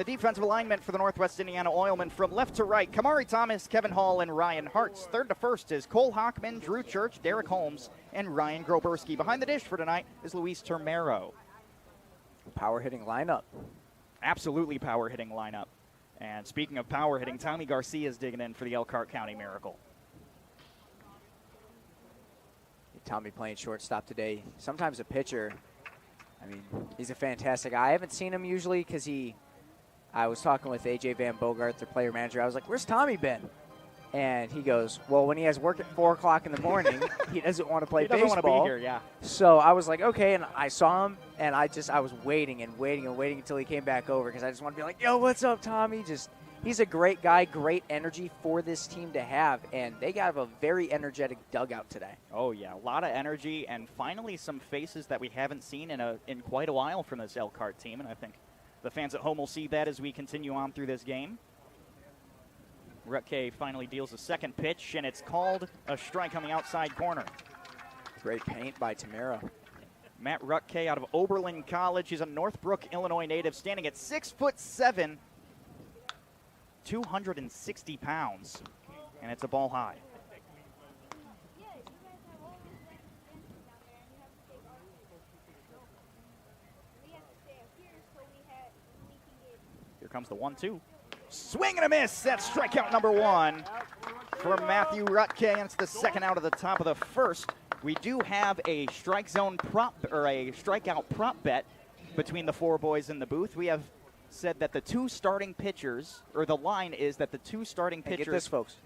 The defensive alignment for the Northwest Indiana Oilmen from left to right, Kamari Thomas, Kevin Hall, and Ryan Hartz. Third to first is Cole Hockman, Drew Church, Derek Holmes, and Ryan Groberski. Behind the dish for tonight is Luis Termero. Power hitting lineup. Absolutely power hitting lineup. And speaking of power hitting, Tommy Garcia is digging in for the Elkhart County Miracle. Tommy playing shortstop today. Sometimes a pitcher, I mean, he's a fantastic guy. I haven't seen him usually because I was talking with AJ Van Bogart, their player manager. I was like, where's Tommy been? And he goes, well, when he has work at 4 o'clock in the morning, he doesn't want to play baseball. He doesn't want to be here, yeah. So I was like, okay, and I saw him, and I was waiting until he came back over because I just want to be like, yo, what's up, Tommy? He's a great guy, great energy for this team to have, and they got a very energetic dugout today. Oh, yeah, a lot of energy, and finally some faces that we haven't seen in quite a while from this Elkhart team, and I think the fans at home will see that as we continue on through this game. Rutke finally deals a second pitch, and it's called a strike on the outside corner. Great paint by Termero. Matt Rutke out of Oberlin College. He's a Northbrook, Illinois native, standing at 6'7", 260 pounds, and it's a ball high. Here comes the 1-2. Swing and a miss. That's strikeout number 1 for Matthew Rutke, and it's the second out of the top of the first. We do have a strike zone prop, or a strikeout prop bet between the 4 boys in the booth. We have said that the 2 starting pitchers, or the line is that the 2 starting pitchers. Get this, folks.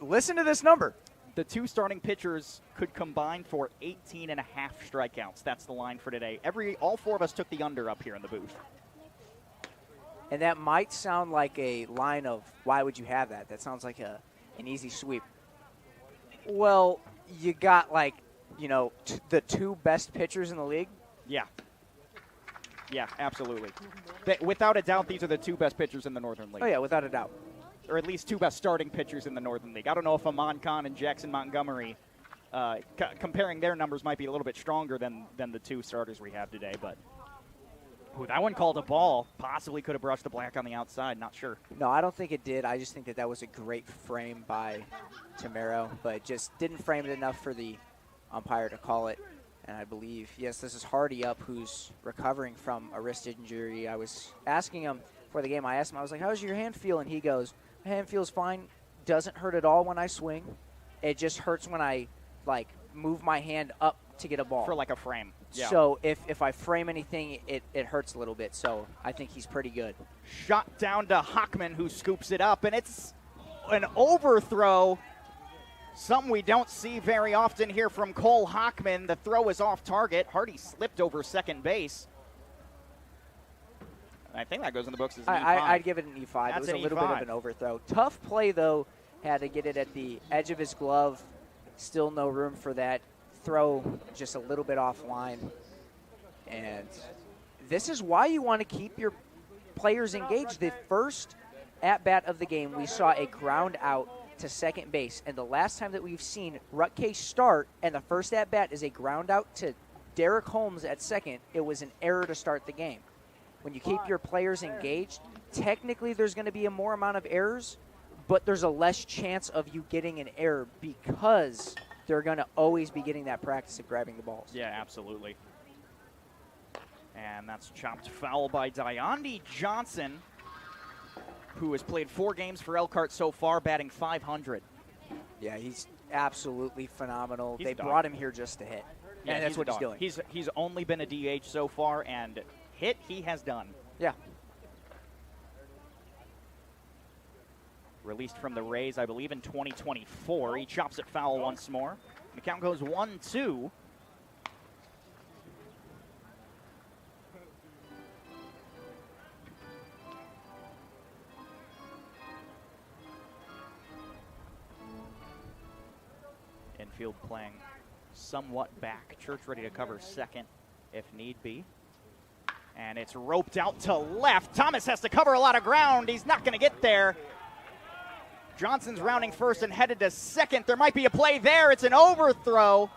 Listen to this number. The 2 starting pitchers could combine for 18 and a half strikeouts. That's the line for today. All 4 of us took the under up here in the booth. And that might sound like a line of, why would you have that? That sounds like an easy sweep. Well, you got the 2 best pitchers in the league. Yeah. Yeah, absolutely. Without a doubt, these are the 2 best pitchers in the Northern League. Oh, yeah, without a doubt. Or at least 2 best starting pitchers in the Northern League. I don't know if Amon Khan and Jackson Montgomery, comparing their numbers, might be a little bit stronger than the 2 starters we have today, but that one called a ball. Possibly could have brushed the black on the outside. Not sure. No, I don't think it did. I just think that was a great frame by Termero, but just didn't frame it enough for the umpire to call it. And I believe, yes, this is Hardy up, who's recovering from a wrist injury. I was asking him for the game. I asked him, I was like, how's your hand feel? And he goes, my hand feels fine. Doesn't hurt at all when I swing. It just hurts when I, move my hand up to get a ball. For a frame. Yeah. So if I frame anything, it hurts a little bit. So I think he's pretty good. Shot down to Hockman, who scoops it up, and it's an overthrow. Something we don't see very often here from Cole Hockman. The throw is off target. Hardy slipped over second base. I think that goes in the books as an E5. I'd give it an E5. That's it was a an little E5. bit of an overthrow. Tough play, though. Had to get it at the edge of his glove. Still no room for that. Throw just a little bit offline. And this is why you want to keep your players engaged. The first at-bat of the game, we saw a ground out to second base. And the last time that we've seen Rutke start and the first at-bat is a ground out to Derek Holmes at second, it was an error to start the game. When you keep your players engaged, technically there's going to be a more amount of errors, but there's a less chance of you getting an error because they're going to always be getting that practice of grabbing the balls. Yeah, absolutely. And that's chopped foul by Dionde Johnson, who has played 4 games for Elkhart so far, batting .500. Yeah, he's absolutely phenomenal. He's they brought him here just to hit, yeah, and that's what he's doing. He's only been a DH so far, and hit he has done. Yeah. Released from the Rays, I believe, in 2024. He chops it foul once more. The count goes 1-2. Infield playing somewhat back. Church ready to cover second if need be. And it's roped out to left. Thomas has to cover a lot of ground. He's not going to get there. Johnson's rounding first and headed to second. There might be a play there. It's an overthrow.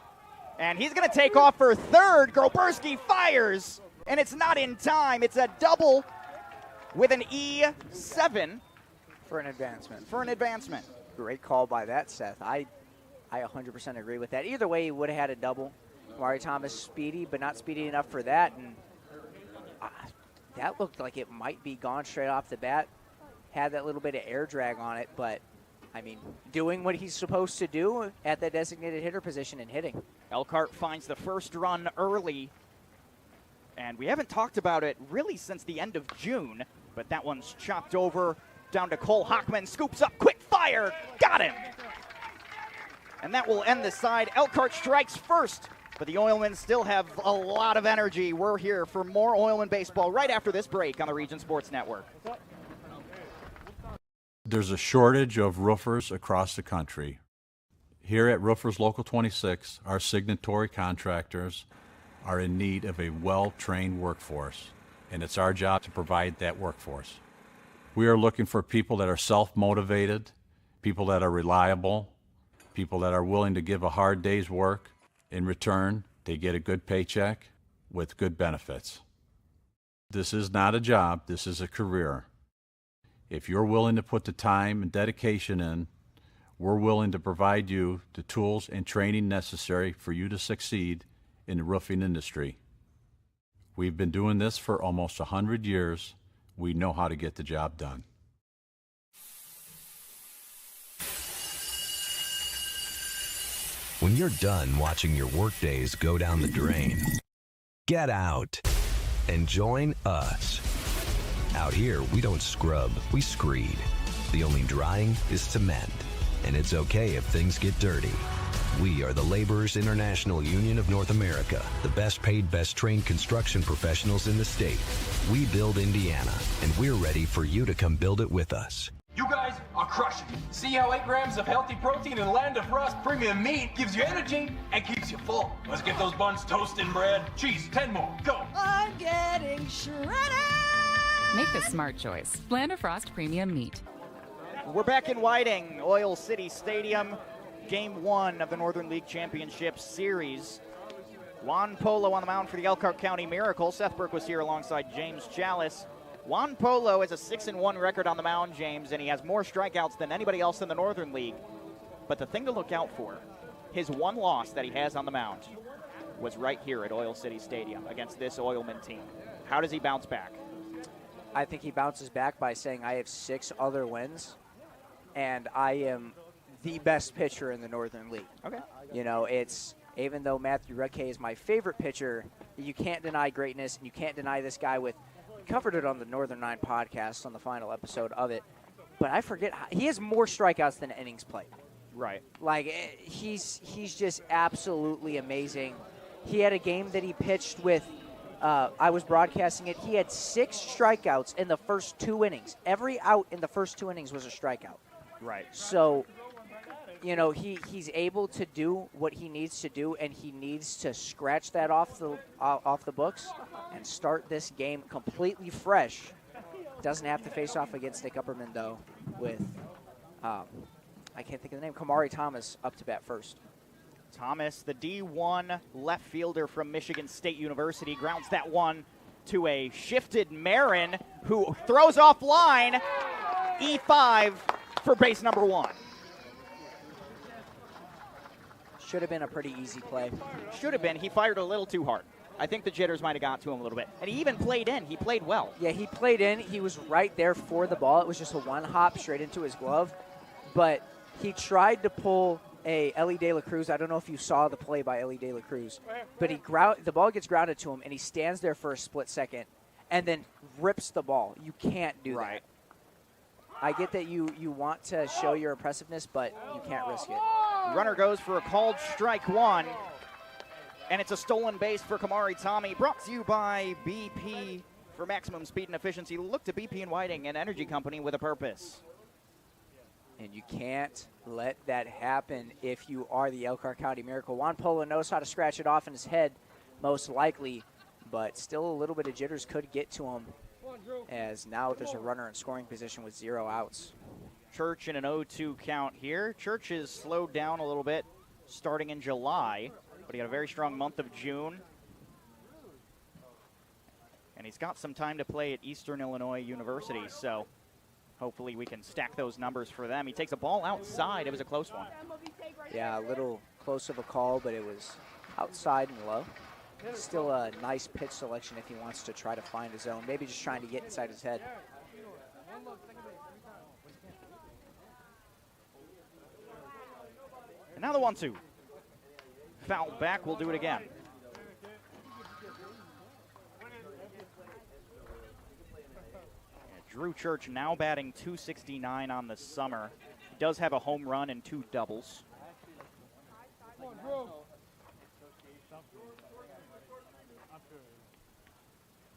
And he's going to take off for third. Groberski fires. And it's not in time. It's a double with an E7 for an advancement. Great call by that, Seth. I 100% agree with that. Either way, he would have had a double. Kamari Thomas speedy, but not speedy enough for that. And that looked like it might be gone straight off the bat. Had that little bit of air drag on it, but, I mean, doing what he's supposed to do at that designated hitter position and hitting. Elkhart finds the first run early, and we haven't talked about it really since the end of June, but that one's chopped over down to Cole Hockman, scoops up, quick fire, got him! And that will end the side. Elkhart strikes first, but the Oilmen still have a lot of energy. We're here for more Oilman baseball right after this break on the Region Sports Network. There's a shortage of roofers across the country. Here at Roofers Local 26, our signatory contractors are in need of a well-trained workforce, and it's our job to provide that workforce. We are looking for people that are self-motivated, people that are reliable, people that are willing to give a hard day's work. In return, they get a good paycheck with good benefits. This is not a job, this is a career. If you're willing to put the time and dedication in, we're willing to provide you the tools and training necessary for you to succeed in the roofing industry. We've been doing this for almost 100 years. We know how to get the job done. When you're done watching your workdays go down the drain, get out and join us. Out here, we don't scrub, we screed. The only drying is cement, and it's okay if things get dirty. We are the Laborers International Union of North America, the best paid, best trained construction professionals in the state. We build Indiana, and we're ready for you to come build it with us. You guys are crushing it. See how 8 grams of healthy protein in Land of Frost premium meat gives you energy and keeps you full. Let's get those buns toasted and bread. Cheese, 10 more, go. I'm getting shredded. Make the smart choice. Land of Frost premium meat. We're back in Whiting, Oil City Stadium. Game 1 of the Northern League Championship Series. Juan Polo on the mound for the Elkhart County Miracle. Seth Burke was here alongside James Chalice. Juan Polo has a 6-1 record on the mound, James, and he has more strikeouts than anybody else in the Northern League. But the thing to look out for, his one loss that he has on the mound was right here at Oil City Stadium against this Oilman team. How does he bounce back? I think he bounces back by saying, I have 6 other wins, and I am the best pitcher in the Northern League. Okay. You know, it's, even though Matthew Rutke is my favorite pitcher, you can't deny greatness, and you can't deny this guy with, we covered it on the Northern 9 podcast on the final episode of it, but I forget, he has more strikeouts than innings played. Right. Like, he's just absolutely amazing. He had a game that he pitched with, I was broadcasting it, he had 6 strikeouts in the first 2 innings. Every out in the first 2 innings was a strikeout. Right. So, you know, he's able to do what he needs to do, and he needs to scratch that off the books and start this game completely fresh. Doesn't have to face off against Nick Upperman, though, with, I can't think of the name, Kamari Thomas up to bat first. Thomas, the D1 left fielder from Michigan State University, grounds that one to a shifted Marin, who throws off line, E5 for base number 1. Should have been a pretty easy play. Should have been. He fired a little too hard. I think the jitters might have got to him a little bit. And he even played in. He played well. Yeah, he played in. He was right there for the ball. It was just a one hop straight into his glove. But he tried to pull a Ellie De La Cruz. I don't know if you saw the play by Ellie De La Cruz. But the ball gets grounded to him, and he stands there for a split second and then rips the ball. You can't do that. I get that you want to show your impressiveness, but you can't risk it. Runner goes for a called strike 1, and it's a stolen base for Kamari Tommy. Brought to you by BP for maximum speed and efficiency. Look to BP and Whiting, an energy company with a purpose. And you can't let that happen if you are the Elkhart County Miracle. Juan Polo knows how to scratch it off in his head, most likely, but still a little bit of jitters could get to him, as now there's a runner in scoring position with 0 outs. Church in an 0-2 count here. Church is slowed down a little bit starting in July, but he had a very strong month of June. And he's got some time to play at Eastern Illinois University, so hopefully we can stack those numbers for them. He takes a ball outside. It was a close one. Yeah, a little close of a call, but it was outside and low. Still a nice pitch selection if he wants to try to find his zone. Maybe just trying to get inside his head. And now the 1-2. Foul back, we'll do it again. Drew Church now batting .269 on the summer. He does have a home run and 2 doubles.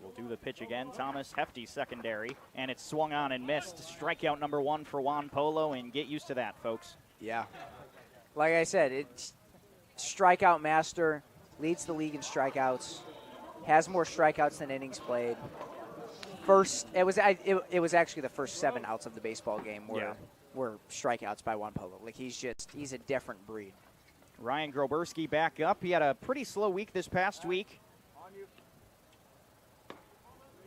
We'll do the pitch again. Thomas hefty secondary, and it's swung on and missed. Strikeout number 1 for Juan Polo, and get used to that, folks. Yeah. Like I said, it's strikeout master, leads the league in strikeouts, has more strikeouts than innings played. It was actually the first 7 outs of the baseball game were strikeouts by Juan Polo. Like he's a different breed. Ryan Groberski back up. He had a pretty slow week this past week.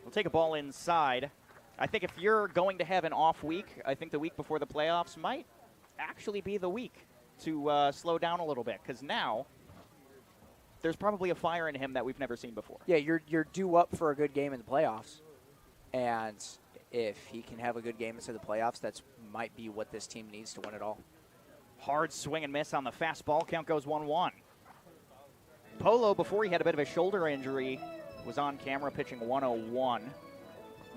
We'll take a ball inside. I think if you're going to have an off week, I think the week before the playoffs might actually be the week to slow down a little bit, because now there's probably a fire in him that we've never seen before. Yeah, you're due up for a good game in the playoffs, and if he can have a good game into the playoffs, that might be what this team needs to win it all. Hard swing and miss on the fastball. Count goes 1-1. Polo, before he had a bit of a shoulder injury, was on camera pitching 101.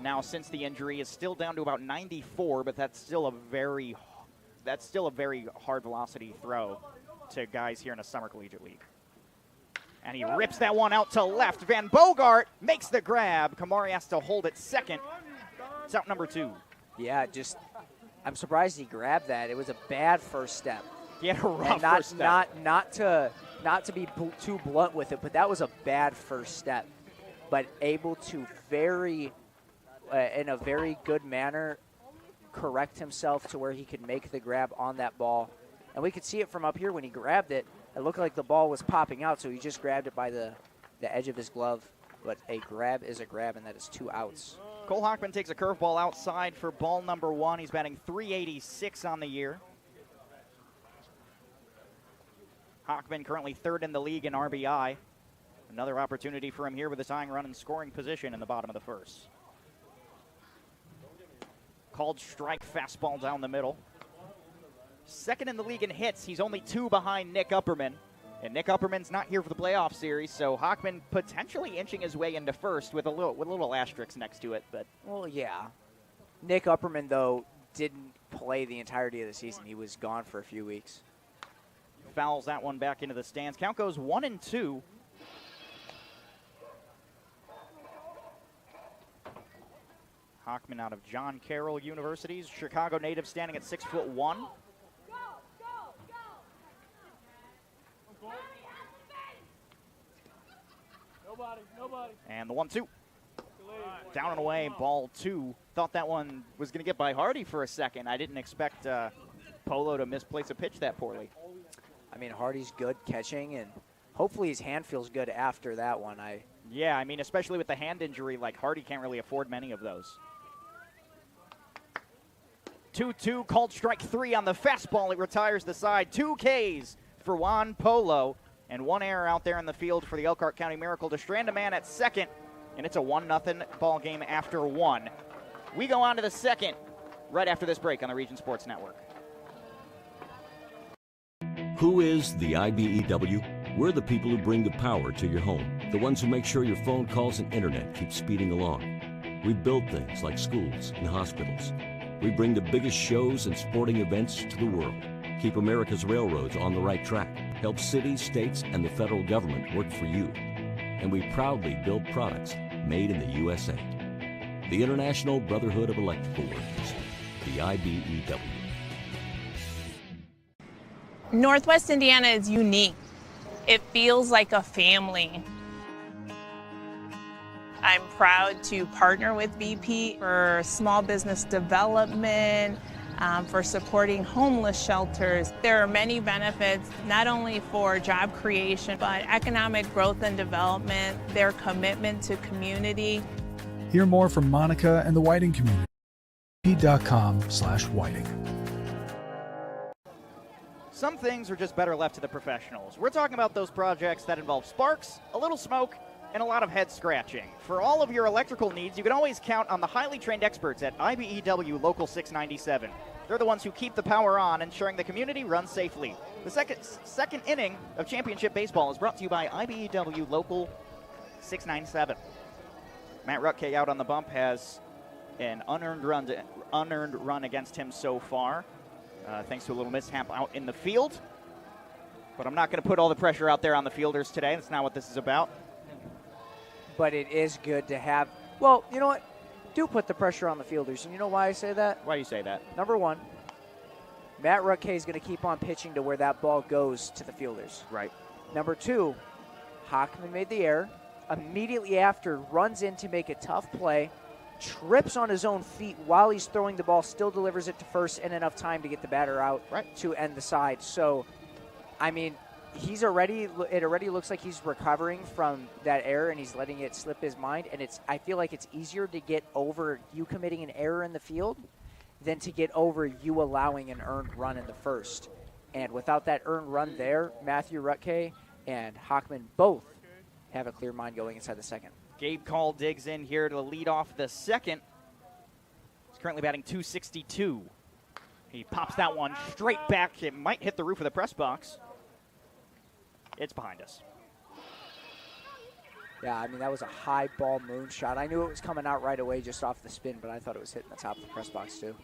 Now, since the injury, is still down to about 94, but that's still a very hard velocity throw to guys here in a summer collegiate league. And he rips that one out to left. Van Bogart makes the grab. Kamari has to hold it second. It's out number 2. Yeah, I'm surprised he grabbed that. It was a bad first step. He had a rough first step. Not to be too blunt with it, but that was a bad first step. But able to in a very good manner, correct himself to where he could make the grab on that ball. And we could see it from up here when he grabbed it. It looked like the ball was popping out, so he just grabbed it by the edge of his glove. But a grab is a grab, and that is 2 outs. Cole Hockman takes a curveball outside for ball number 1. He's batting .386 on the year. Hockman currently 3rd in the league in RBI. Another opportunity for him here with a tying run in scoring position in the bottom of the first. Called strike, fastball down the middle. 2nd in the league in hits. He's only 2 behind Nick Upperman. And Nick Upperman's not here for the playoff series, so Hockman potentially inching his way into first with a little asterisk next to it. But well, yeah. Nick Upperman, though, didn't play the entirety of the season. He was gone for a few weeks. Fouls that one back into the stands. Count goes 1-2. Hockman out of John Carroll University, Chicago native, standing at 6'1". And the 1-2. Down and away, ball 2. Thought that one was going to get by Hardy for a second. I didn't expect Polo to misplace a pitch that poorly. I mean, Hardy's good catching, and hopefully his hand feels good after that one. Yeah, I mean, especially with the hand injury, like Hardy can't really afford many of those. 2-2, called strike 3 on the fastball. It retires the side. 2 Ks for Juan Polo, and 1 error out there in the field for the Elkhart County Miracle to strand a man at second, and it's a 1-0 ball game after 1. We go on to the second right after this break on the Region Sports Network. Who is the IBEW? We're the people who bring the power to your home, the ones who make sure your phone calls and internet keep speeding along. We build things like schools and hospitals. We bring the biggest shows and sporting events to the world, keep America's railroads on the right track, help cities, states, and the federal government work for you. And we proudly build products made in the USA. The International Brotherhood of Electrical Workers, the IBEW. Northwest Indiana is unique. It feels like a family. I'm proud to partner with BP for small business development, for supporting homeless shelters. There are many benefits, not only for job creation, but economic growth and development, their commitment to community. Hear more from Monica and the Whiting community. BP.com/Whiting. Some things are just better left to the professionals. We're talking about those projects that involve sparks, a little smoke, and a lot of head scratching. For all of your electrical needs, you can always count on the highly trained experts at IBEW Local 697. They're the ones who keep the power on, ensuring the community runs safely. The second inning of championship baseball is brought to you by IBEW Local 697. Matt Rutke out on the bump has an unearned run against him so far, thanks to a little mishap out in the field. But I'm not going to put all the pressure out there on the fielders today. That's not what this is about. But it is good to have. Well, you know what? Do put the pressure on the fielders. And you know why I say that? Why do you say that? Number one, Matt Rutke is going to keep on pitching to where that ball goes to the fielders. Right. Number two, Hockman made the error. Immediately after, runs in to make a tough play, trips on his own feet while he's throwing the ball, still delivers it to first in enough time to get the batter out to end the side. So, I mean, it already looks like he's recovering from that error and he's letting it slip his mind. And I feel like it's easier to get over you committing an error in the field than to get over you allowing an earned run in the first. And without that earned run there, Matthew Rutke and Hockman both have a clear mind going inside the second. Gabe Call digs in here to lead off the second. He's currently batting .262. He pops that one straight back. It might hit the roof of the press box. It's behind us. Yeah, I mean, that was a high ball moonshot. I knew it was coming out right away just off the spin, but I thought it was hitting the top of the press box too.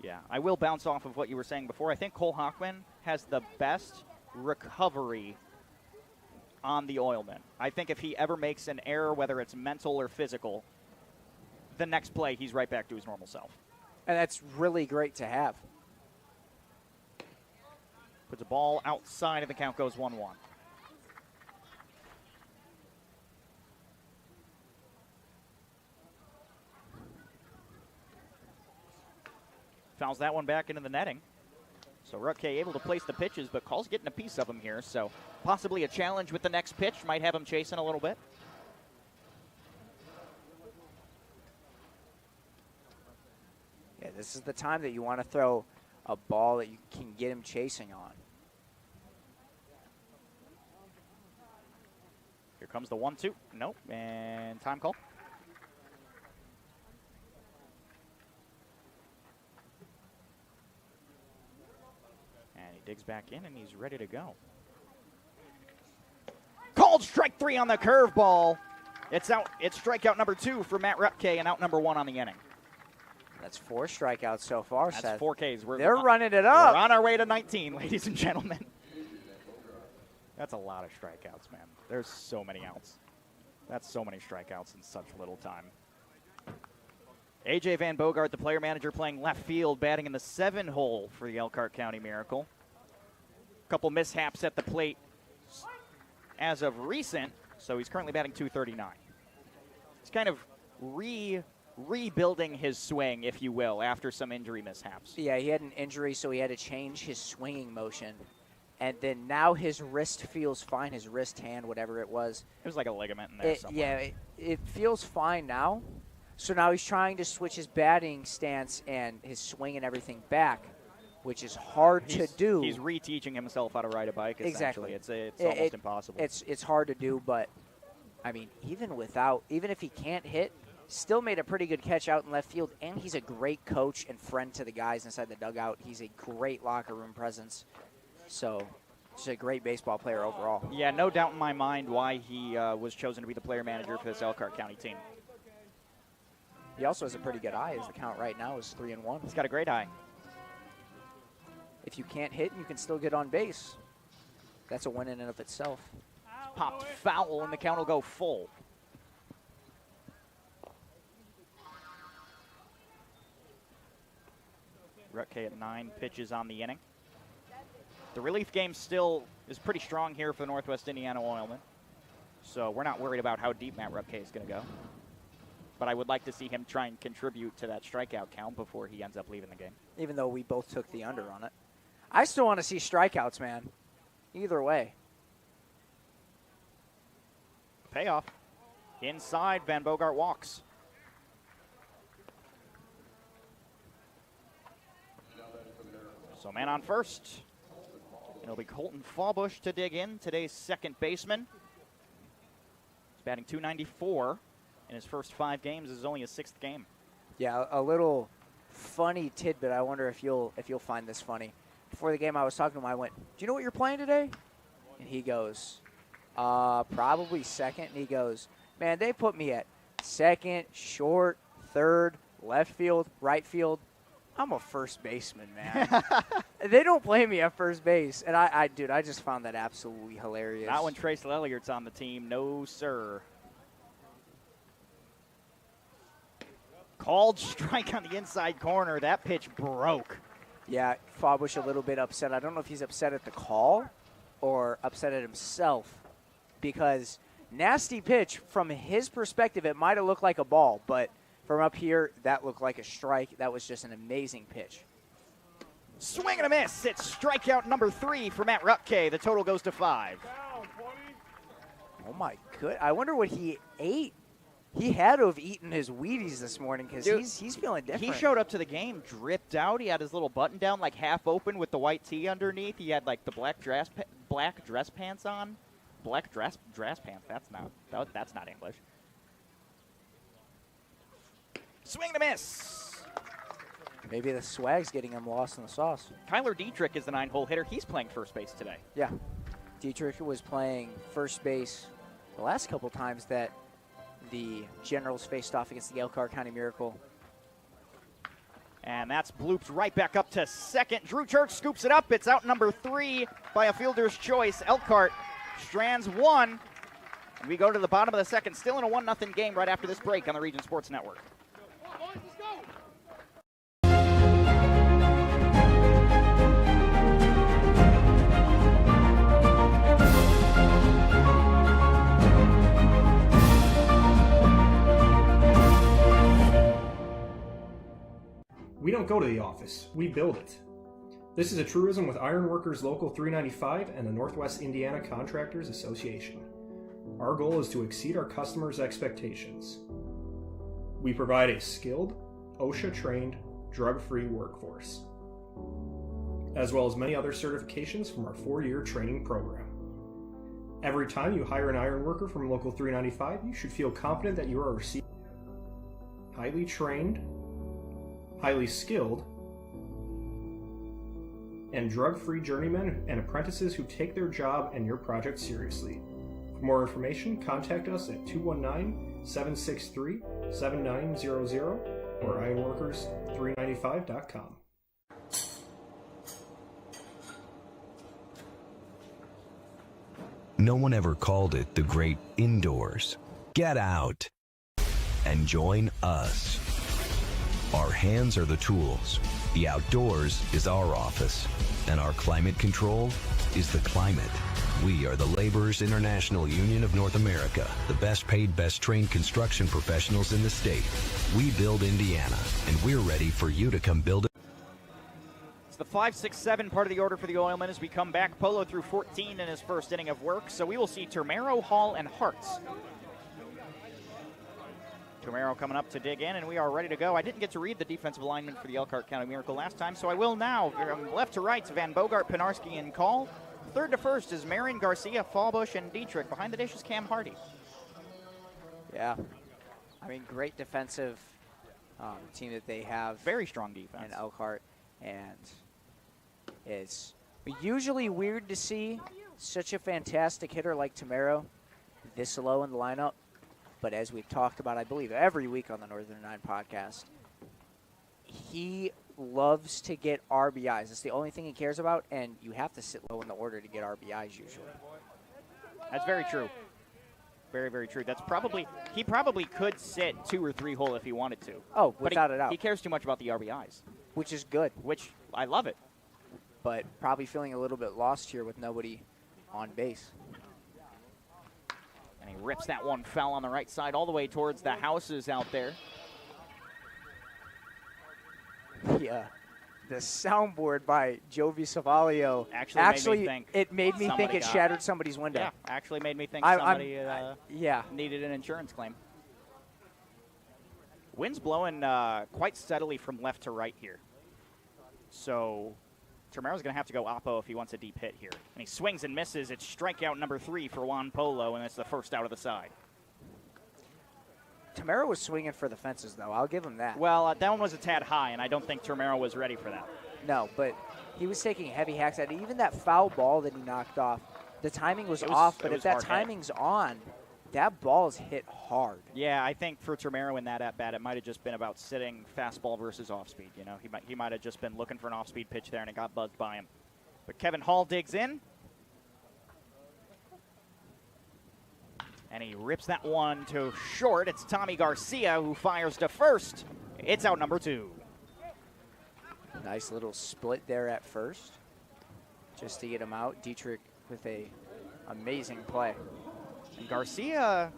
Yeah, I will bounce off of what you were saying before. I think Cole Hockman has the best recovery on the Oilmen. I think if he ever makes an error, whether it's mental or physical, the next play he's right back to his normal self. And that's really great to have. Puts a ball outside and the count goes 1-1. Fouls that one back into the netting. So Rutke able to place the pitches, but Call's getting a piece of him here. So possibly a challenge with the next pitch. Might have him chasing a little bit. Yeah, this is the time that you want to throw a ball that you can get him chasing on. Here comes the 1-2. Nope. And time call. Digs back in, and he's ready to go. Called strike 3 on the curveball. It's out. It's strikeout number 2 for Matt Rutke and out number 1 on the inning. That's 4 strikeouts so far, That's Seth. 4 Ks. They're running it up. We're on our way to 19, ladies and gentlemen. That's a lot of strikeouts, man. There's so many outs. That's so many strikeouts in such little time. A.J. Van Bogart, the player manager, playing left field, batting in the 7-hole for the Elkhart County Miracle. Couple mishaps at the plate as of recent, so he's currently batting .239. He's kind of rebuilding his swing, if you will, after some injury mishaps. Yeah, he had an injury, so he had to change his swinging motion. And then now his wrist feels fine, his wrist, hand, whatever it was. It was like a ligament in there somewhere. Yeah, it feels fine now. So now he's trying to switch his batting stance and his swing and everything back, which is hard to do. He's reteaching himself how to ride a bike, essentially. Exactly. It's almost impossible. It's hard to do, but, I mean, even if he can't hit, still made a pretty good catch out in left field, and he's a great coach and friend to the guys inside the dugout. He's a great locker room presence. So, just a great baseball player overall. Yeah, no doubt in my mind why he was chosen to be the player manager for this Elkhart County team. He also has a pretty good eye, as the count right now is 3-1. He's got a great eye. If you can't hit, you can still get on base. That's a win in and of itself. Popped foul, and the count will go full. Rutke at 9 pitches on the inning. The relief game still is pretty strong here for the Northwest Indiana Oilmen. So we're not worried about how deep Matt Rutke is going to go. But I would like to see him try and contribute to that strikeout count before he ends up leaving the game. Even though we both took the under on it. I still want to see strikeouts, man. Either way. Payoff. Inside, Van Bogart walks. So man on first. It'll be Colton Fallbush to dig in, today's second baseman. He's batting .294 in his first 5 games. This is only his 6th game. Yeah, a little funny tidbit. I wonder if you'll find this funny. Before the game, I was talking to him. I went, "Do you know what you're playing today?" And he goes, "Probably second." And he goes, "Man, they put me at second, short, third, left field, right field. I'm a first baseman, man." They don't play me at first base. And I just found that absolutely hilarious. Not when Trace Lelliart's on the team. No, sir. Called strike on the inside corner. That pitch broke. Yeah, Fallbush a little bit upset. I don't know if he's upset at the call or upset at himself, because nasty pitch from his perspective. It might have looked like a ball, but from up here, that looked like a strike. That was just an amazing pitch. Swing and a miss. It's strikeout number 3 for Matt Rutke. The total goes to 5. Oh, my good. I wonder what he ate. He had to have eaten his Wheaties this morning, because he's feeling different. He showed up to the game dripped out. He had his little button down like half open with the white tee underneath. He had like the black dress pants on. Black dress pants. That's not English. Swing and a miss. Maybe the swag's getting him lost in the sauce. Kyler Dietrich is the 9-hole hitter. He's playing first base today. Yeah. Dietrich was playing first base the last couple times that the Generals faced off against the Elkhart County Miracle. And that's blooped right back up to second. Drew Church scoops it up. It's out number 3 by a fielder's choice. Elkhart strands 1. And we go to the bottom of the second, still in a 1-0 game right after this break on the Region Sports Network. We don't go to the office, we build it. This is a truism with Ironworkers Local 395 and the Northwest Indiana Contractors Association. Our goal is to exceed our customers' expectations. We provide a skilled, OSHA-trained, drug-free workforce, as well as many other certifications from our 4-year training program. Every time you hire an ironworker from Local 395, you should feel confident that you are receiving highly trained, highly skilled, and drug-free journeymen and apprentices who take their job and your project seriously. For more information, contact us at 219-763-7900 or ironworkers395.com. No one ever called it the great indoors. Get out and join us. Our hands are the tools. The outdoors is our office. And our climate control is the climate. We are the Laborers International Union of North America, the best paid, best trained construction professionals in the state. We build Indiana, and we're ready for you to come build it. It's the 5-6-7 part of the order for the Oilmen as we come back. Polo threw 14 in his first inning of work, so we will see Termero, Hall, and Hartz. Termero coming up to dig in, and we are ready to go. I didn't get to read the defensive alignment for the Elkhart County Miracle last time, so I will now. From left to right, Van Bogart, Pinarski, and Call. Third to first is Marion, Garcia, Fallbush, and Dietrich. Behind the dish is Cam Hardy. Yeah. I mean, great defensive team that they have. Very strong defense. In Elkhart. And it's usually weird to see such a fantastic hitter like Termero this low in the lineup. But as we've talked about, I believe, every week on the Northern Nine podcast, he loves to get RBIs. It's the only thing he cares about, and you have to sit low in the order to get RBIs usually. That's very true. Very, very true. He probably could sit 2 or 3 hole if he wanted to. Oh, without a doubt. He cares too much about the RBIs. Which is good. Which, I love it. But probably feeling a little bit lost here with nobody on base. And he rips that one foul on the right side all the way towards the houses out there. the soundboard by Jovi Savalio it made me think it shattered somebody's window. Yeah, actually made me think somebody yeah. needed an insurance claim. Wind's blowing quite steadily from left to right here. So Termero's going to have to go oppo if he wants a deep hit here. And he swings and misses. It's strikeout number 3 for Juan Polo, and it's the first out of the side. Termero was swinging for the fences, though. I'll give him that. Well, that one was a tad high, and I don't think Termero was ready for that. No, but he was taking heavy hacks at it. Even that foul ball that he knocked off, the timing was off, but if that timing's on, that ball's hit hard. Yeah, I think for Termero in that at-bat, it might have just been about sitting fastball versus off-speed. You know, he might have just been looking for an off-speed pitch there, and it got buzzed by him. But Kevin Hall digs in. And he rips that one to short. It's Tommy Garcia who fires to first. It's out number 2. Nice little split there at first, just to get him out. Dietrich with a amazing play. And Garcia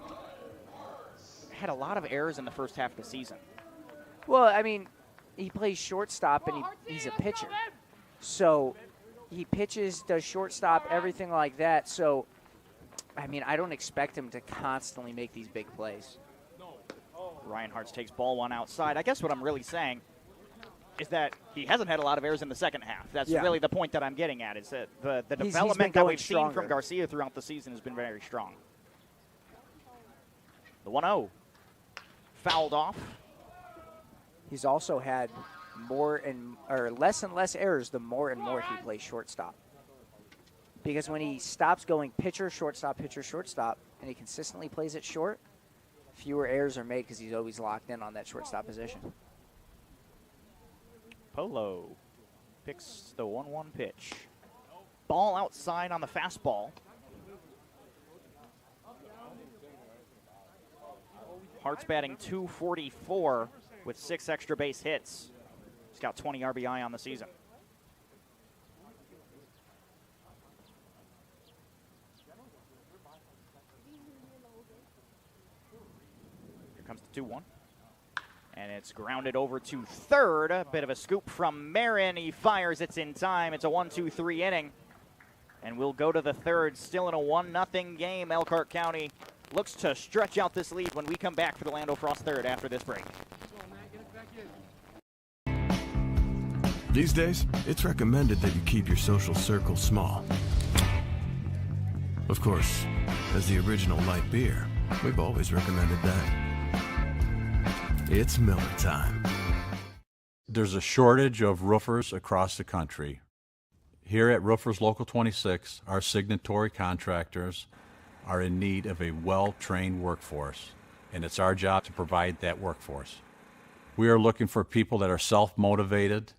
had a lot of errors in the first half of the season. Well, I mean, he plays shortstop and he's a pitcher. So he pitches, does shortstop, everything like that. So, I mean, I don't expect him to constantly make these big plays. Ryan Hartz takes ball 1 outside. I guess what I'm really saying is that he hasn't had a lot of errors in the second half. That's really the point that I'm getting at, is that the development that we've seen from Garcia throughout the season has been very strong. The 1-0 fouled off. He's also had less and less errors the more and more he plays shortstop. Because when he stops going pitcher, shortstop, and he consistently plays it short, fewer errors are made because he's always locked in on that shortstop position. Polo picks the 1-1 pitch. Ball outside on the fastball. Hart's batting .244 with 6 extra base hits. He's got 20 RBI on the season. Here comes the 2-1. And it's grounded over to third. A bit of a scoop from Marin. He fires. It's in time. It's a 1-2-3 inning. And we'll go to the third. Still in a 1-0 game. Elkhart County looks to stretch out this lead when we come back for the Lando Frost third after this break. These days, it's recommended that you keep your social circle small. Of course, as the original light beer, we've always recommended that. It's Miller time. There's a shortage of roofers across the country. Here at Roofers Local 26, our signatory contractors are in need of a well-trained workforce, and it's our job to provide that workforce. We are looking for people that are self-motivated,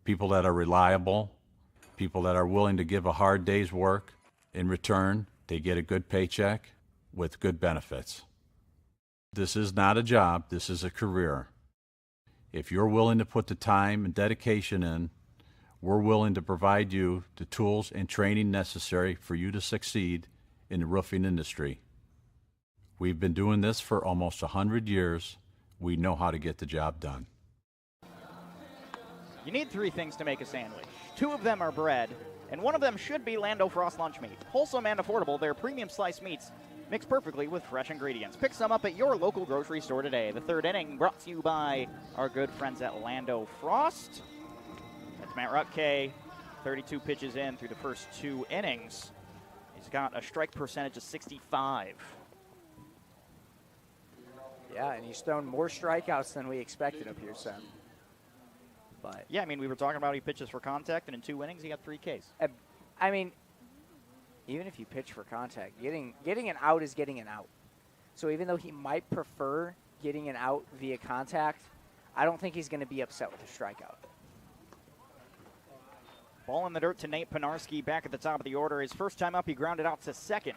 people that are reliable, people that are willing to give a hard day's work. In return, they get a good paycheck with good benefits. This is not a job, this is a career. If you're willing to put the time and dedication in, we're willing to provide you the tools and training necessary for you to succeed in the roofing industry. We've been doing this for almost 100 years. We know how to get the job done. You need 3 things to make a sandwich. 2 of them are bread, and 1 of them should be Lando Frost lunch meat. Wholesome and affordable, their premium sliced meats mix perfectly with fresh ingredients. Pick some up at your local grocery store today. The third inning brought to you by our good friends at Lando Frost. That's Matt Rutke, 32 pitches in through the first 2 innings. He's got a strike percentage of 65. Yeah, and he's thrown more strikeouts than we expected up here, Sam. But yeah, I mean, we were talking about he pitches for contact, and in 2 innings, he got 3 Ks. I mean, even if you pitch for contact, getting an out is getting an out. So even though he might prefer getting an out via contact, I don't think he's going to be upset with a strikeout. Ball in the dirt to Nate Penarski back at the top of the order. His first time up, he grounded out to second.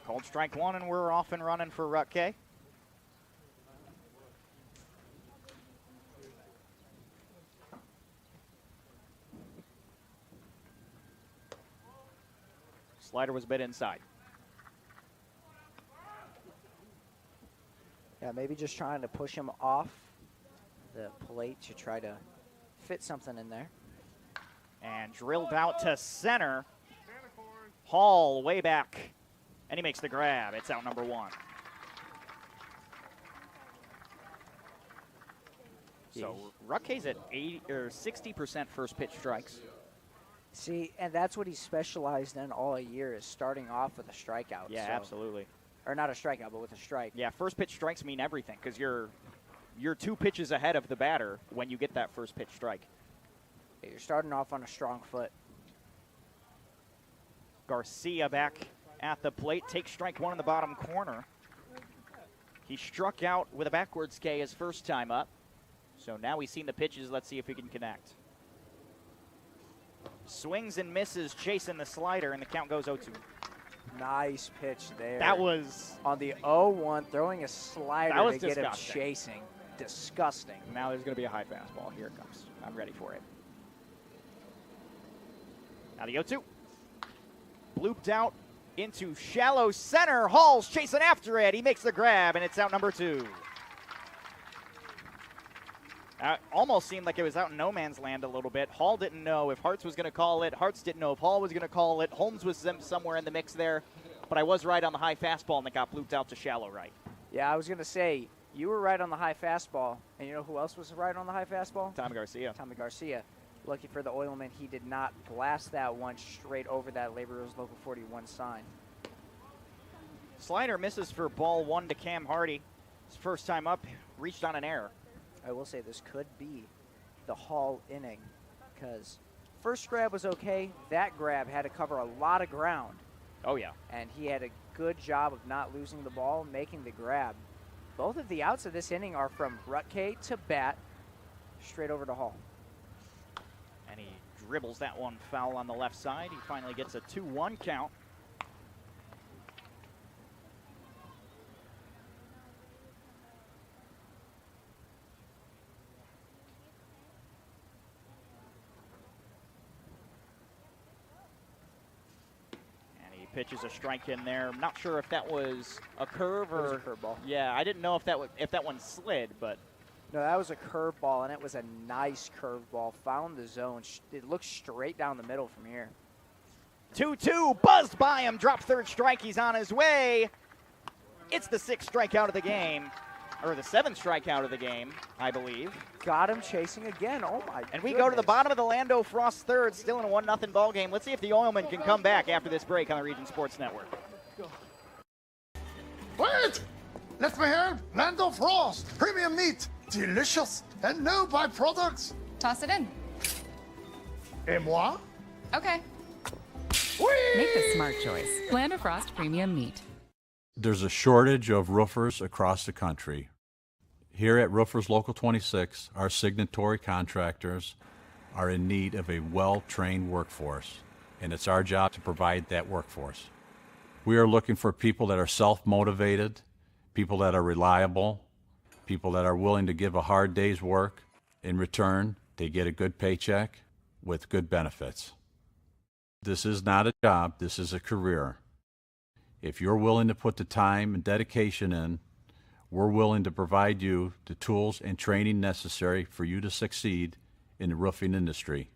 Called strike 1, and we're off and running for Rutke. Slider was a bit inside. Yeah, maybe just trying to push him off the plate to try to fit something in there. And drilled out to center. Hall way back, and he makes the grab. It's out number 1. So Ruckay's at 60% first pitch strikes. See, and that's what he specialized in all year, is starting off with a strikeout. Yeah, absolutely. Or not a strikeout, but with a strike. Yeah, first pitch strikes mean everything because you're 2 pitches ahead of the batter when you get that first pitch strike. Yeah, you're starting off on a strong foot. Garcia back at the plate, takes strike 1 in the bottom corner. He struck out with a backwards K his first time up. So now we've seen the pitches. Let's see if we can connect. Swings and misses, chasing the slider, and the count goes 0-2. Nice pitch there. That was on the 0-1, throwing a slider to get him disgusting. chasing. Disgusting. Now there's going to be a high fastball. Here it comes. I'm ready for it. Now the 0-2. Blooped out into shallow center. Hall's chasing after it. He makes the grab, and it's out number 2. Almost seemed like it was out in no man's land a little bit. Hall didn't know if Hartz was going to call it. Hartz didn't know if Hall was going to call it. Holmes was somewhere in the mix there. But I was right on the high fastball, and it got blooped out to shallow right. Yeah, I was going to say, you were right on the high fastball. And you know who else was right on the high fastball? Tommy Garcia. Tommy Garcia. Lucky for the Oilman, he did not blast that one straight over that Laborers Local 41 sign. Slider misses for ball 1 to Cam Hardy. His first time up, reached on an error. I will say this could be the Hall inning, because first grab was okay. That grab had to cover a lot of ground. Oh, yeah. And he had a good job of not losing the ball, making the grab. Both of the outs of this inning are from Rutke to bat, straight over to Hall. And he dribbles that one foul on the left side. He finally gets a 2-1 count. Pitches a strike in there. I'm not sure if that was a curve or a curveball. Yeah, I didn't know if that one slid, but no, that was a curveball, and it was a nice curveball. Found the zone. It looked straight down the middle from here. 2-2, buzzed by him. Dropped third strike. He's on his way. It's the 6th strikeout of the game, or the 7th strikeout of the game, I believe. Got him chasing again. Oh my! And we go to the bottom of the Lando Frost third, still in a 1-0 ball game. Let's see if the Oilmen can come back after this break on the Region Sports Network. Wait! Let me help! Lando Frost! Premium meat! Delicious! And no byproducts! Toss it in. Et moi? Okay. Whee! Make the smart choice. Lando Frost Premium Meat. There's a shortage of roofers across the country. Here at Roofers Local 26, our signatory contractors are in need of a well-trained workforce, and it's our job to provide that workforce. We are looking for people that are self-motivated, people that are reliable, people that are willing to give a hard day's work. In return, they get a good paycheck with good benefits. This is not a job, this is a career. If you're willing to put the time and dedication in, we're willing to provide you the tools and training necessary for you to succeed in the roofing industry.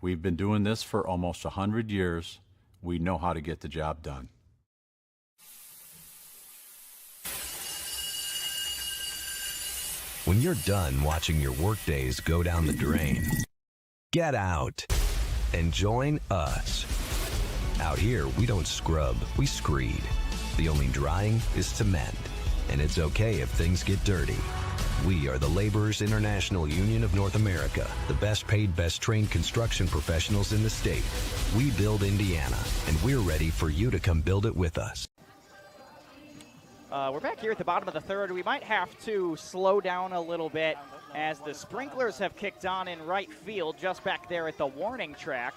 We've been doing this for almost 100 years. We know how to get the job done. When you're done watching your workdays go down the drain, get out and join us. Out here, we don't scrub, we screed. The only drying is to mend. And it's okay if things get dirty. We are the Laborers International Union of North America, the best paid, best trained construction professionals in the state. We build Indiana, and we're ready for you to come build it with us. We're back here at the bottom of the third. We might have to slow down a little bit as the sprinklers have kicked on in right field, just back there at the warning track.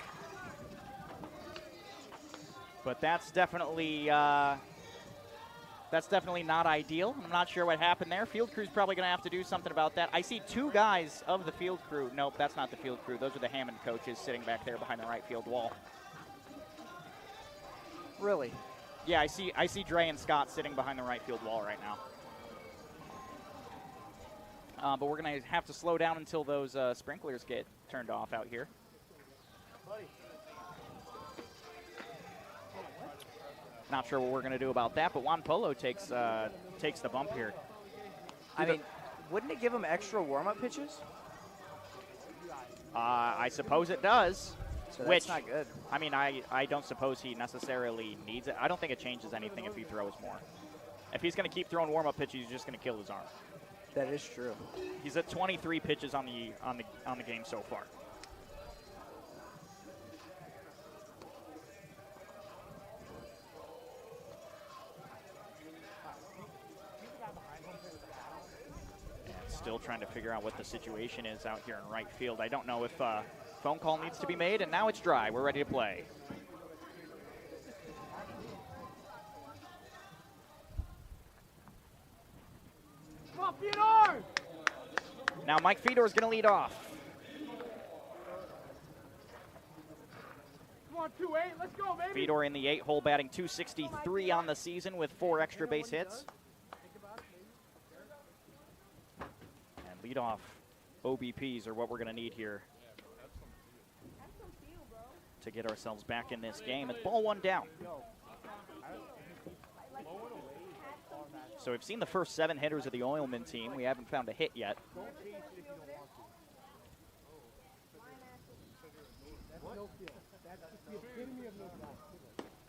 But that's definitely not ideal. I'm not sure what happened there. Field crew's probably going to have to do something about that. I see 2 guys of the field crew. Nope, that's not the field crew. Those are the Hammond coaches sitting back there behind the right field wall. Really? Yeah, I see Dre and Scott sitting behind the right field wall right now. But we're going to have to slow down until those sprinklers get turned off out here. Not sure what we're going to do about that, but Juan Polo takes the bump here. I mean, wouldn't it give him extra warm-up pitches? I suppose it does. So Which, that's not good. I mean, I don't suppose he necessarily needs it. I don't think it changes anything if he throws more. If he's going to keep throwing warm-up pitches, he's just going to kill his arm. That is true. He's at 23 pitches on the game so far. Still trying to figure out what the situation is out here in right field. I don't know if phone call needs to be made, and now it's dry. We're ready to play. Come on, Fedor! Now Mike Fedor is going to lead off. Come on, 2-8, let's go, baby! Fedor in the 8-hole batting .263 on the season with 4 extra base hits. And leadoff OBPs are what we're going to need here to get ourselves back in this game. It's ball 1 down. So we've seen the first 7 hitters of the Oilman team. We haven't found a hit yet.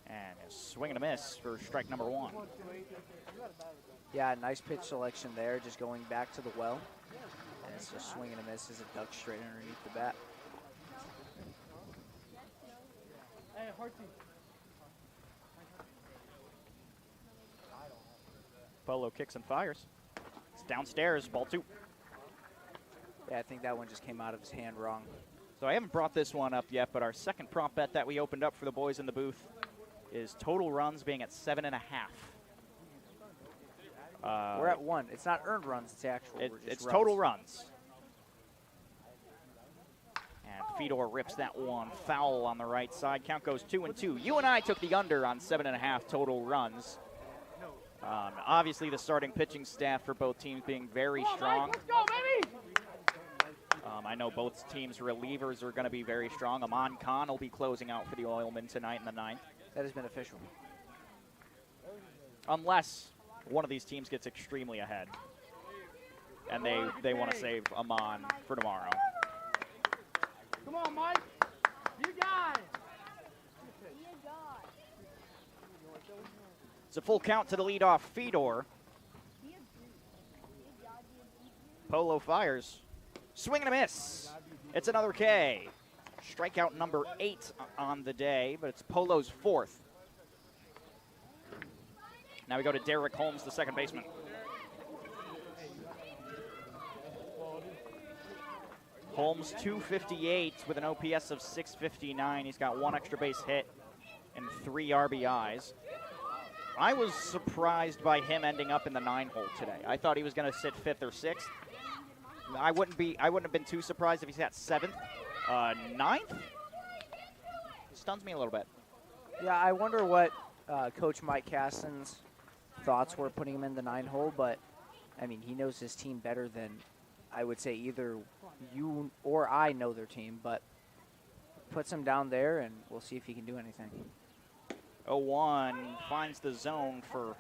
And a swing and a miss for strike number 1. Yeah, nice pitch selection there, just going back to the well. And it's a swing and a miss as it ducks straight underneath the bat. Polo kicks and fires. It's downstairs, ball 2. Yeah, I think that one just came out of his hand wrong. So I haven't brought this one up yet, but our second prop bet that we opened up for the boys in the booth is total runs being at 7.5. We're at 1. It's not earned runs, it's actual. It's total runs. And Fedor rips that one foul on the right side. Count goes 2-2. You and I took the under on 7.5 total runs. Obviously, the starting pitching staff for both teams being very strong. Let's go, baby! I know both teams' relievers are going to be very strong. Aman Khan will be closing out for the Oilmen tonight in the 9th. That has been official. Unless one of these teams gets extremely ahead and they want to save Aman for tomorrow. Come on, Mike. You got it. It's a full count to the leadoff Fedor. Polo fires. Swing and a miss. It's another K. Strikeout number 8 on the day, but it's Polo's 4th. Now we go to Derek Holmes, the second baseman. Holmes 258 with an OPS of 659. He's got 1 extra base hit and 3 RBIs. I was surprised by him ending up in the 9-hole today. I thought he was going to sit 5th or 6th. I wouldn't have been too surprised if he's at 7th. 9th? Stuns me a little bit. Yeah, I wonder what Coach Mike Caston's thoughts were putting him in the 9-hole, but, I mean, he knows his team better than I would say either you or I know their team, but puts him down there, and we'll see if he can do anything. 0-1 finds the zone for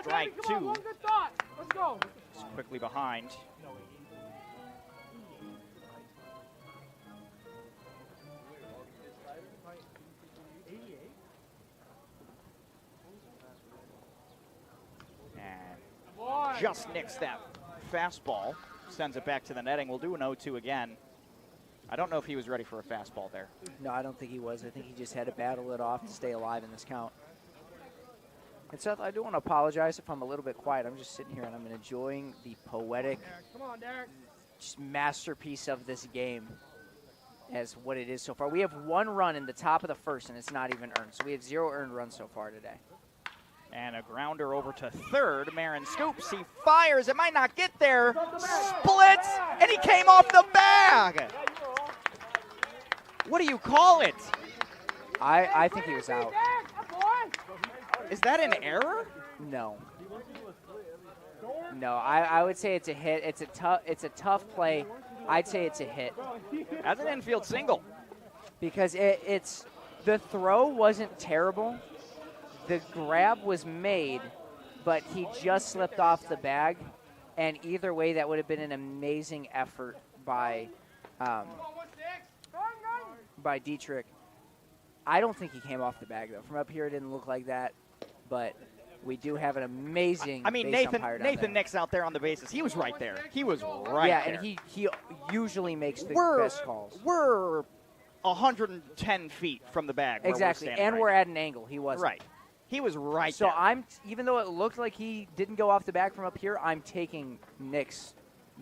strike 2. On, one good thought. Let's go. He's quickly behind. And just nicks that fastball. Sends it back to the netting. We'll do an 0-2 again. I don't know if he was ready for a fastball there. No, I don't think he was. I think he just had to battle it off to stay alive in this count. And Seth, I do want to apologize if I'm a little bit quiet. I'm just sitting here and I'm enjoying the poetic just masterpiece of this game as what it is so far. We have 1 run in the top of the 1st, and it's not even earned. So we have 0 earned runs so far today. And a grounder over to 3rd. Marin scoops. He fires. It might not get there. Splits, and he came off the bag. What do you call it? I think he was out. Is that an error? No. No, I would say it's a hit. It's a tough play. I'd say it's a hit. As an infield single. Because it's the throw wasn't terrible. The grab was made, but he just slipped off the bag. And either way, that would have been an amazing effort by Dietrich. I don't think he came off the bag, though. From up here, it didn't look like that. But we do have an amazing base umpire down Nathan there. Nick's out there on the bases. He was right there. He was right yeah, there. and he usually makes the best calls. We're 110 feet from the bag. Exactly, and we're at an angle. He wasn't. Right. He was right so there. Even though it looked like he didn't go off the bag from up here, I'm taking Nick's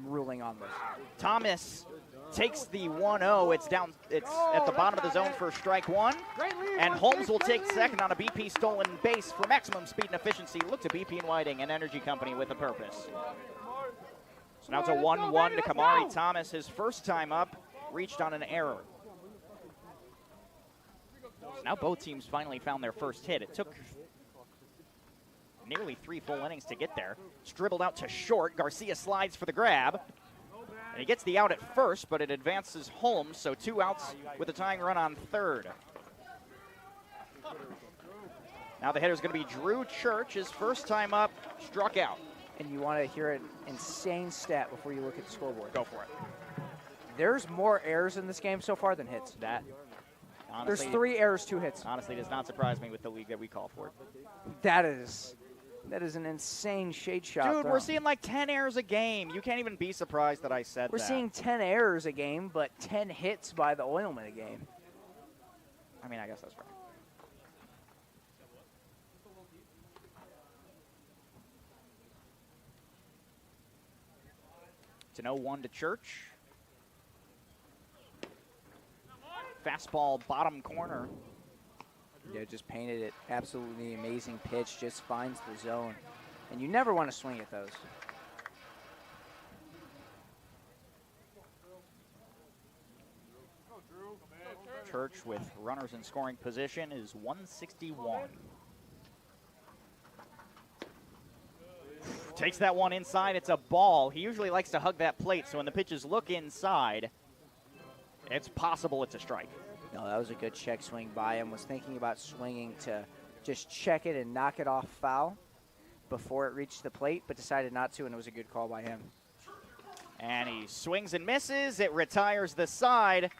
ruling on this. Thomas takes the 1-0. It's down. It's at the bottom of the zone for strike one. And Holmes will take second on a BP stolen base for maximum speed and efficiency. Look to BP and Whiting, an energy company with a purpose. So now it's a 1-1 to Kamari Thomas. His first time up, reached on an error. So now both teams finally found their first hit. It took nearly 3 full innings to get there. It's dribbled out to short. Garcia slides for the grab. And he gets the out at first, but it advances Holmes, so 2 outs with a tying run on third. Now the hitter's going to be Drew Church. His first time up, struck out. And you want to hear an insane stat before you look at the scoreboard. Go for it. There's more errors in this game so far than hits. That, honestly, there's 3 errors, 2 hits. Honestly, does not surprise me with the league that we call for. That is an insane shade shot. Dude, throw. we're seeing like 10 errors a game. You can't even be surprised that I said We're that. seeing 10 errors a game, but 10 hits by the Oilmen a game. I mean, I guess that's right. It's an 0-1 to Church. Fastball bottom corner. Yeah, just painted it. Absolutely amazing pitch. Just finds the zone. And you never want to swing at those. Church with runners in scoring position is 161. Takes that one inside. It's a ball. He usually likes to hug that plate, so when the pitches look inside, it's possible it's a strike. No, that was a good check swing by him. Was thinking about swinging to just check it and knock it off foul before it reached the plate, but decided not to, and it was a good call by him. And he swings and misses. It retires the side,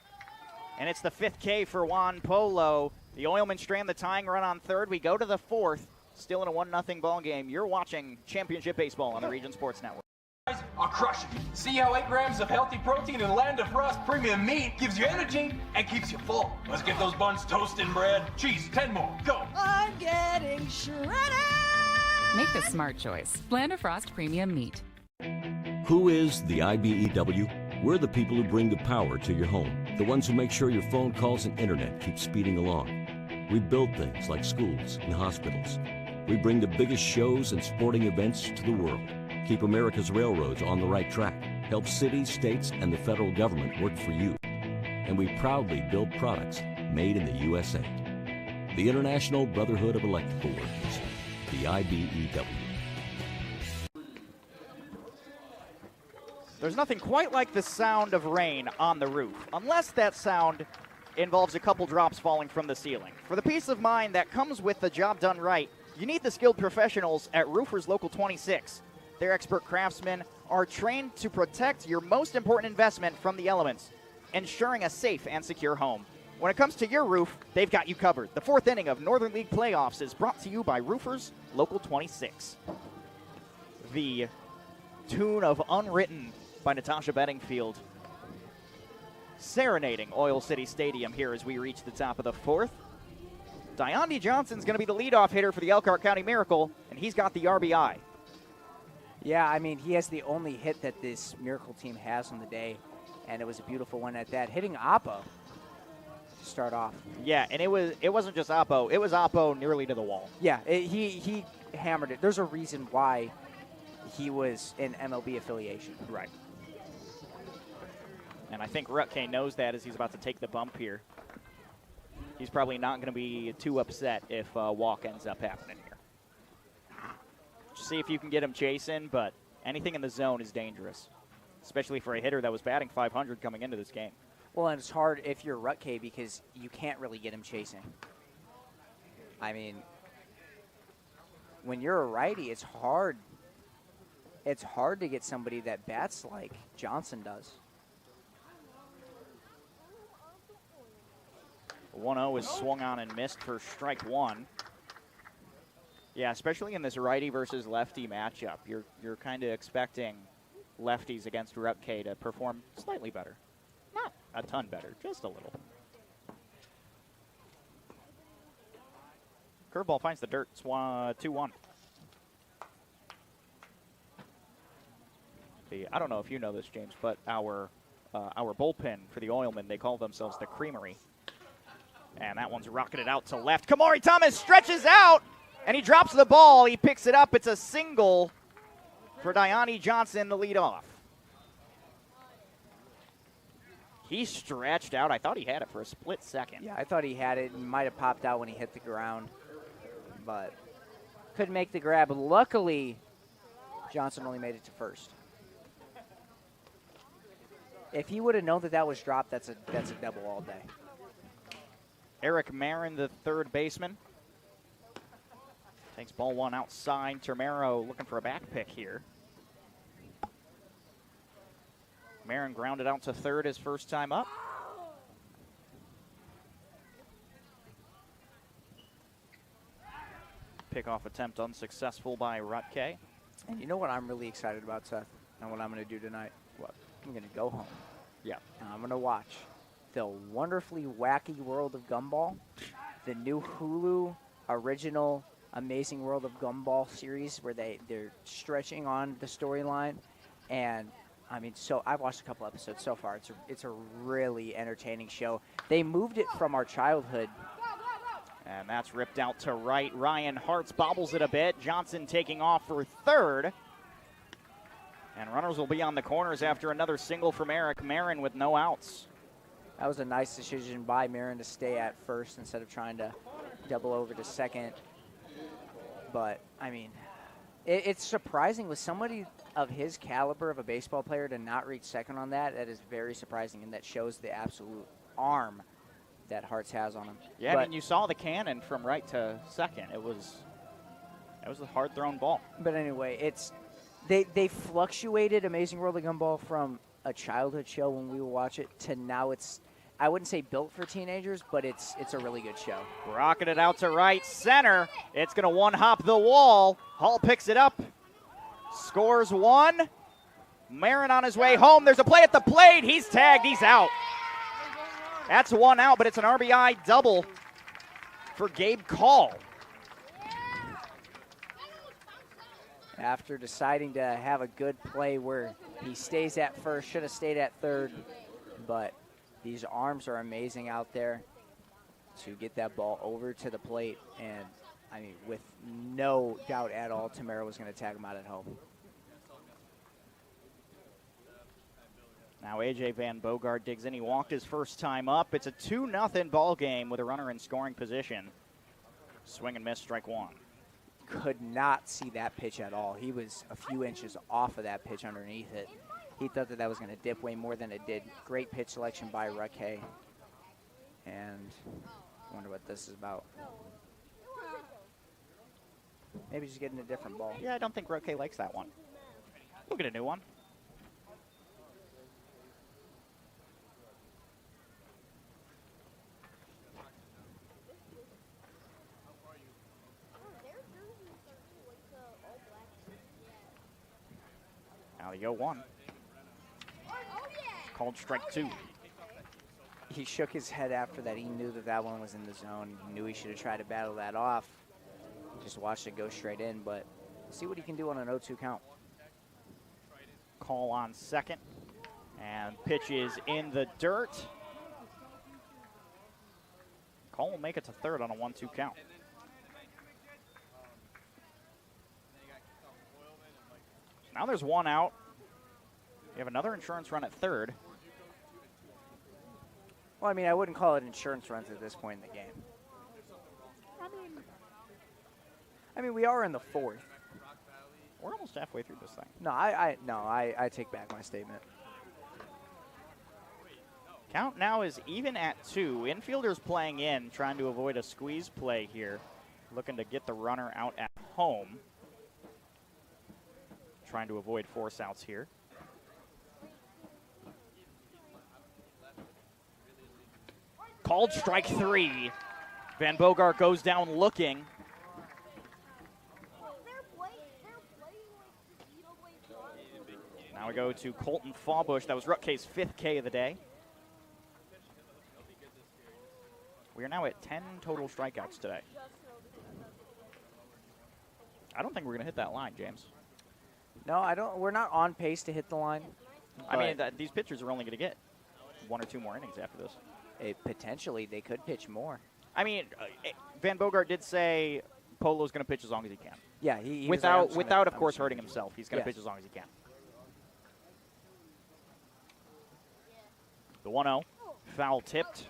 and it's the 5th K for Juan Polo. The Oilmen strand the tying run on third. We go to the 4th, still in a 1-0 ball game. You're watching Championship Baseball on the Region Sports Network. Are crushing. See how 8 grams of healthy protein in Land of Frost premium meat gives you energy and keeps you full. Let's get those buns toasted and bread. Cheese, 10 more. Go. I'm getting shredded. Make the smart choice. Land of Frost Premium Meat. Who is the IBEW? We're the people who bring the power to your home. The ones who make sure your phone calls and internet keep speeding along. We build things like schools and hospitals. We bring the biggest shows and sporting events to the world. Keep America's railroads on the right track. Help cities, states, and the federal government work for you. And we proudly build products made in the USA. The International Brotherhood of Electrical Workers, the IBEW. There's nothing quite like the sound of rain on the roof, unless that sound involves a couple drops falling from the ceiling. For the peace of mind that comes with the job done right, you need the skilled professionals at Roofers Local 26. Their expert craftsmen are trained to protect your most important investment from the elements, ensuring a safe and secure home. When it comes to your roof, they've got you covered. The 4th inning of Northern League playoffs is brought to you by Roofers Local 26. The tune of Unwritten by Natasha Bedingfield, serenading Oil City Stadium here as we reach the top of the 4th. Diondy Johnson's going to be the leadoff hitter for the Elkhart County Miracle, and he's got the RBI. Yeah, I mean, he has the only hit that this Miracle team has on the day, and it was a beautiful one at that. Hitting Oppo to start off. Yeah, and it wasn't just Oppo. It was Oppo nearly to the wall. Yeah, he hammered it. There's a reason why he was in MLB affiliation. Right. And I think Rutke knows that as he's about to take the bump here. He's probably not going to be too upset if a walk ends up happening here. see if you can get him chasing, but anything in the zone is dangerous, especially for a hitter that was batting 500 coming into this game. Well, and it's hard if you're Rutke because you can't really get him chasing. I mean, when you're a righty, it's hard. It's hard to get somebody that bats like Johnson does. 1-0 is swung on and missed for strike one. Yeah, especially in this righty versus lefty matchup, you're kind of expecting lefties against Rutke to perform slightly better. Not a ton better, just a little. Curveball finds the dirt. It's 2-1. I don't know if you know this, James, but our bullpen for the Oilmen, they call themselves the Creamery. And that one's rocketed out to left. Kamari Thomas stretches out, and he drops the ball. He picks it up. It's a single for Diani Johnson, the leadoff. He stretched out. I thought he had it for a split second. Yeah, I thought he had it and might have popped out when he hit the ground, but couldn't make the grab. Luckily, Johnson only made it to first. If he would have known that was dropped, that's a double all day. Eric Marin, the third baseman. Takes ball one outside. Termero looking for a back pick here. Marin grounded out to third his first time up. Pickoff attempt unsuccessful by Rutke. And you know what I'm really excited about, Seth, and what I'm going to do tonight? What? I'm going to go home. Yeah. And I'm going to watch the wonderfully wacky World of Gumball, the new Hulu original Amazing World of Gumball series where they're stretching on the storyline. And, I mean, so I've watched a couple episodes so far. It's a really entertaining show. They moved it from our childhood. And that's ripped out to right. Ryan Hartz bobbles it a bit. Johnson taking off for third. And runners will be on the corners after another single from Eric Marin with no outs. That was a nice decision by Marin to stay at first instead of trying to double over to second. But, I mean, it's surprising with somebody of his caliber of a baseball player to not reach second on that. That is very surprising, and that shows the absolute arm that Hartz has on him. Yeah, I mean, you saw the cannon from right to second. That was a hard-thrown ball. But anyway, they fluctuated Amazing World of Gumball from a childhood show when we would watch it to now it's, I wouldn't say built for teenagers, but it's a really good show. Rocketed out to right center. It's going to one-hop the wall. Hall picks it up, scores one. Marin on his way home. There's a play at the plate. He's tagged. He's out. That's one out, but it's an RBI double for Gabe Call. After deciding to have a good play where he stays at first, should have stayed at third, but these arms are amazing out there to get that ball over to the plate, and I mean, with no doubt at all, Tamara was going to tag him out at home. Now A.J. Van Bogart digs in. He walked his first time up. It's a 2-0 ball game with a runner in scoring position. Swing and miss, strike one. Could not see that pitch at all. He was a few inches off of that pitch underneath it. He thought that was going to dip way more than it did. Great pitch selection by Rutke. And I wonder what this is about. Maybe just getting a different ball. Yeah, I don't think Rutke likes that one. We'll get a new one. Now the 0-1. Called strike two. He shook his head after that. He knew that one was in the zone. He knew he should have tried to battle that off. Just watched it go straight in, but we'll see what he can do on an 0-2 count. Call on second. And pitch is in the dirt. Call will make it to third on a 1-2 count. Now there's one out. You have another insurance run at third. Well, I mean, I wouldn't call it insurance runs at this point in the game. I mean, we are in the fourth. We're almost halfway through this thing. No, I take back my statement. Count now is even at 2. Infielders playing in, trying to avoid a squeeze play here. Looking to get the runner out at home. Trying to avoid force outs here. Called strike 3. Van Bogart goes down looking. Now we go to Colton Fawbush. That was Rutke's 5th K of the day. We are now at 10 total strikeouts today. I don't think we're going to hit that line, James. No, I don't. We're not on pace to hit the line. I mean, these pitchers are only going to get 1 or 2 more innings after this. Potentially, they could pitch more. I mean, Van Bogart did say Polo's going to pitch as long as he can. Yeah, he without of course, hurting himself. He's going to pitch as long as he can. The 1-0, foul tipped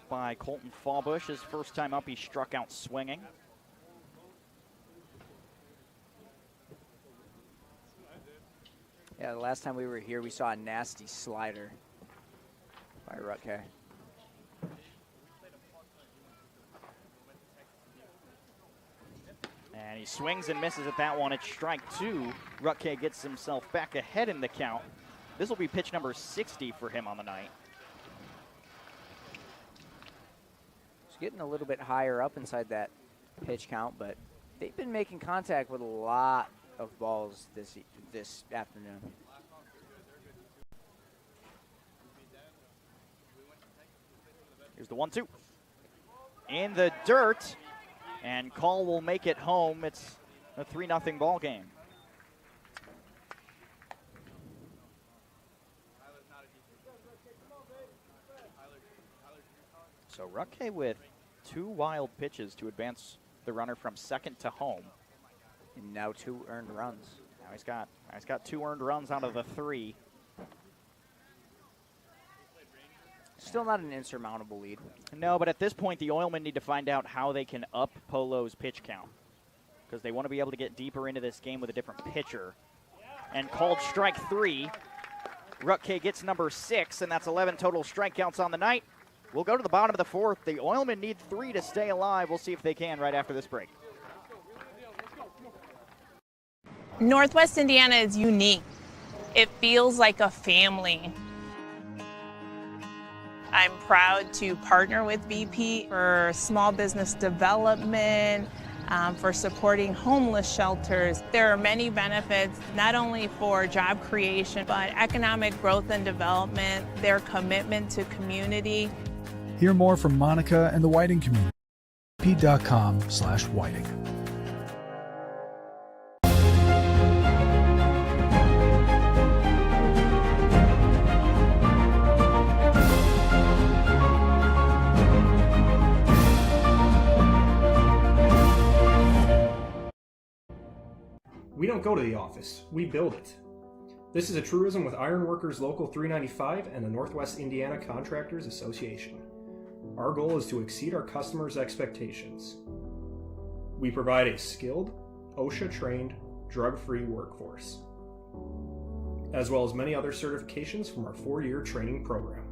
by Colton Fawbush. His first time up, he struck out swinging. Yeah, the last time we were here, we saw a nasty slider by Rutke. And he swings and misses at that one. It's strike 2. Rutke gets himself back ahead in the count. This will be pitch number 60 for him on the night. He's getting a little bit higher up inside that pitch count, but they've been making contact with a lot of balls this afternoon. Here's the 1-2. In the dirt, and Call will make it home. It's a 3-0 ball game. So Rutke with 2 wild pitches to advance the runner from second to home. And now 2 earned runs. Now he's got 2 earned runs out of the 3. Still not an insurmountable lead. No, but at this point, the Oilmen need to find out how they can up Polo's pitch count, because they want to be able to get deeper into this game with a different pitcher. And called strike 3. Rutke gets number 6, and that's 11 total strikeouts on the night. We'll go to the bottom of the 4th. The Oilmen need 3 to stay alive. We'll see if they can right after this break. Northwest Indiana is unique. It feels like a family. I'm proud to partner with BP for small business development, for supporting homeless shelters. There are many benefits, not only for job creation, but economic growth and development, their commitment to community. Hear more from Monica and the Whiting community. BP.com/Whiting. We don't go to the office, we build it. This is a truism with Ironworkers Local 395 and the Northwest Indiana Contractors Association. Our goal is to exceed our customers' expectations. We provide a skilled, OSHA-trained, drug-free workforce, as well as many other certifications from our 4-year training program.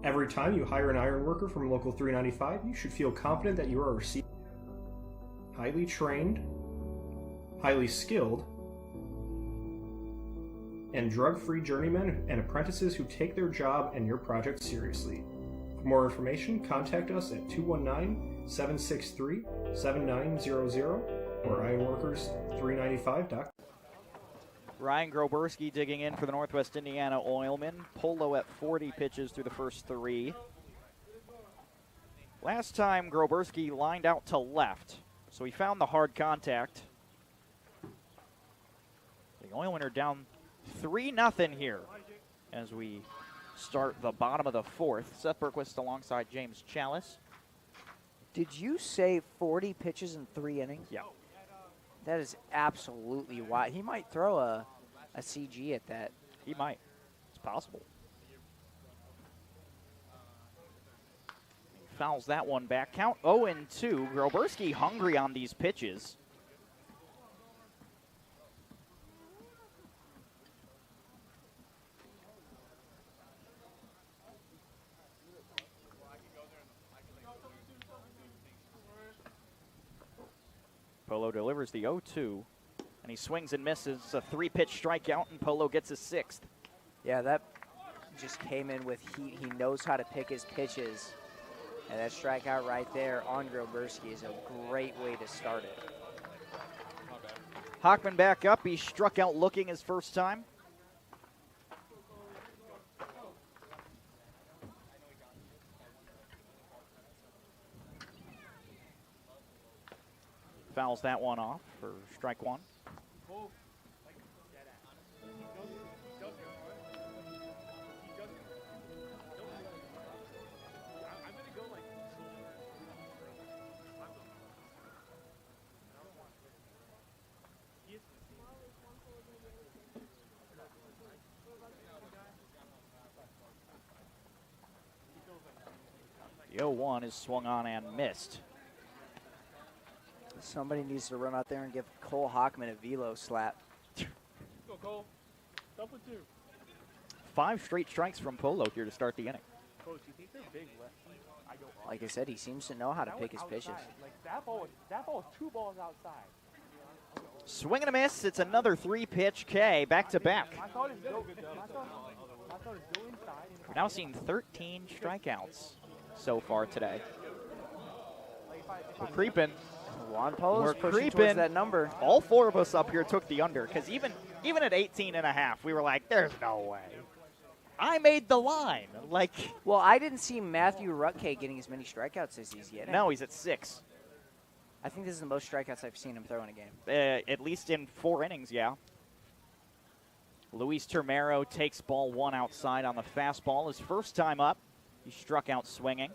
Every time you hire an ironworker from Local 395, you should feel confident that you are receiving highly trained, highly skilled, and drug-free journeymen and apprentices who take their job and your project seriously. For more information, contact us at 219-763-7900 or ironworkers395.com. Ryan Groberski digging in for the Northwest Indiana Oilmen. Polo at 40 pitches through the first 3. Last time, Groberski lined out to left, so he found the hard contact. The Oilmen are down 3-0 here as we start the bottom of the 4th. Seth Berquist alongside James Chalice. Did you say 40 pitches in 3 innings? Yeah. That is absolutely wild. He might throw a CG at that. He might. It's possible. He fouls that one back. Count 0-2. Groberski hungry on these pitches. Polo delivers the 0-2, and he swings and misses. A 3-pitch strikeout, and Polo gets his 6th. Yeah, that just came in with heat. He knows how to pick his pitches. And that strikeout right there on Groberski is a great way to start it. Hockman back up. He struck out looking his first time. Fouls that one off for strike one. The 0-1 is swung on and missed. Somebody needs to run out there and give Cole Hockman a velo slap. Go, Cole. Double 2. 5 straight strikes from Polo here to start the inning. Coach, you think they're big lefty? Like I said, he seems to know how to pick his pitches. Like that ball is 2 balls outside. Swing and a miss. It's another 3-pitch K, back to back. I thought it was go inside. We're now seeing 13 strikeouts so far today. We're creeping. Juan Polo's We're pushing creeping. towards that number. All 4 of us up here took the under, because even at 18.5, we were like, there's no way. I made the line. Like, well, I didn't see Matthew Rutke getting as many strikeouts as he's getting. No, he's at 6. I think this is the most strikeouts I've seen him throw in a game. At least in 4 innings, yeah. Luis Termero takes ball 1 outside on the fastball. His first time up, he struck out swinging.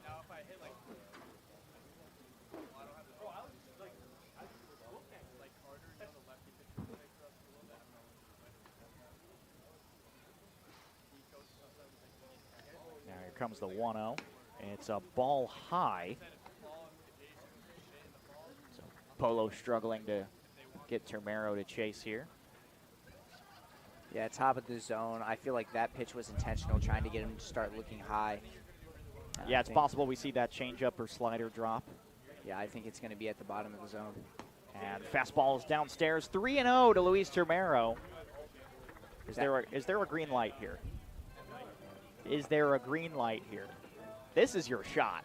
Now here comes the 1-0. It's a ball high. So Polo struggling to get Termero to chase here. Yeah, top of the zone. I feel like that pitch was intentional, trying to get him to start looking high. Yeah, it's possible we see that changeup or slider drop. Yeah, I think it's going to be at the bottom of the zone. And fastball is downstairs. 3-0 to Luis Termero. Is there a green light here? Is there a green light here? This is your shot.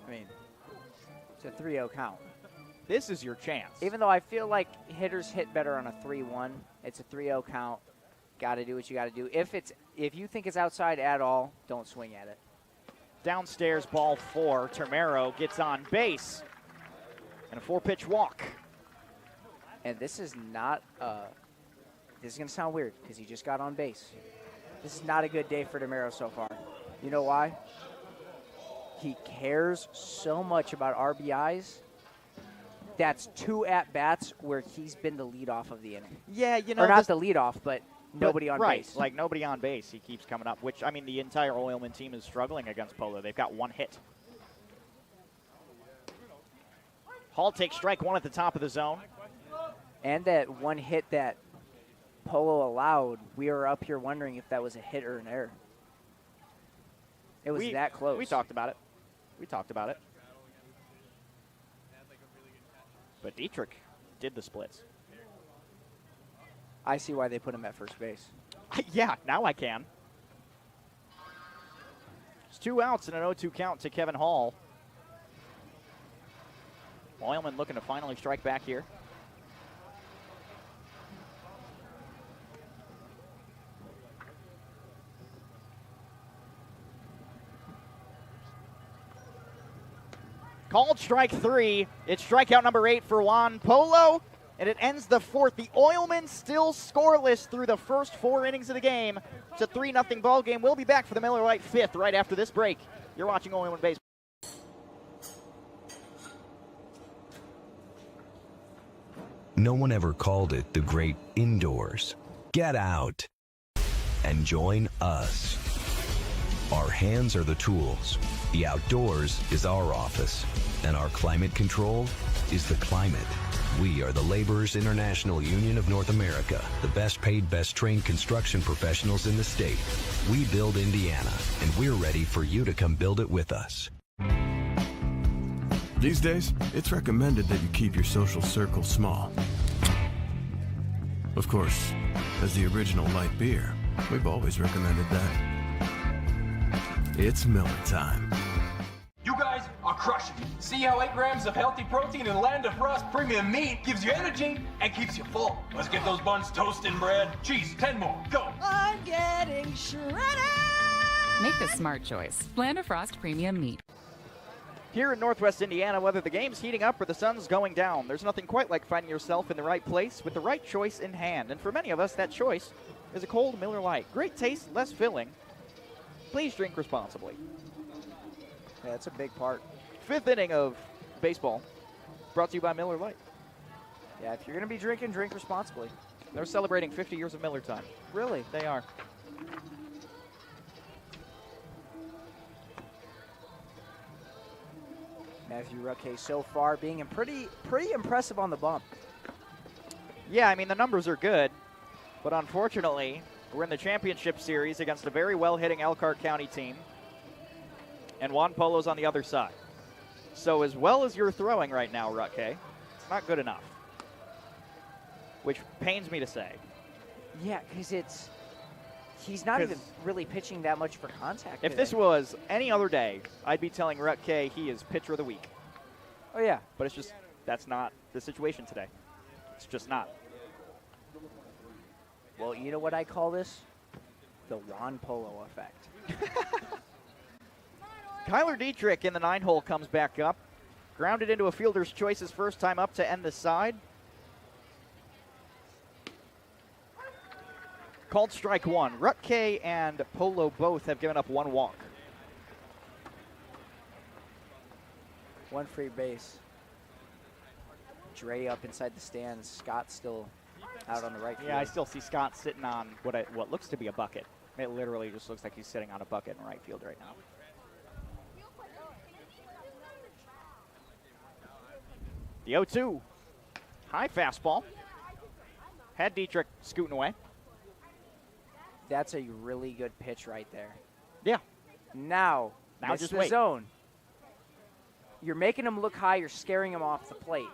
I mean, it's a 3-0 count. This is your chance. Even though I feel like hitters hit better on a 3-1, it's a 3-0 count. Got to do what you got to do. If you think it's outside at all, don't swing at it. Downstairs, ball 4. Termero gets on base. And a 4-pitch walk. And this is not, this is going to sound weird because he just got on base. This is not a good day for Termero so far. You know why? He cares so much about RBIs. That's 2 at-bats where he's been the leadoff of the inning. Yeah, you know. Or not the leadoff, but nobody on right, base. Like nobody on base. He keeps coming up, which, I mean, the entire Oilman team is struggling against Polo. They've got 1 hit. Hall takes strike 1 at the top of the zone. And that 1 hit that Polo allowed, we were up here wondering if that was a hit or an error. It was that close. We talked about it. But Dietrich did the splits. I see why they put him at first base. Yeah, now I can. It's 2 outs and an 0-2 count to Kevin Hall. Oilman looking to finally strike back here. Called strike 3. It's strikeout number 8 for Juan Polo, and it ends the 4th. The Oilmen still scoreless through the first 4 innings of the game. It's a 3-0 ball game. We'll be back for the Miller Lite 5th right after this break. You're watching Oilman Baseball. No one ever called it the great indoors. Get out and join us. Our hands are the tools. The outdoors is our office. And our climate control is the climate. We are the Laborers International Union of North America, the best paid, best trained construction professionals in the state. We build Indiana, and we're ready for you to come build it with us. These days, it's recommended that you keep your social circle small. Of course, as the original light beer, we've always recommended that. It's Miller time. You guys are crushing it. See how 8 grams of healthy protein in Land of Frost premium meat gives you energy and keeps you full. Let's get those buns toasting, bread. Cheese, 10 more. Go. I'm getting shredded. Make the smart choice. Land of Frost Premium Meat. Here in Northwest Indiana, whether the game's heating up or the sun's going down, there's nothing quite like finding yourself in the right place with the right choice in hand. And for many of us, that choice is a cold Miller Lite. Great taste, less filling. Please drink responsibly. Yeah, that's a big part. 5th inning of baseball, brought to you by Miller Lite. Yeah, if you're going to be drinking, drink responsibly. They're celebrating 50 years of Miller time. Really? They are. Matthew Ruckay so far being pretty impressive on the bump. Yeah, I mean, the numbers are good, but unfortunately, we're in the championship series against a very well-hitting Elkhart County team, and Juan Polo's on the other side. So as well as you're throwing right now, Ruckay, it's not good enough, which pains me to say. Yeah, because he's not even really pitching that much for contact. If this was any other day, I'd be telling Ruckay he is pitcher of the week. Oh, yeah. But it's just, that's not the situation today. It's just not. Well, you know what I call this? The Juan Polo effect. Kyler Dietrich in the 9-hole comes back up. Grounded into a fielder's choice his first time up to end the side. Called strike 1. Ruckay and Polo both have given up 1 walk. 1 free base. Dre up inside the stands. Scott still out on the right field. Yeah, I still see Scott sitting on what looks to be a bucket. It literally just looks like he's sitting on a bucket in right field right now. The 0-2. High fastball. Had Dietrich scooting away. That's a really good pitch right there. Yeah. Now just the wait. zone. You're making him look high. You're scaring him off the plate.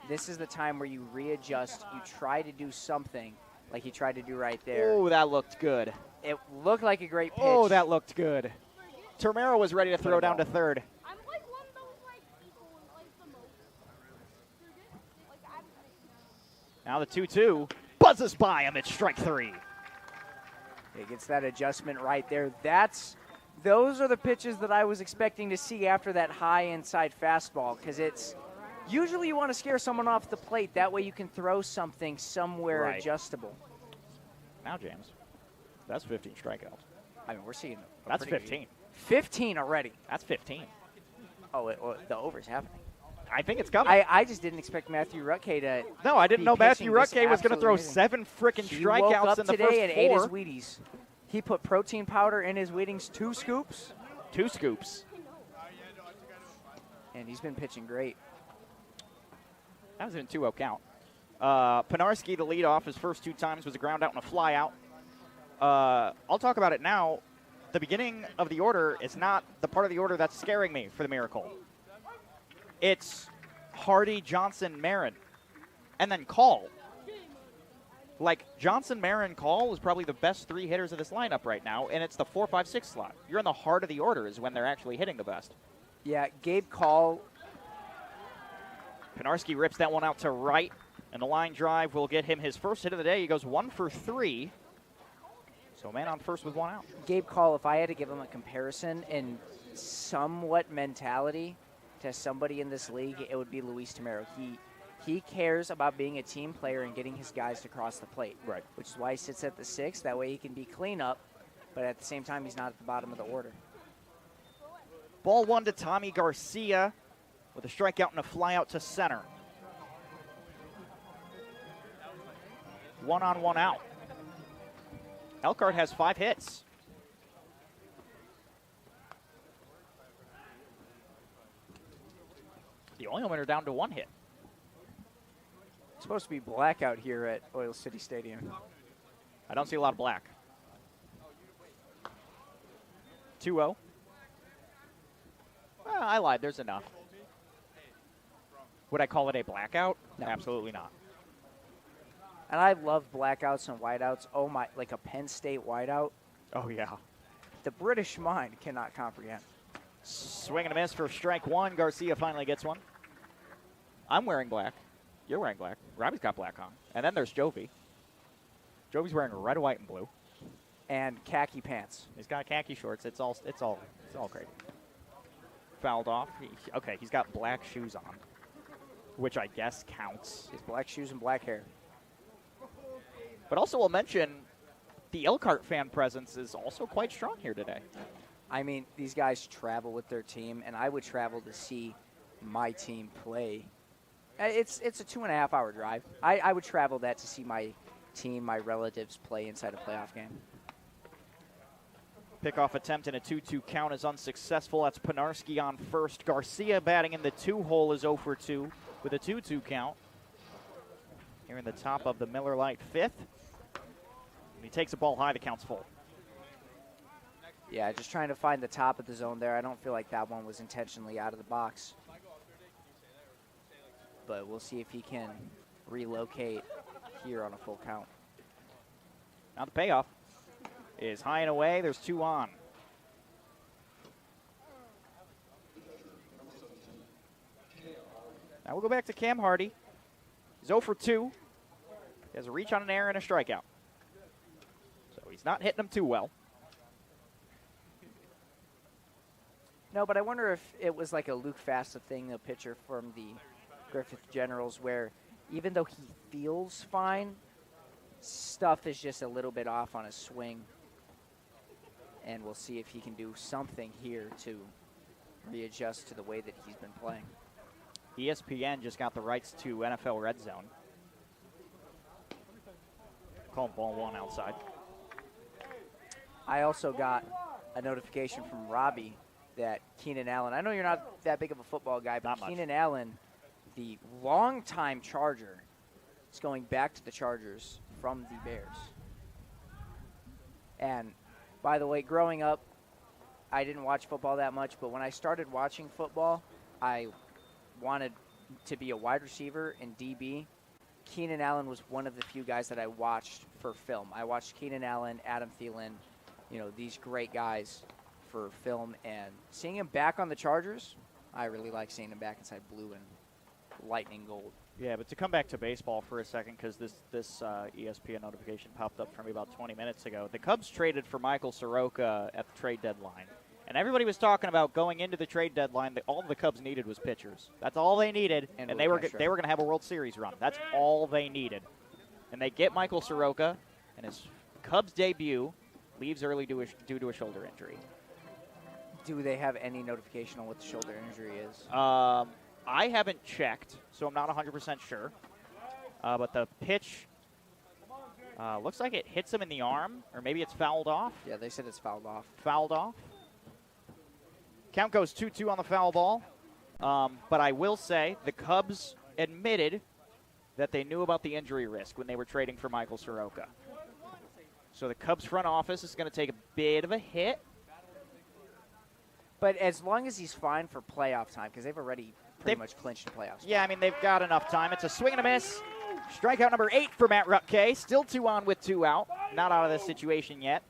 This is the time where you readjust. You try to do something like he tried to do right there. Oh, that looked good. It looked like a great pitch. Oh, that looked good. Termero was ready to throw down to third. Now the 2-2 buzzes by him at strike 3. He gets that adjustment right there. Those are the pitches that I was expecting to see after that high inside fastball, because it's usually you want to scare someone off the plate. That way you can throw something somewhere adjustable. Now, James, that's 15 strikeouts. I mean, we're seeing that's 15. 15 already. That's 15. Oh, the over's happening. I think it's coming. I just didn't expect Matthew Ruckay to. No, I didn't know Matthew Ruckay was going to throw amazing. 7 freaking strikeouts in the today first and 4. ate his Wheaties. He put protein powder in his Wheaties, 2 scoops. 2 scoops. And he's been pitching great. That was in a 2-0 count. Penarski, the leadoff, his first 2 times was a ground out and a fly out. I'll talk about it now. The beginning of the order is not the part of the order that's scaring me for the Miracle. It's Hardy, Johnson, Marin, and then Call. Like, Johnson, Marin, Call is probably the best 3 hitters of this lineup right now, and it's the 4, 5, 6 slot. You're in the heart of the order is when they're actually hitting the best. Yeah, Gabe Call. Penarski rips that one out to right, and the line drive will get him his first hit of the day. He goes 1 for 3. So man on first with 1 out. Gabe Call, if I had to give him a comparison in somewhat mentality to somebody in this league, it would be Luis Tamero. He cares about being a team player and getting his guys to cross the plate. Right. Which is why he sits at the 6th. That way he can be cleanup, but at the same time he's not at the bottom of the order. Ball 1 to Tommy Garcia with a strikeout and a fly out to center. 1 on, 1 out. Elkhart has 5 hits. The Oilmen are down to 1 hit. It's supposed to be blackout here at Oil City Stadium. I don't see a lot of black. 2-0. Well, I lied. There's enough. Would I call it a blackout? No. Absolutely not. And I love blackouts and whiteouts. Oh my, like a Penn State whiteout. Oh, yeah. The British mind cannot comprehend. Swing and a miss for strike one. Garcia finally gets one. I'm wearing black. You're wearing black. Robbie's got black on. And then there's Jovi. Jovi's wearing red, white, and blue. And khaki pants. He's got khaki shorts. It's all great. Fouled off. Okay, he's got black shoes on, which I guess counts. He has black shoes and black hair. But also we'll mention the Elkhart fan presence is also quite strong here today. I mean, these guys travel with their team, and I would travel to see my team play. It's a 2.5-hour drive. I would travel that to see my team, my relatives play inside a playoff game. Pickoff attempt in a 2-2 count is unsuccessful. That's Penarski on first. Garcia batting in the 2-hole is 0 for 2 with a 2-2 count. Here in the top of the Miller Lite fifth. He takes a ball high, the count's full. Yeah, just trying to find the top of the zone there. I don't feel like that one was intentionally out of the box. But we'll see if he can relocate here on a full count. Now the payoff is high and away. There's 2 on. Now we'll go back to Cam Hardy. He's 0 for 2. He has a reach on an error and a strikeout. So he's not hitting them too well. No, but I wonder if it was like a Luke Fasta thing, a pitcher from the Griffith Generals, where even though he feels fine, stuff is just a little bit off on his swing. And we'll see if he can do something here to readjust to the way that he's been playing. ESPN just got the rights to NFL Red Zone. Call ball 1 outside. I also got a notification from Robbie that Keenan Allen, I know you're not that big of a football guy, but Keenan Allen, the longtime Charger, is going back to the Chargers from the Bears. And by the way, growing up, I didn't watch football that much, but when I started watching football, I wanted to be a wide receiver and DB. Keenan Allen was one of the few guys that I watched for film. I watched Keenan Allen, Adam Thielen, these great guys for film, and seeing him back on the Chargers, I really like seeing him back inside blue and lightning gold. Yeah, but to come back to baseball for a second, because this ESPN notification popped up for me about 20 minutes ago. The Cubs traded for Michael Soroka at the trade deadline. And everybody was talking about going into the trade deadline that all the Cubs needed was pitchers. That's all they needed, and they were going to have a World Series run. That's all they needed. And they get Michael Soroka, and his Cubs debut leaves early due to a shoulder injury. Do they have any notification on what the shoulder injury is? I haven't checked, so I'm not 100% sure. But the pitch looks like it hits him in the arm, or maybe it's fouled off. Yeah, they said it's fouled off. Fouled off. Count goes 2-2 on the foul ball. But I will say the Cubs admitted that they knew about the injury risk when they were trading for Michael Soroka. So the Cubs front office is going to take a bit of a hit. But as long as he's fine for playoff time, because they've already pretty much clinched the playoffs. Yeah, I mean, they've got enough time. It's a swing and a miss. Strikeout number 8 for Matt Rutke. Still 2 on with 2 out. Not out of this situation yet.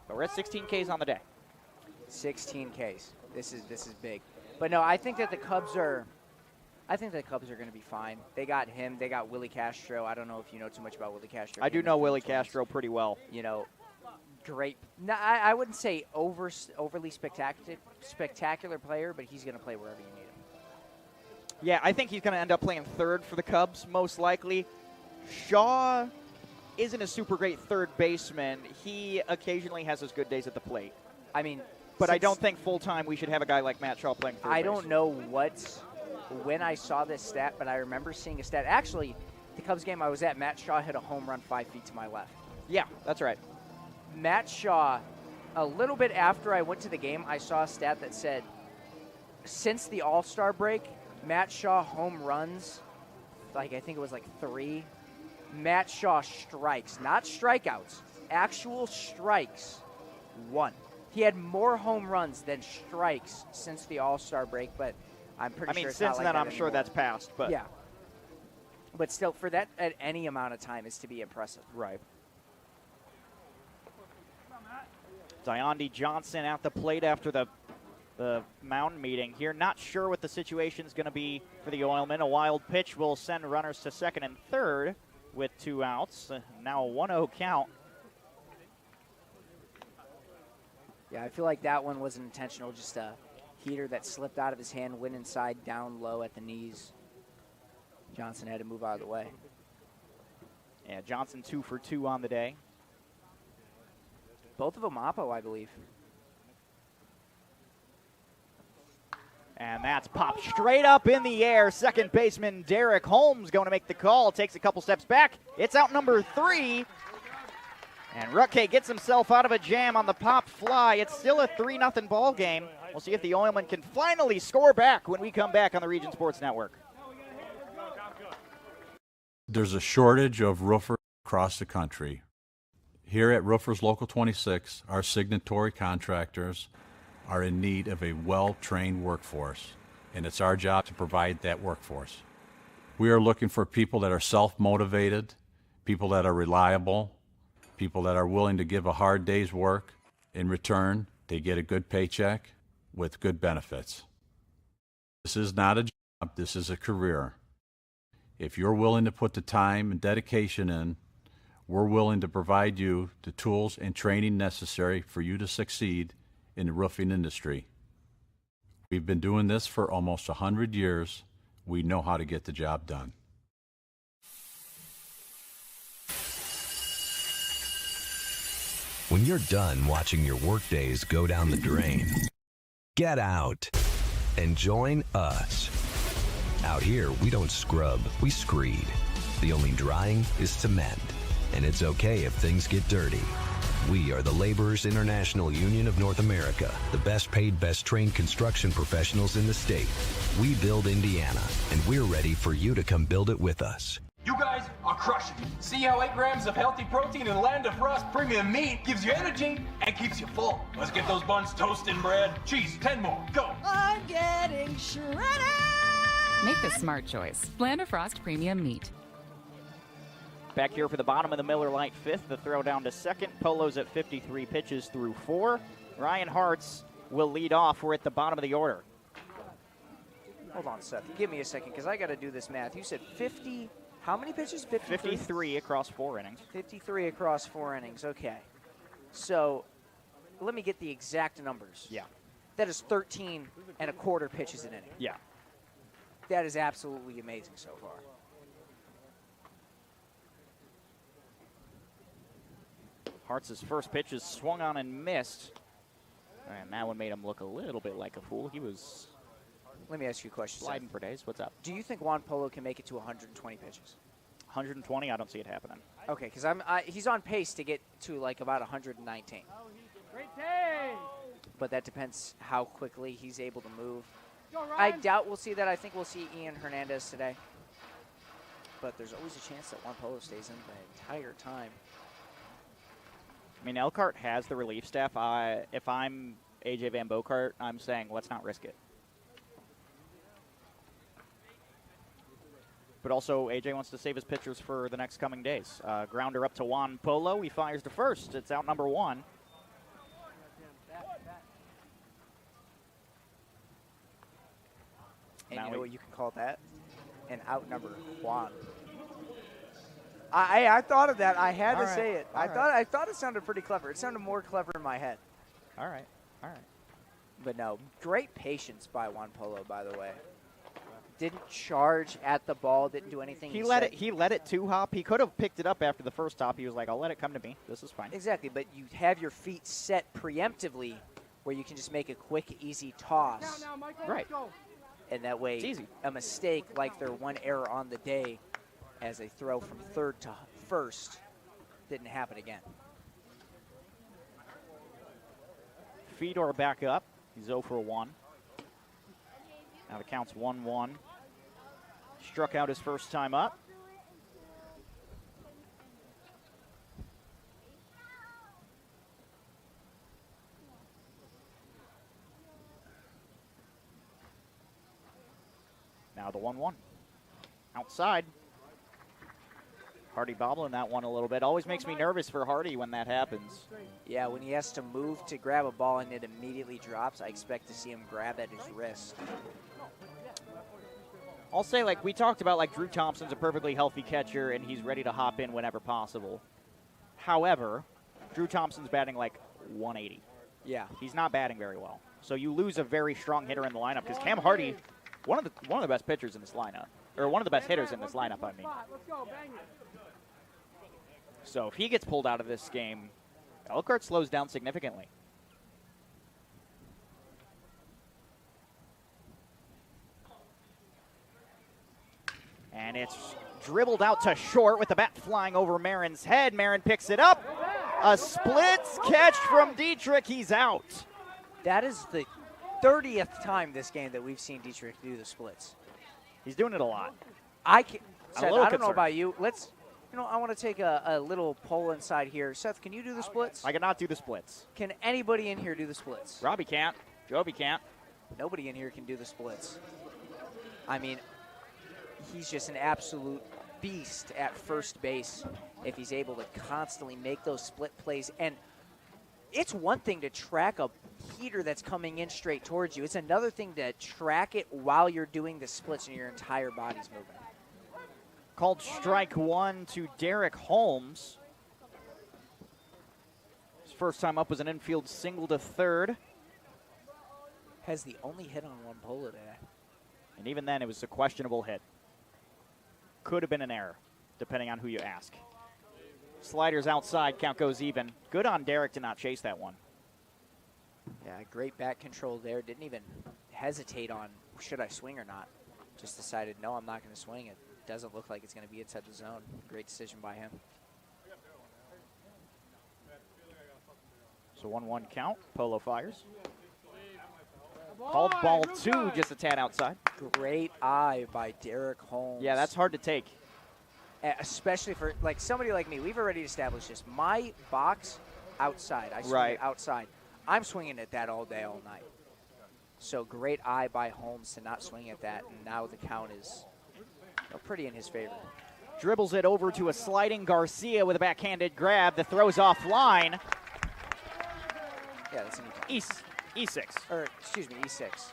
But we're at 16 Ks on the day. 16 Ks. This is big. But no, I think that the Cubs are going to be fine. They got him. They got Willie Castro. I don't know if you know too much about Willie Castro. I do know Willie Castro pretty well. Great. No, I wouldn't say overly spectacular player, but he's going to play wherever you need him. Yeah, I think he's going to end up playing third for the Cubs, most likely. Shaw isn't a super great third baseman. He occasionally has his good days at the plate. I mean, but I don't think full-time we should have a guy like Matt Shaw playing third base. I don't know when I saw this stat, but I remember seeing a stat. Actually, the Cubs game I was at, Matt Shaw hit a home run 5 feet to my left. Yeah, that's right. Matt Shaw, a little bit after I went to the game, I saw a stat that said, since the All-Star break, Matt Shaw home runs, I think it was 3. Matt Shaw strikes, not strikeouts, actual strikes, 1. He had more home runs than strikes since the All-Star break, but I'm pretty I mean, sure it's since not like then, that I'm sure anymore. that's passed. But yeah. But still, for that at any amount of time is to be impressive. Right. Dionde Johnson at the plate after the mound meeting here. Not sure what the situation is going to be for the Oilmen. A wild pitch will send runners to second and third with 2 outs. Now a 1-0 count. Yeah, I feel like that one wasn't intentional. Just a heater that slipped out of his hand, went inside, down low at the knees. Johnson had to move out of the way. Yeah, Johnson 2 for 2 on the day. Both of them Oppo, I believe. And that's popped straight up in the air. Second baseman Derek Holmes going to make the call. Takes a couple steps back. It's out number 3. And Ruttke gets himself out of a jam on the pop fly. It's still a 3-0 ball game. We'll see if the Oilmen can finally score back when we come back on the Region Sports Network. There's a shortage of roofers across the country. Here at Roofers Local 26, our signatory contractors are in need of a well-trained workforce, and it's our job to provide that workforce. We are looking for people that are self-motivated, people that are reliable, people that are willing to give a hard day's work. In return, they get a good paycheck with good benefits. This is not a job, this is a career. If you're willing to put the time and dedication in, we're willing to provide you the tools and training necessary for you to succeed in the roofing industry. We've been doing this for almost 100 years. We know how to get the job done. When you're done watching your workdays go down the drain, get out and join us. Out here, we don't scrub, we screed. The only drying is cement, and it's okay if things get dirty. We are the Laborers International Union of North America, the best paid, best trained construction professionals in the state. We build Indiana, and we're ready for you to come build it with us. You guys are crushing it. See how 8 grams of healthy protein and Land of Frost premium meat gives you energy and keeps you full. Let's get those buns toasted, bread. Cheese, 10 more. Go. I'm getting shredded. Make the smart choice. Land of Frost Premium Meat. Back here for the bottom of the Miller Lite fifth. The throw down to second. Polo's at 53 pitches through 4. Ryan Hartz will lead off. We're at the bottom of the order. Hold on, Seth. Give me a second, because I got to do this math. You said 50. How many pitches? 53 across 4 innings. 53 across 4 innings. Okay. So let me get the exact numbers. Yeah. That is 13 and a quarter pitches an inning. Yeah. That is absolutely amazing so far. Hartz's first pitch is swung on and missed. And that one made him look a little bit like a fool. He was Let me ask you a question, sliding for days. What's up? Do you think Juan Polo can make it to 120 pitches? 120? I don't see it happening. Okay, because he's on pace to get to like about 119. Great day. But that depends how quickly he's able to move. I doubt we'll see that. I think we'll see Ian Hernandez today. But there's always a chance that Juan Polo stays in the entire time. I mean, Elkhart has the relief staff. If I'm AJ Van Bokart, I'm saying let's not risk it. But also, AJ wants to save his pitchers for the next coming days. Grounder up to Juan Polo. He fires to first. It's out number 1. And you know what you can call that? An outnumber Juan. I thought of that. I had to say it. I thought it sounded pretty clever. It sounded more clever in my head. All right. But no, great patience by Juan Polo, by the way. Didn't charge at the ball, didn't do anything. He let it two-hop. He could have picked it up after the first hop. He was like, I'll let it come to me. This is fine. Exactly, but you have your feet set preemptively where you can just make a quick, easy toss. Now, Michael, right. Let's go. And that way, it's easy. A mistake like their one error on the day as a throw from third to first didn't happen again. Fedor back up. He's 0 for 1. Now the count's 1-1. Struck out his first time up. Now the 1-1. Outside. Hardy bobbling that one a little bit. Always makes me nervous for Hardy when that happens. Yeah, when he has to move to grab a ball and it immediately drops, I expect to see him grab at his wrist. I'll say, like we talked about, like Drew Thompson's a perfectly healthy catcher and he's ready to hop in whenever possible. However, Drew Thompson's batting like 180. Yeah. He's not batting very well. So you lose a very strong hitter in the lineup because Cam Hardy, one of the best pitchers in this lineup, or one of the best hitters in this lineup, I mean. So if he gets pulled out of this game, Elkhart slows down significantly. And it's dribbled out to short with the bat flying over Marin's head. Marin picks it up. A splits catch from Dietrich. He's out. That is the 30th time this game that we've seen Dietrich do the splits. He's doing it a lot. Seth, I don't concerned. know about you. I want to take a little poll inside here. Seth, can you do the splits? I cannot do the splits. Can anybody in here do the splits? Robbie can't. Joby can't. Nobody in here can do the splits. I mean, he's just an absolute beast at first base if he's able to constantly make those split plays. And it's one thing to track a heater that's coming in straight towards you. It's another thing to track it while you're doing the splits and your entire body's moving. Called strike one to Derek Holmes. His first time up was an infield single to third. Has the only hit on Juan Polo today. And even then, it was a questionable hit. Could have been an error, depending on who you ask. Sliders outside, count goes even. Good on Derek to not chase that one. Yeah, great bat control there. Didn't even hesitate on should I swing or not. Just decided, no, I'm not going to swing it. Doesn't look like it's going to be inside the zone. Great decision by him. So 1-1 count. Polo fires. Called ball two, just a tad outside. Great eye by Derek Holmes. Yeah, that's hard to take. Especially for like somebody like me. We've already established this. My box outside. I swing it outside. I'm swinging at that all day, all night. So great eye by Holmes to not swing at that, and now the count is pretty in his favor. Dribbles it over to a sliding Garcia with a backhanded grab. The throw's offline. Yeah, that's an E6. Or excuse me, E6.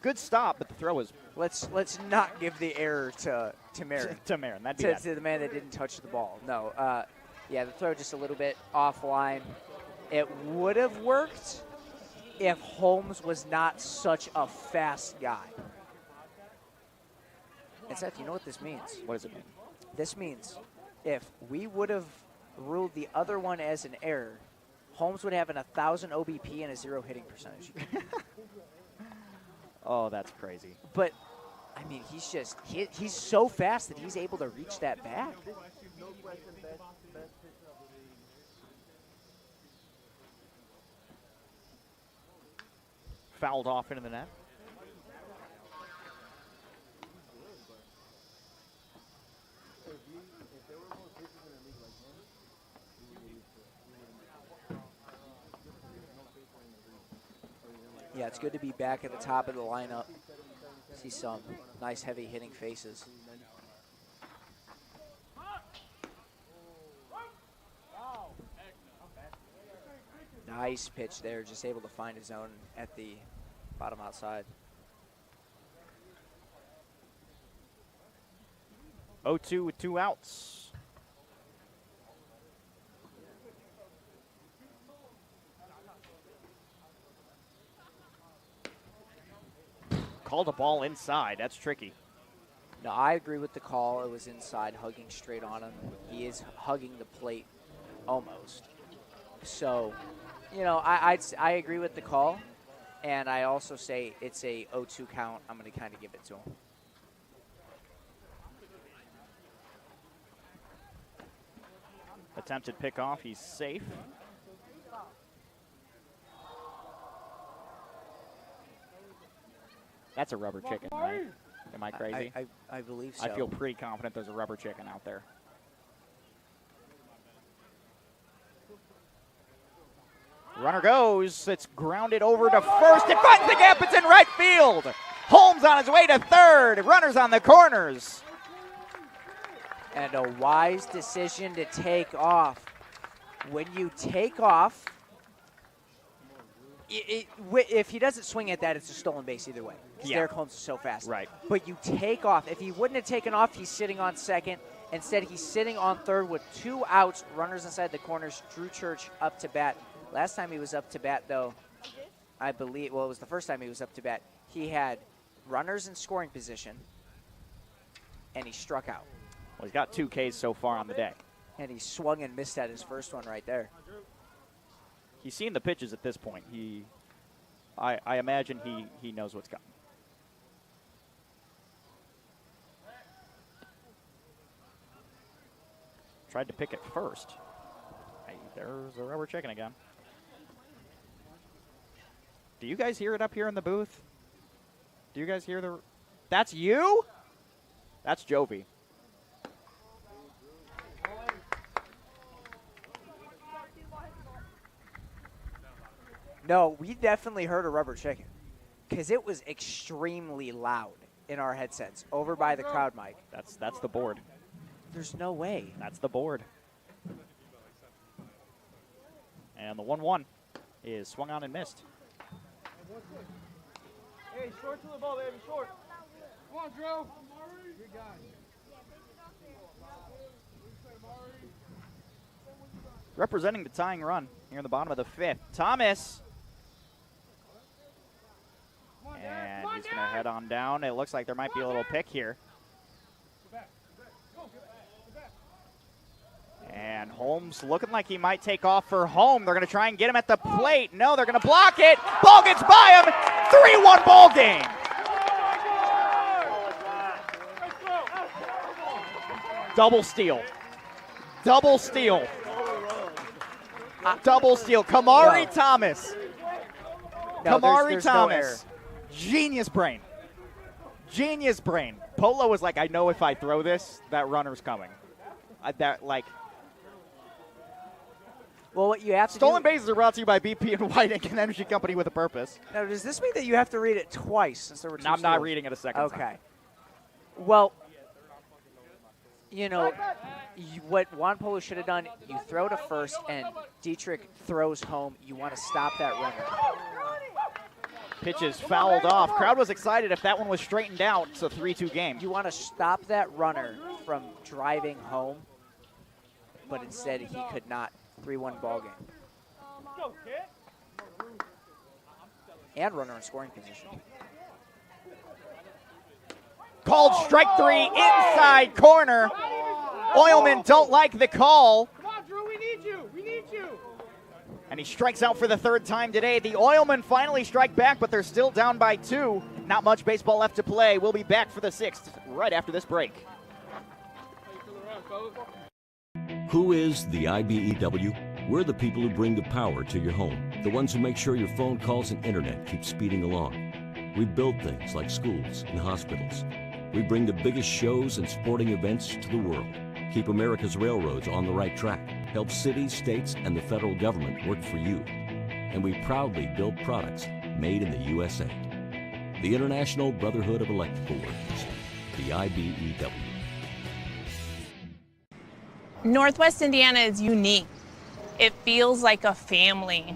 Good stop, but the throw was. Let's not give the error to Marin. to Marin, that'd be to the man that didn't touch the ball. No, yeah, the throw just a little bit offline. It would have worked if Holmes was not such a fast guy. And Seth, you know what this means? What does it mean? This means if we would have ruled the other one as an error, Holmes would have an 1,000 OBP and a 0 hitting percentage. Oh, that's crazy. But, I mean, he's so fast that he's able to reach that back. Fouled off into the net. Yeah, it's good to be back at the top of the lineup. See some nice heavy hitting faces. Nice pitch there, just able to find his zone at the bottom outside. 0-2 with 2 outs. Called a ball inside. That's tricky. No, I agree with the call. It was inside, hugging straight on him. He is hugging the plate almost. So, you know, I agree with the call, and I also say it's a 0-2 count. I'm going to kind of give it to him. Attempted pickoff. He's safe. That's a rubber chicken, right? Am I crazy? I believe so. I feel pretty confident there's a rubber chicken out there. Runner goes. It's grounded over to first. It finds the gap. It's in right field. Holmes on his way to third. Runners on the corners. And a wise decision to take off. When you take off, if he doesn't swing at that, it's a stolen base either way. Yeah. Derek Holmes is so fast. Right. But you take off. If he wouldn't have taken off, he's sitting on second. Instead, he's sitting on third with 2 outs, runners inside the corners. Drew Church up to bat. Last time he was up to bat, though, I believe, well, it was the first time he was up to bat. He had runners in scoring position, and he struck out. Well, he's got 2 Ks so far on the day. And he swung and missed at his first one right there. He's seen the pitches at this point. I imagine he knows what's coming. Tried to pick it first. Hey, there's a rubber chicken again. Do you guys hear it up here in the booth? Do you guys hear the... That's you? That's Jovi. No, we definitely heard a rubber chicken because it was extremely loud in our headsets over by the crowd mic. That's the board. There's no way. That's the board. And the 1-1 is swung on and missed. Hey, short to the ball, baby, short. Come on, Drew. Good guy. Representing the tying run here in the bottom of the 5th, Thomas. And he's going to head on down. It looks like there might be a little pick here. And Holmes looking like he might take off for home. They're going to try and get him at the plate. No, they're going to block it. Ball gets by him. 3-1 ball game. Double steal. Double steal. Double steal. Kamari Thomas. No, Kamari there's Thomas. Genius brain. Genius brain. Polo was like, I know if I throw this, that runner's coming. Well, what you have to Stolen do, bases are brought to you by BP and White Ink, an energy company with a purpose. Now, does this mean that you have to read it twice since there were 2 I'm not steals? reading it a second time. Okay. Well, you know, what Juan Polo should have done, you throw to first and Dietrich throws home. You want to stop that runner. Pitch is fouled off. Crowd was excited if that one was straightened out. It's a 3-2 game. You want to stop that runner from driving home, but instead he could not. 3-1 ball game. And runner in scoring position. Called strike 3 inside corner. Oilmen don't like the call. Come on, Drew, we need you. We need you. And he strikes out for the 3rd time today. The Oilmen finally strike back, but they're still down by 2. Not much baseball left to play. We'll be back for the 6th right after this break. Who is the IBEW? We're the people who bring the power to your home, the ones who make sure your phone calls and internet keep speeding along. We build things like schools and hospitals. We bring the biggest shows and sporting events to the world, keep America's railroads on the right track, help cities, states, and the federal government work for you. And we proudly build products made in the USA. The International Brotherhood of Electrical Workers, the IBEW. Northwest Indiana is unique. It feels like a family.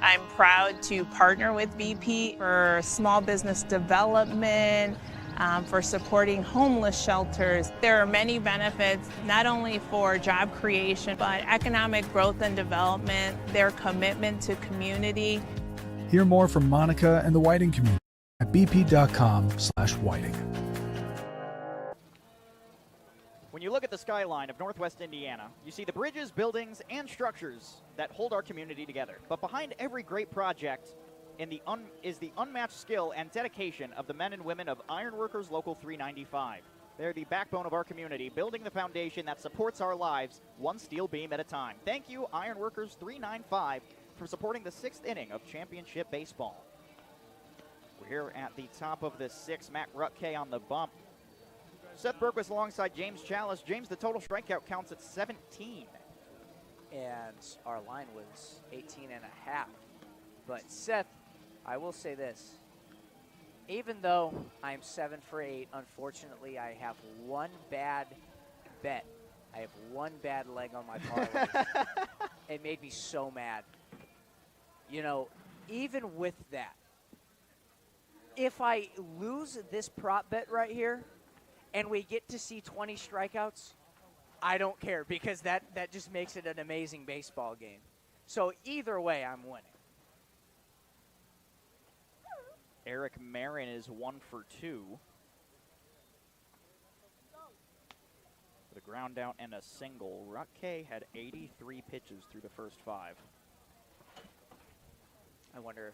I'm proud to partner with BP for small business development, for supporting homeless shelters. There are many benefits, not only for job creation, but economic growth and development, their commitment to community. Hear more from Monica and the Whiting community at bp.com/whiting. When you look at the skyline of Northwest Indiana, you see the bridges, buildings, and structures that hold our community together. But behind every great project is the unmatched skill and dedication of the men and women of Ironworkers Local 395. They're the backbone of our community, building the foundation that supports our lives one steel beam at a time. Thank you, Ironworkers 395, for supporting the 6th inning of championship baseball. We're here at the top of the 6th. Matt Rutke on the bump. Seth Berquist alongside James Chalice. James, the total strikeout counts at 17. And our line was 18 and a half. But Seth, I will say this. Even though I'm 7 for 8, unfortunately, I have one bad bet. I have one bad leg on my parlay. It made me so mad. You know, even with that, if I lose this prop bet right here and we get to see 20 strikeouts, I don't care because that just makes it an amazing baseball game. So either way, I'm winning. Eric Marin is 1 for 2. With a ground out and a single. Rutke had 83 pitches through the first 5. I wonder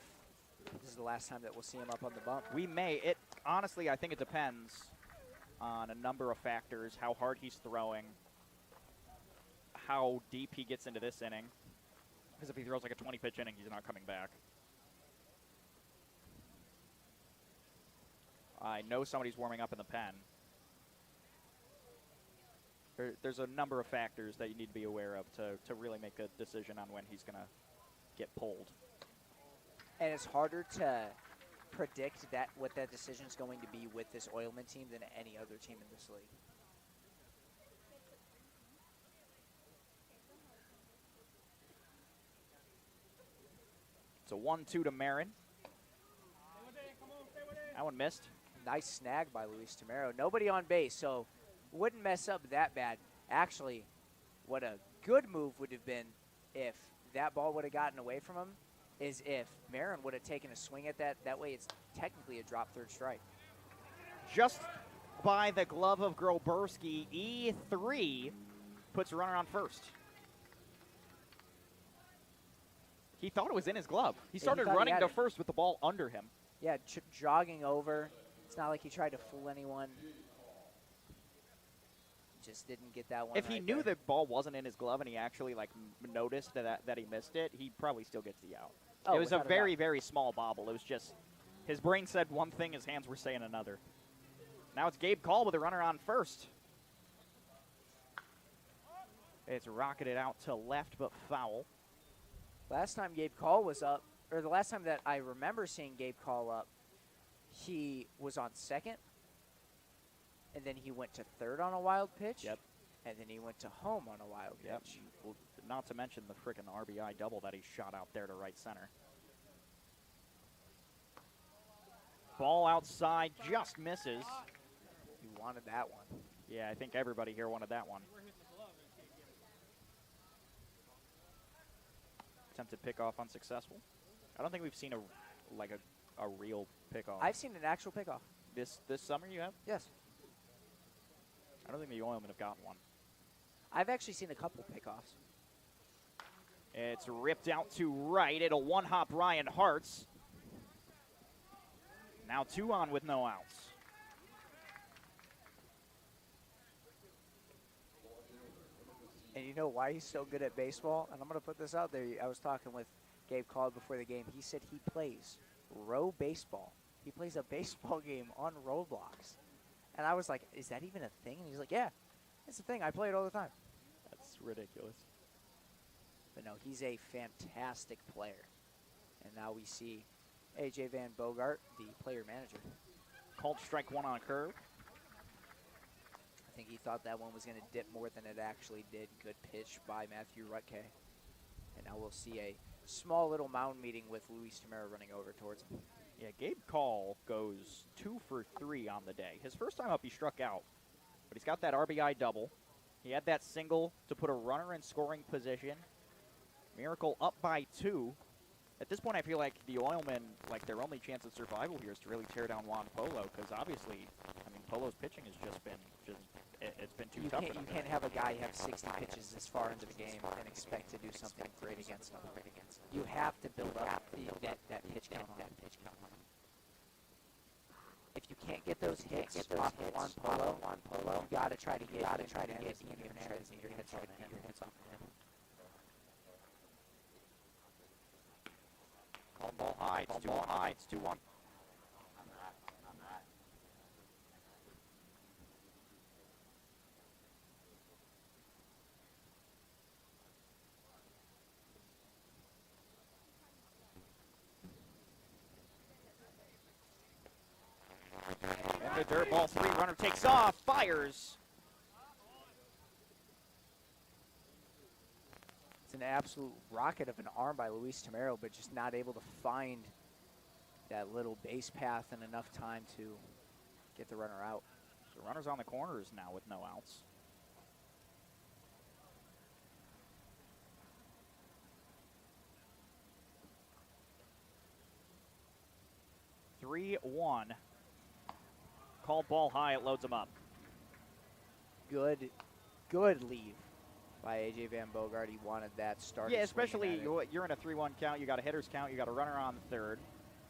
if this is the last time that we'll see him up on the bump. We may. Honestly, I think it depends on a number of factors, how hard he's throwing, how deep he gets into this inning. Because if he throws like a 20-pitch inning, he's not coming back. I know somebody's warming up in the pen. There's a number of factors that you need to be aware of to really make a decision on when he's going to get pulled. And it's harder to predict what that decision is going to be with this Oilman team than any other team in this league. It's a 1-2 to Marin. That one missed. Nice snag by Luis Tamero. Nobody on base, so wouldn't mess up that bad. Actually, what a good move would have been if that ball would have gotten away from him is if Marin would have taken a swing at that. That way it's technically a drop third strike. Just by the glove of Groberski, E3 puts a runner on first. He thought it was in his glove. He started running to first with the ball under him. Yeah, jogging over. It's not like he tried to fool anyone. Just didn't get that one. If he knew the ball wasn't in his glove and he actually noticed that he missed it, he probably still gets the out. It was a very, very small bobble. It was just his brain said one thing, his hands were saying another. Now it's Gabe Call with a runner on first. It's rocketed out to left, but foul. Last time Gabe Call was up, or the last time that I remember seeing Gabe Call up, he was on second, and then he went to third on a wild pitch. Yep. And then he went to home on a wild pitch. Yep. Well, not to mention the frickin' RBI double that he shot out there to right center. Ball outside, just misses. You wanted that one. Yeah, I think everybody here wanted that one. Attempted pickoff unsuccessful. I don't think we've seen a real pickoff. I've seen an actual pickoff. This summer you have? Yes. I don't think the Oilmen have gotten one. I've actually seen a couple pickoffs. It's ripped out to right. It'll one-hop Ryan Hartz. Now 2 on with no outs. And you know why he's so good at baseball? And I'm going to put this out there. I was talking with Gabe Call before the game. He said he plays row baseball. He plays a baseball game on roadblocks. And I was like, is that even a thing? And he's like, yeah, it's a thing. I play it all the time. That's ridiculous. But no, he's a fantastic player. And now we see A.J. Van Bogart, the player manager. Called strike 1 on a curve. I think he thought that one was going to dip more than it actually did. Good pitch by Matthew Rutke. And now we'll see a small little mound meeting with Luis Tamero running over towards him. Yeah, Gabe Call goes 2 for 3 on the day. His first time up, he struck out. But he's got that RBI double. He had that single to put a runner in scoring position. Miracle up by 2. At this point, I feel like the Oilmen, their only chance of survival here is to really tear down Juan Polo, because obviously, Polo's pitching has just been it's been too tough. You can't have a guy have 60 pitches this far into the game and expect to do something great against him. You have to build up that pitch count on him. If you can't get those hits off Juan Polo, you got to try to get your hits off of him. Ball high, it's 2-1 high, it's 2-1. dirt. Ball 3. Runner takes off. Fires. It's an absolute rocket of an arm by Luis Tamero, but just not able to find that little base path in enough time to get the runner out. So runners on the corners now with no outs. (3-1). Called ball high. It loads them up. Good leave by A.J. Van Bogart. He wanted that start. Yeah, especially you're in a 3-1 count. You got a hitter's count. You got a runner on third.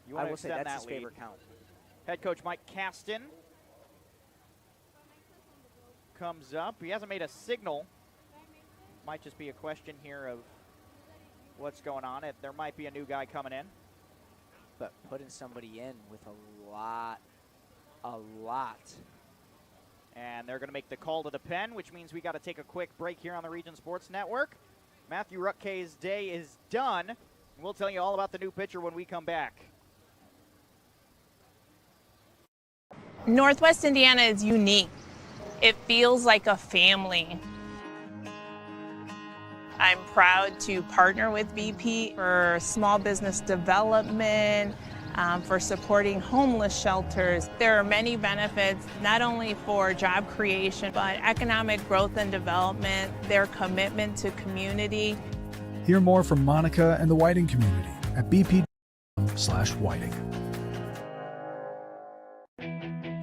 You want I to will say extend that's that his lead. favorite count. Head coach Mike Caston comes up. He hasn't made a signal. Might just be a question here of what's going on. There might be a new guy coming in. But putting somebody in with a lot. And they're going to make the call to the pen, which means we got to take a quick break here on the Region Sports Network. Matthew Rutkay's day is done. We'll tell you all about the new pitcher when we come back. Northwest Indiana is unique. It feels like a family. I'm proud to partner with BP for small business development, for supporting homeless shelters. There are many benefits, not only for job creation, but economic growth and development, their commitment to community. Hear more from Monica and the Whiting community at bp.com/whiting.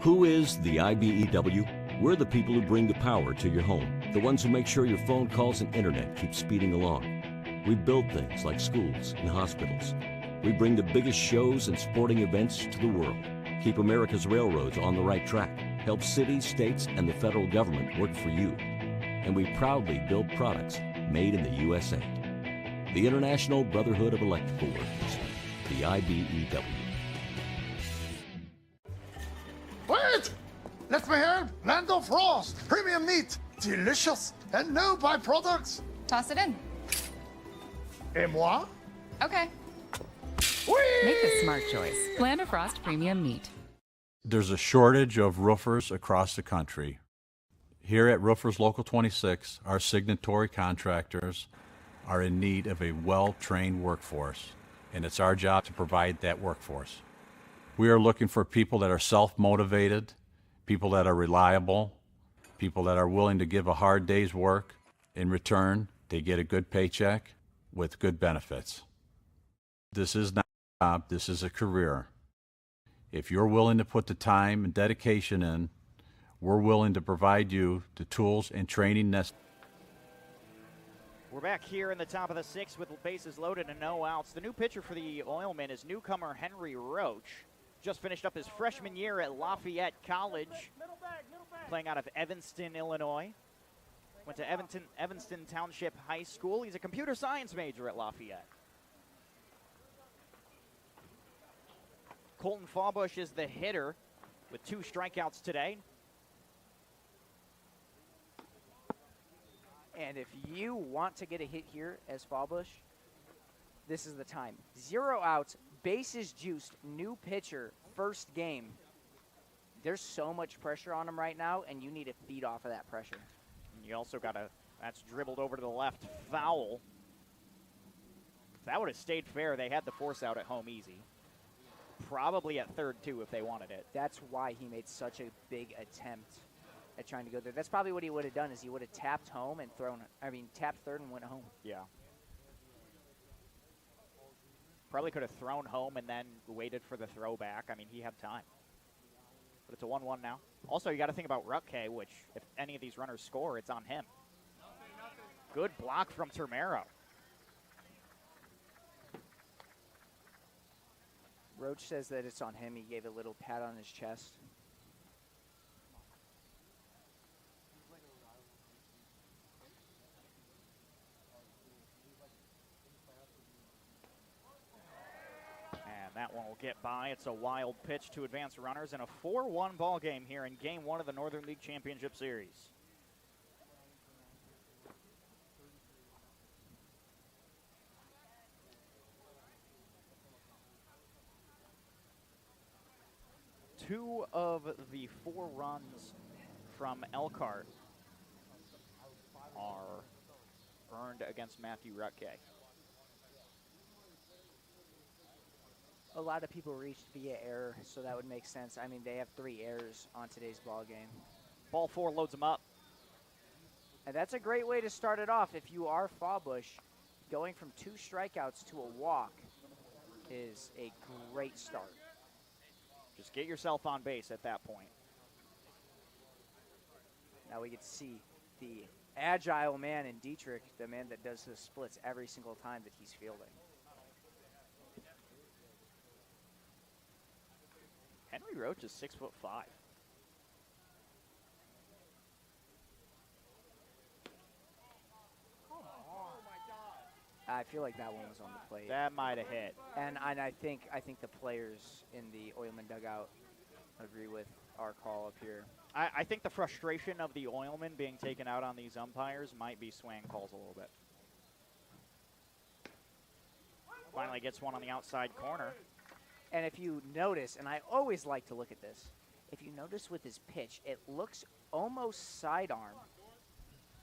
Who is the IBEW? We're the people who bring the power to your home, the ones who make sure your phone calls and internet keep speeding along. We build things like schools and hospitals. We bring the biggest shows and sporting events to the world, keep America's railroads on the right track, help cities, states, and the federal government work for you. And we proudly build products made in the USA. The International Brotherhood of Electrical Workers, the IBEW. Wait! Let me help! Lando Frost! Premium meat! Delicious! And no byproducts! Toss it in. Et moi? Okay. Make the smart choice. Land of Frost Premium Meat. There's a shortage of roofers across the country. Here at Roofers Local 26, our signatory contractors are in need of a well-trained workforce, and it's our job to provide that workforce. We are looking for people that are self-motivated, people that are reliable, people that are willing to give a hard day's work. In return, they get a good paycheck with good benefits. This is not a job, this is a career. If you're willing to put the time and dedication in, we're willing to provide you the tools and training necessary. We're back here in the top of the sixth with bases loaded and no outs. The new pitcher for the Oilmen is newcomer Henry Roach. Just finished up his freshman year at Lafayette College, playing out of Evanston, Illinois. Went to Evanston Township High School. He's a computer science major at Lafayette. Colton Fawbush is the hitter with 2 strikeouts today. And if you want to get a hit here as Fawbush, this is the time. 0 outs, bases juiced, new pitcher, first game. There's so much pressure on him right now, and you need to feed off of that pressure. And you also got that's dribbled over to the left, foul. If that would have stayed fair, they had the force out at home easy. Probably at third, too, if they wanted it. That's why he made such a big attempt at trying to go there. That's probably what he would have done, is he would have tapped home and tapped third and went home. Yeah. Probably could have thrown home and then waited for the throwback. I mean, he had time. But it's a 1-1 now. Also, you got to think about Rutkay, which if any of these runners score, it's on him. Good block from Termero. Roach says that it's on him. He gave a little pat on his chest. And that one will get by. It's a wild pitch to advance runners in a 4-1 ball game here in Game 1 of the Northern League Championship Series. 2 of the 4 runs from Elkhart are earned against Matthew Rutke. A lot of people reached via error, so that would make sense. I mean, they have 3 errors on today's ball game. Ball 4 loads them up. And that's a great way to start it off. If you are Fawbush, going from 2 strikeouts to a walk is a great start. Just get yourself on base at that point. Now we get to see the agile man in Dietrich, the man that does the splits every single time that he's fielding. Henry Roach is 6'5". I feel like that one was on the plate. That might have hit. And I think the players in the Oilman dugout agree with our call up here. I think the frustration of the Oilmen being taken out on these umpires might be swaying calls a little bit. Finally gets one on the outside corner. And if you notice, and I always like to look at this, if you notice with his pitch, it looks almost sidearm,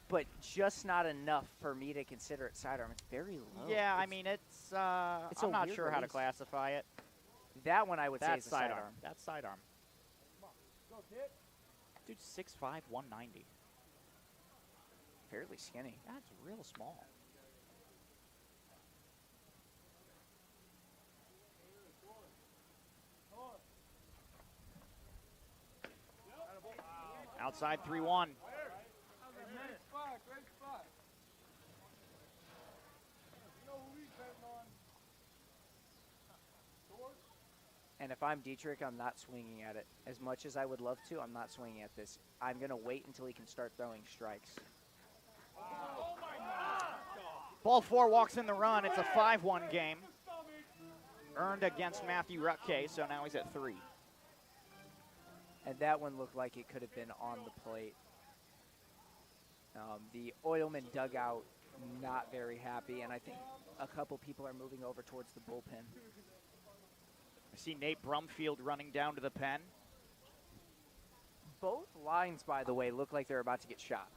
but just not enough for me to consider it sidearm. It's very low. Yeah, I mean, I'm not sure how to classify it. That one I would say is a sidearm. sidearm. That's sidearm. Dude's 6'5", 190. Fairly skinny. That's real small. Outside 3-1. And if I'm Dietrich, I'm not swinging at it. As much as I would love to, I'm not swinging at this. I'm going to wait until he can start throwing strikes. Ball 4 walks in the run. It's a 5-1 game. Earned against Matthew Rutke, so now he's at 3. And that one looked like it could have been on the plate. The Oilman dugout not very happy, and I think a couple people are moving over towards the bullpen. I see Nate Brumfield running down to the pen. Both lines, by the way, look like they're about to get shot.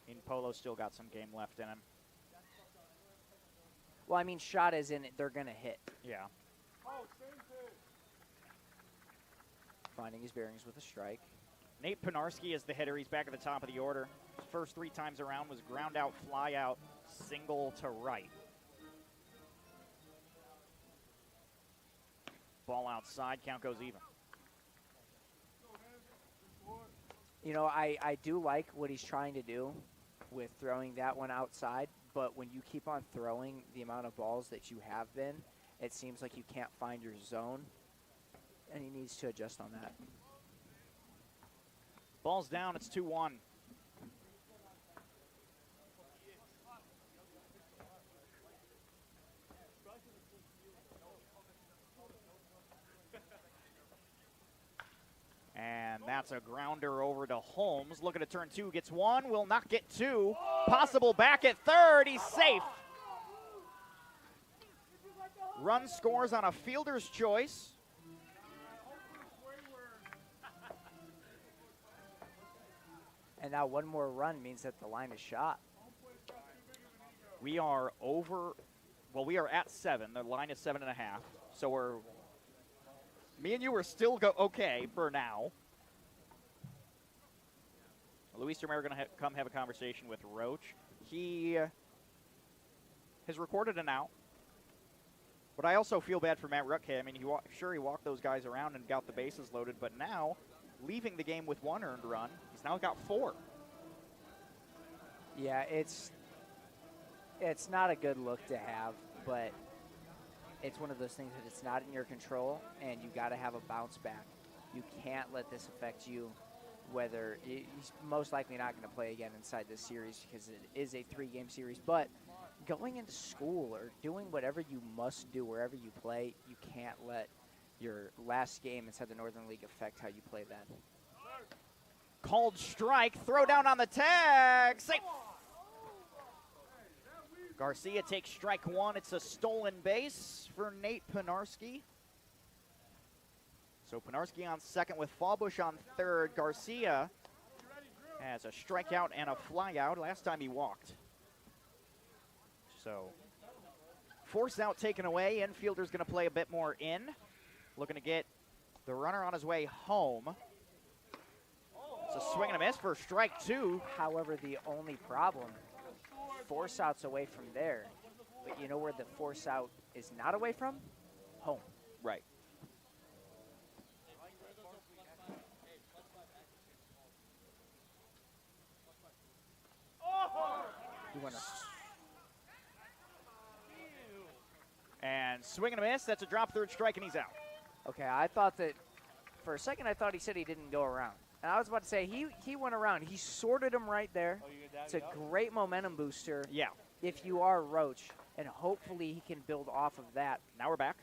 In Polo still got some game left in him. Well, I mean, shot as in they're going to hit. Yeah. Finding his bearings with a strike. Nate Penarski is the hitter. He's back at the top of the order. His first 3 times around was ground out, fly out, single to right. Ball outside, count goes even. You know, I do like what he's trying to do with throwing that one outside, but when you keep on throwing the amount of balls that you have been, it seems like you can't find your zone, and he needs to adjust on that. Ball's down, it's 2-1. And that's a grounder over to Holmes. Looking to turn 2, gets 1, will not get 2. Possible back at third, he's safe. Run scores on a fielder's choice. And now one more run means that the line is shot. We are over, well, we are at 7. The line is 7.5. So me and you are still okay for now. Luis Romero going to come have a conversation with Roach. He has recorded an out. But I also feel bad for Matt Rutke. I mean, he walked those guys around and got the bases loaded, but now, leaving the game with 1 earned run, he's now got 4. Yeah, it's not a good look to have, but it's one of those things that it's not in your control, and you got to have a bounce back. You can't let this affect you, whether he's most likely not going to play again inside this series because it is a 3-game series, but going into school or doing whatever you must do wherever you play, you can't let your last game inside the Northern League affect how you play then. Called strike, throw down on the tag, safe. Garcia takes strike 1. It's a stolen base for Nate Penarski. So Penarski on second with Fallbush on third. Garcia has a strikeout and a flyout. Last time he walked. So force out taken away. Infielder's going to play a bit more in. Looking to get the runner on his way home. It's a swing and a miss for strike two. However, the only problem, force outs away from there. But you know where the force out is not away from? Home. Right. And swing and a miss. That's a drop third strike, and he's out. Okay, I thought that for a second I thought he said he didn't go around. And I was about to say he went around. He sorted him right there. It's a great momentum booster. Yeah. If you are Roach, and hopefully he can build off of that. Now we're back.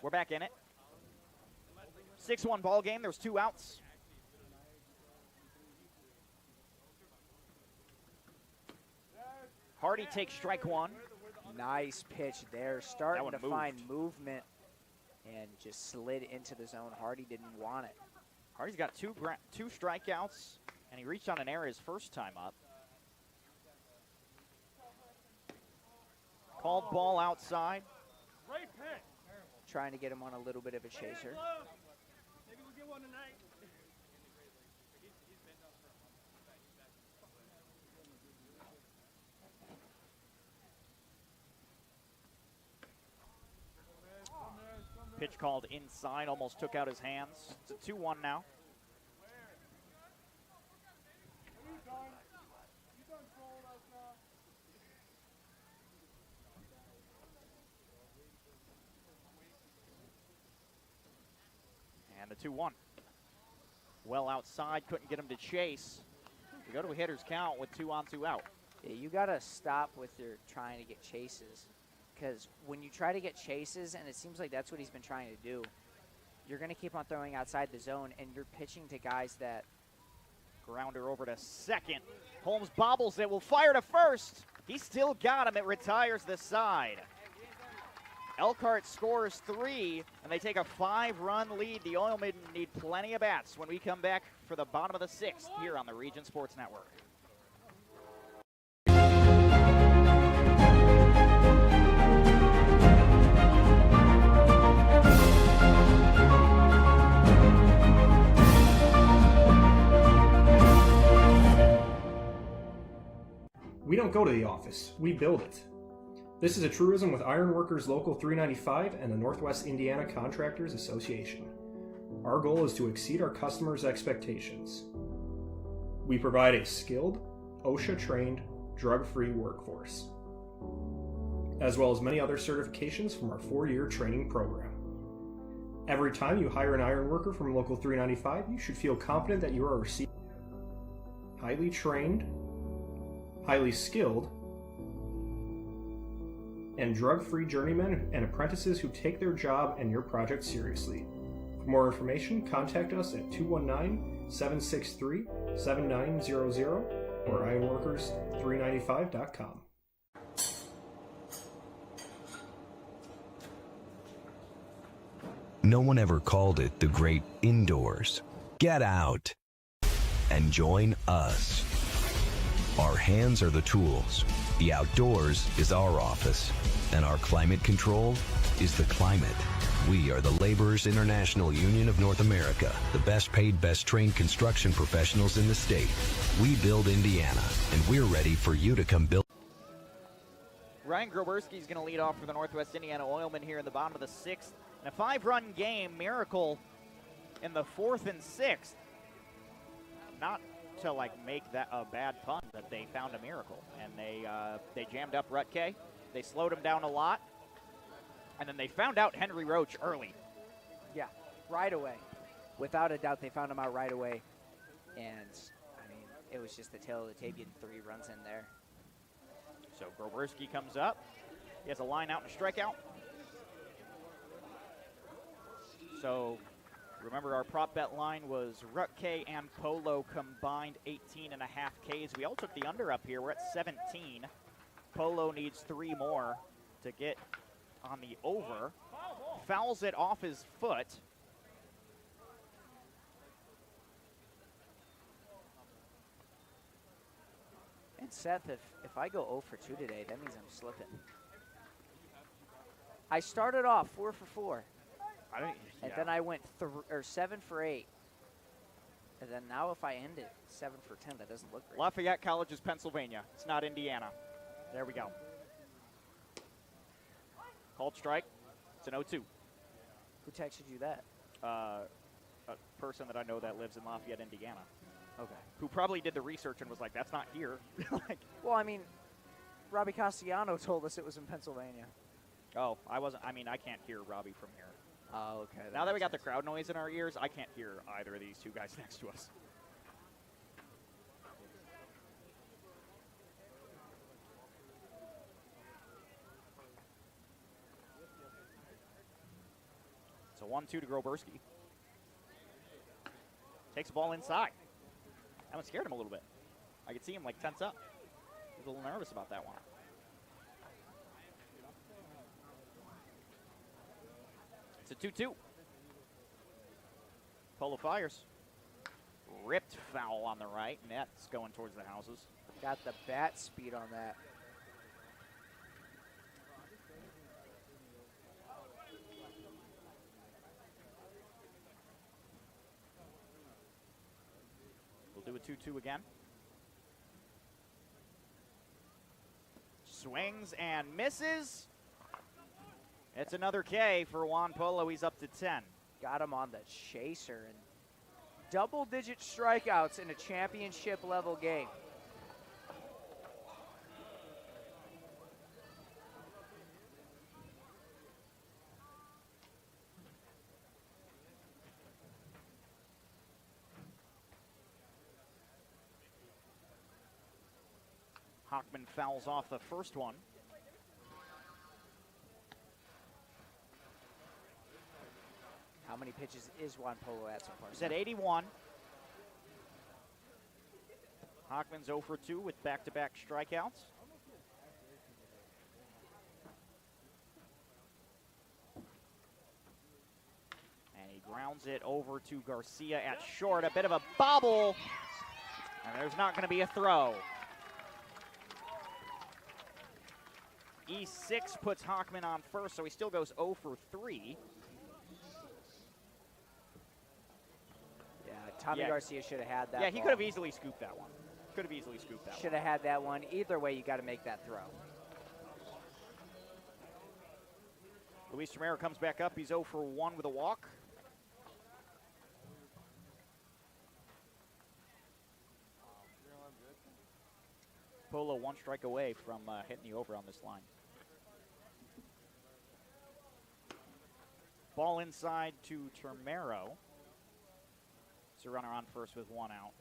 We're back in it. 6-1 ball game. There's 2 outs. Hardy takes strike one. Nice pitch there. Starting to moved. find movement and just slid into the zone. Hardy didn't want it. Hardy's got two strikeouts, and he reached on an error his first time up. Called ball outside. Trying to get him on a little bit of a chaser. Maybe we'll get one tonight. Pitch called inside, almost took out his hands. It's a 2-1 now. And the 2-1. Well outside, couldn't get him to chase. We go to a hitter's count with 2 on, 2 out. Yeah, you got to stop with your trying to get chases. Because when you try to get chases, and it seems like that's what he's been trying to do, you're going to keep on throwing outside the zone, and you're pitching to guys that... Grounder over to second. Holmes bobbles it, will fire to first. He still got him, it retires the side. Elkhart scores 3, and they take a 5-run lead. The Oilmen need plenty of bats when we come back for the bottom of the 6th here on the Region Sports Network. We don't go to the office, we build it. This is a truism with Ironworkers Local 395 and the Northwest Indiana Contractors Association. Our goal is to exceed our customers' expectations. We provide a skilled, OSHA-trained, drug-free workforce, as well as many other certifications from our 4-year training program. Every time you hire an ironworker from Local 395, you should feel confident that you are receiving highly trained, highly skilled, and drug-free journeymen and apprentices who take their job and your project seriously. For more information, contact us at 219-763-7900 or ironworkers395.com. No one ever called it the great indoors. Get out and join us. Our hands are the tools. The outdoors is our office. And our climate control is the climate. We are the Laborers International Union of North America, the best paid, best trained construction professionals in the state. We build Indiana, and we're ready for you to come build. Ryan Groberski is going to lead off for the Northwest Indiana Oilmen here in the bottom of the 6th. In a 5-run game, Miracle in the 4th and 6th. Not to make that a bad pun, but they found a miracle, and they jammed up Rutke. They slowed him down a lot, and then they found out Henry Roach early. Yeah, right away. Without a doubt, they found him out right away, and I mean, it was just the tail of the tape, getting 3 runs in there. So Groberski comes up. He has a line out and a strikeout. So remember, our prop bet line was Rutke and Polo combined 18.5 Ks. We all took the under up here. We're at 17. Polo needs 3 more to get on the over. Fouls it off his foot. And Seth, if I go 0 for 2 today, that means I'm slipping. I started off 4 for 4. And then I went 7 for 8. And then now if I end it 7 for 10, that doesn't look great. Lafayette College is Pennsylvania. It's not Indiana. There we go. Called strike. It's an 0-2. Who texted you that? A person that I know that lives in Lafayette, Indiana. Okay. Who probably did the research and was like, that's not here. Well, I mean, Robbie Castellano told us it was in Pennsylvania. Oh, I can't hear Robbie from here. Oh, okay. Now that we got the crowd noise in our ears, I can't hear either of these two guys next to us. It's a 1-2 to Groberski. Takes the ball inside. That one scared him a little bit. I could see him like tense up. He was a little nervous about that one. It's a 2-2. Polo fires. Ripped foul on the right, and that's going towards the houses. Got the bat speed on that. We'll do a 2-2 again. Swings and misses. It's another K for Juan Polo. He's up to 10. Got him on the chaser. And double-digit strikeouts in a championship-level game. Hockman fouls off the first one. How many pitches is Juan Polo at so far? He's at 81. Hockman's 0 for 2 with back-to-back strikeouts. And he grounds it over to Garcia at short. A bit of a bobble. And there's not going to be a throw. E6 puts Hockman on first, so he still goes 0 for 3. Yeah, Tommy Garcia should have had that. Yeah, he could have easily scooped that one. Could have easily scooped that one. Should have had that one. Either way, you got to make that throw. Luis Tremero comes back up. He's 0 for 1 with a walk. Polo 1 strike away from hitting the over on this line. Ball inside to Tremero. It's a runner on first with 1 out.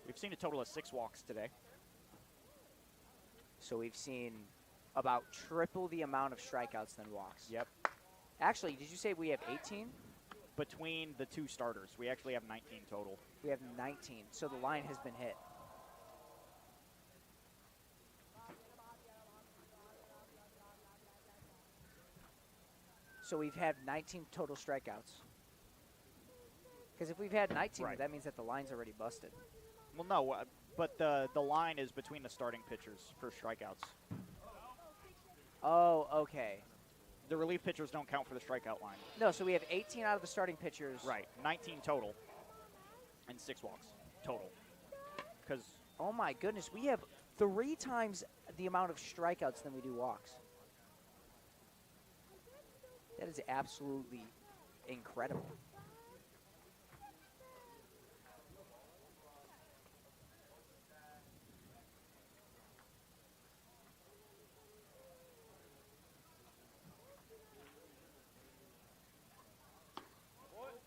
We've seen a total of 6 walks today. So we've seen about triple the amount of strikeouts than walks. Yep. Actually, did you say we have 18? Between the two starters, we actually have 19 total. We have 19, so the line has been hit. So we've had 19 total strikeouts. Because if we've had 19, right, that means that the line's already busted. Well, no, but the line is between the starting pitchers for strikeouts. Oh, okay. The relief pitchers don't count for the strikeout line. No, so we have 18 out of the starting pitchers. Right, 19 total and 6 walks total. Because oh my goodness, we have 3 times the amount of strikeouts than we do walks. That is absolutely incredible.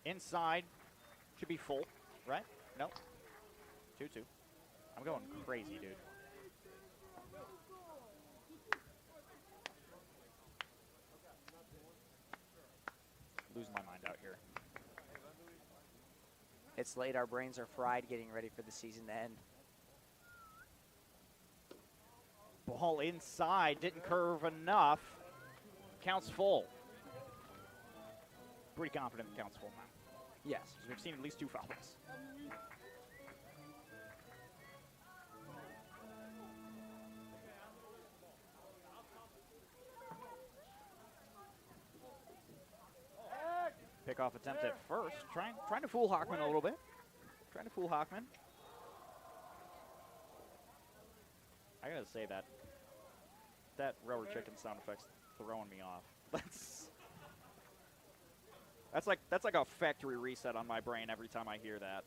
Inside should be full, right? Nope. 2-2. I'm going crazy, dude. Losing my mind out here. It's late. Our brains are fried getting ready for the season to end. Ball inside. Didn't curve enough. Counts full. Pretty confident it counts full now. Yes. We've seen at least 2 fouls. Pickoff attempt at first. Trying to fool Hockman a little bit. Trying to fool Hockman. I gotta say that rubber chicken sound effect's throwing me off. That's like a factory reset on my brain every time I hear that.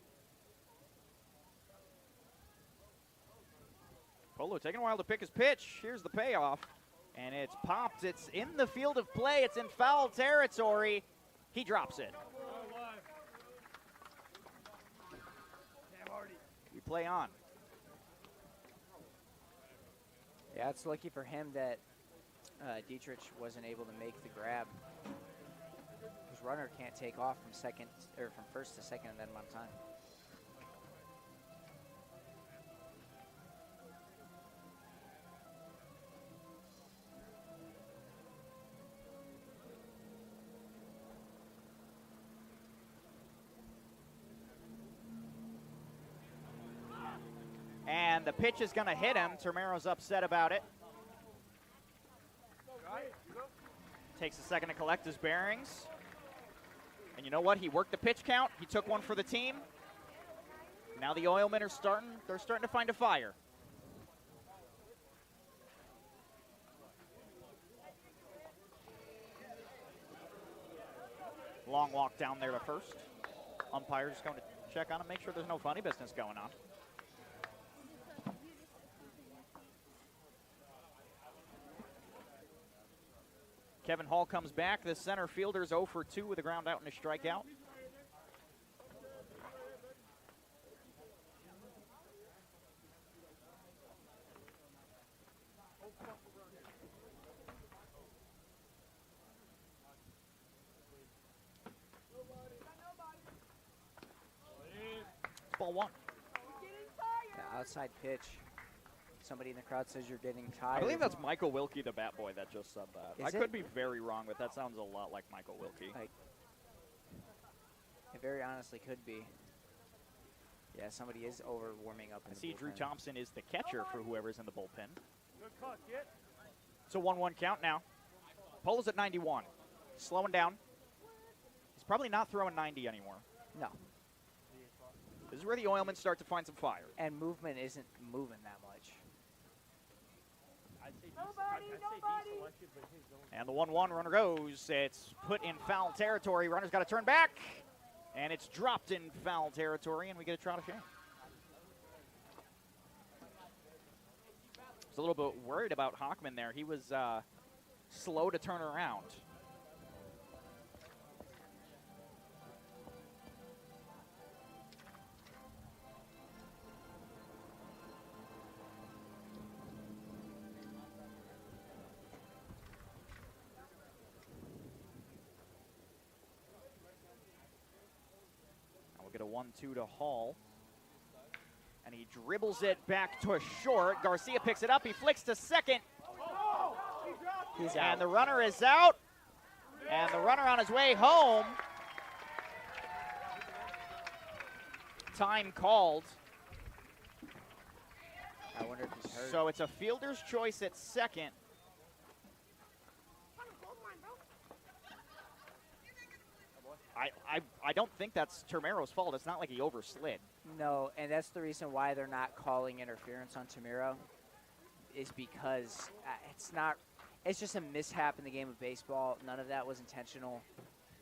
Polo taking a while to pick his pitch. Here's the payoff. And it's popped. It's in the field of play. It's in foul territory. He drops it. We play on. Yeah, it's lucky for him that Dietrich wasn't able to make the grab. His runner can't take off from first to second in that amount of time. And the pitch is going to hit him. Termero's upset about it. Takes a second to collect his bearings. And you know what? He worked the pitch count. He took one for the team. Now the Oilmen are starting to find a fire. Long walk down there to first. Umpire's going to check on him, make sure there's no funny business going on. Kevin Hall comes back. The center fielder's 0 for 2 with a ground out and a strikeout. Ball 1. The outside pitch. Somebody in the crowd says you're getting tired. I believe that's Michael Wilkie, the bat boy, that just said that. Is I it? could be very wrong, but that sounds a lot like Michael Wilkie. It very honestly could be. Yeah, somebody is over warming up. I see Drew Thompson is the catcher for whoever's in the bullpen. Good cut, kid. It's a 1-1 count now. Polo's at 91. Slowing down. He's probably not throwing 90 anymore. No. This is where the Oilmen start to find some fire. And movement isn't moving that much. And the 1-1 runner goes. It's put in foul territory. Runner's got to turn back. And it's dropped in foul territory, and we get a trot of shame. I was a little bit worried about Hockman there. He was slow to turn around. We'll get a 1-2 to Hall. And he dribbles it back to short. Garcia picks it up. He flicks to second. He's and out. the runner is out. And the runner on his way home. Time called. I wonder if he's hurt. So it's a fielder's choice at second. I don't think that's Termero's fault. It's not like he overslid. No, and that's the reason why they're not calling interference on Termero, is because it's just a mishap in the game of baseball. None of that was intentional.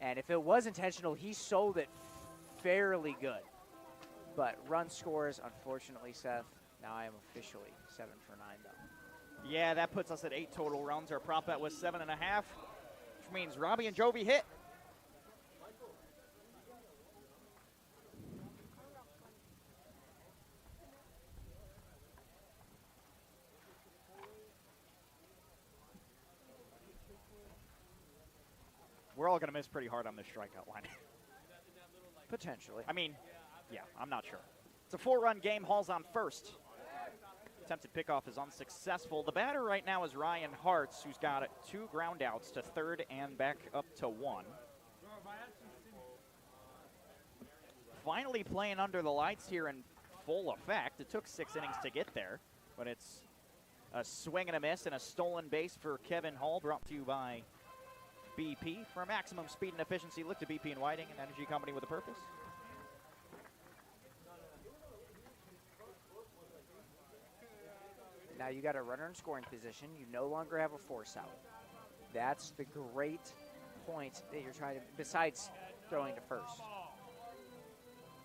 And if it was intentional, he sold it fairly good. But run scores, unfortunately, Seth. Now I am officially 7 for 9, though. Yeah, that puts us at 8 total runs. Our prop bet was 7.5, which means Robbie and Jovi hit. We're all going to miss pretty hard on this strikeout line. Potentially. I mean, yeah, I'm not sure. It's a 4-run game. Hall's on first. Attempted pickoff is unsuccessful. The batter right now is Ryan Hartz, who's got 2 ground outs to third and back up to 1. Finally playing under the lights here in full effect. It took 6 innings to get there, but it's a swing and a miss and a stolen base for Kevin Hall, brought to you by BP. For maximum speed and efficiency, look to BP and Whiting, an energy company with a purpose. Now you got a runner in scoring position. You no longer have a force out. That's the great point that you're trying to, besides throwing to first.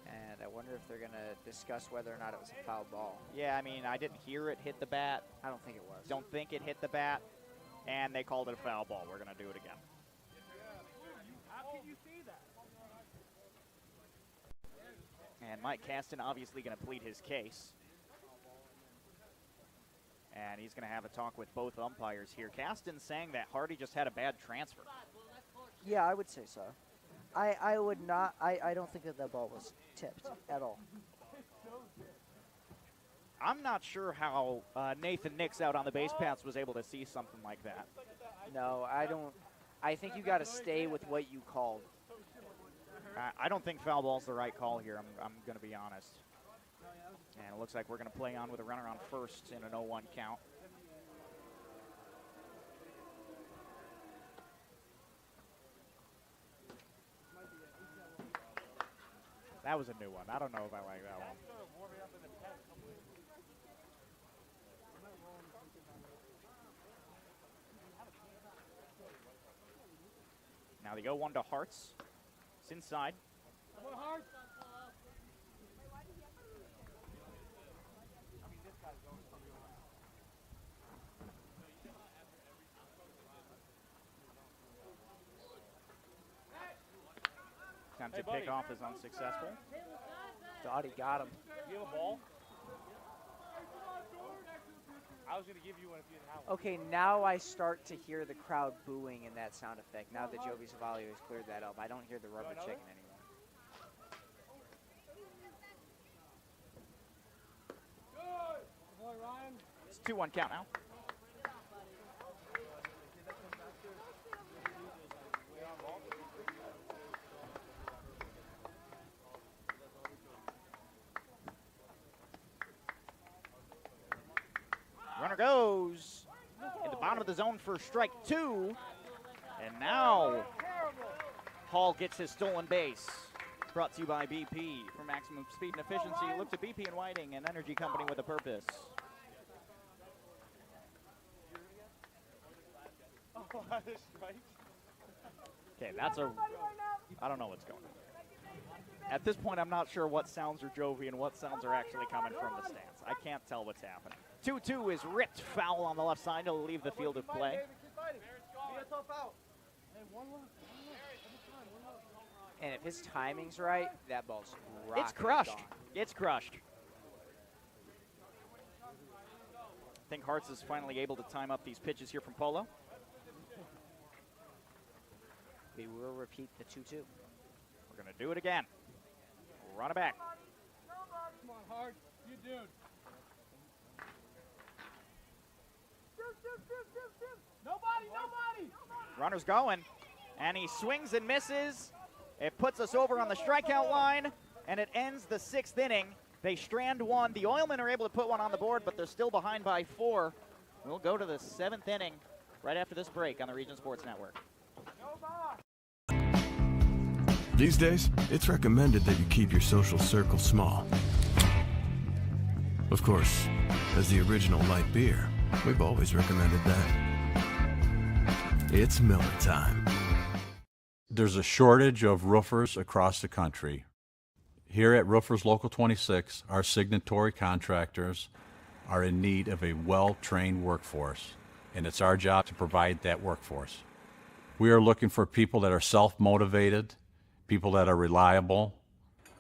And I wonder if they're going to discuss whether or not it was a foul ball. Yeah, I mean, I didn't hear it hit the bat. I don't think it was. Don't think it hit the bat. And they called it a foul ball. We're going to do it again. How can you see that? And Mike Caston obviously going to plead his case. And he's going to have a talk with both umpires here. Caston's saying that Hardy just had a bad transfer. Yeah, I would say so. I would not. I don't think that that ball was tipped at all. I'm not sure how Nathan Nix out on the base paths was able to see something like that. No, I don't. I think you got to stay with what you called. I don't think foul ball's the right call here. I'm going to be honest. And it looks like we're going to play on with a runner on first in an 0-1 count. That was a new one. I don't know if I like that one. Now the 0-1 to Hearts. It's inside. Attempt to pick off is unsuccessful. Thought he got him. You have a ball? I was going to give you one if you didn't have one. Okay, now I start to hear the crowd booing in that sound effect. Now that Jovi Savalio has cleared that up, I don't hear the rubber chicken anymore. It's 2-1 count now. Runner goes in the bottom of the zone for strike 2. And now Hall gets his stolen base. Brought to you by BP. For maximum speed and efficiency, look to BP and Whiting, an energy company with a purpose. Okay, that's a, I don't know what's going on. At this point, I'm not sure what sounds are Jovi and what sounds are actually coming from the stands. I can't tell what's happening. 2-2 is ripped foul on the left side. He'll leave the field of play. And if his timing's right, that ball's rocking. It's crushed. Gone. It's crushed. I think Hearts is finally able to time up these pitches here from Polo. We will repeat the 2-2. We're going to do it again. Run it back. Come on, Hard. You dude. Nobody. Runner's going, and he swings and misses. It puts us over on the strikeout line, and it ends the 6th inning. They strand one. The Oilmen are able to put one on the board, but they're still behind by 4. We'll go to the 7th inning right after this break on the Region Sports Network. These days, it's recommended that you keep your social circle small. Of course, as the original light beer, we've always recommended that. It's Miller time. There's a shortage of roofers across the country. Here at Roofers Local 26, our signatory contractors are in need of a well-trained workforce, and it's our job to provide that workforce. We are looking for people that are self-motivated, people that are reliable,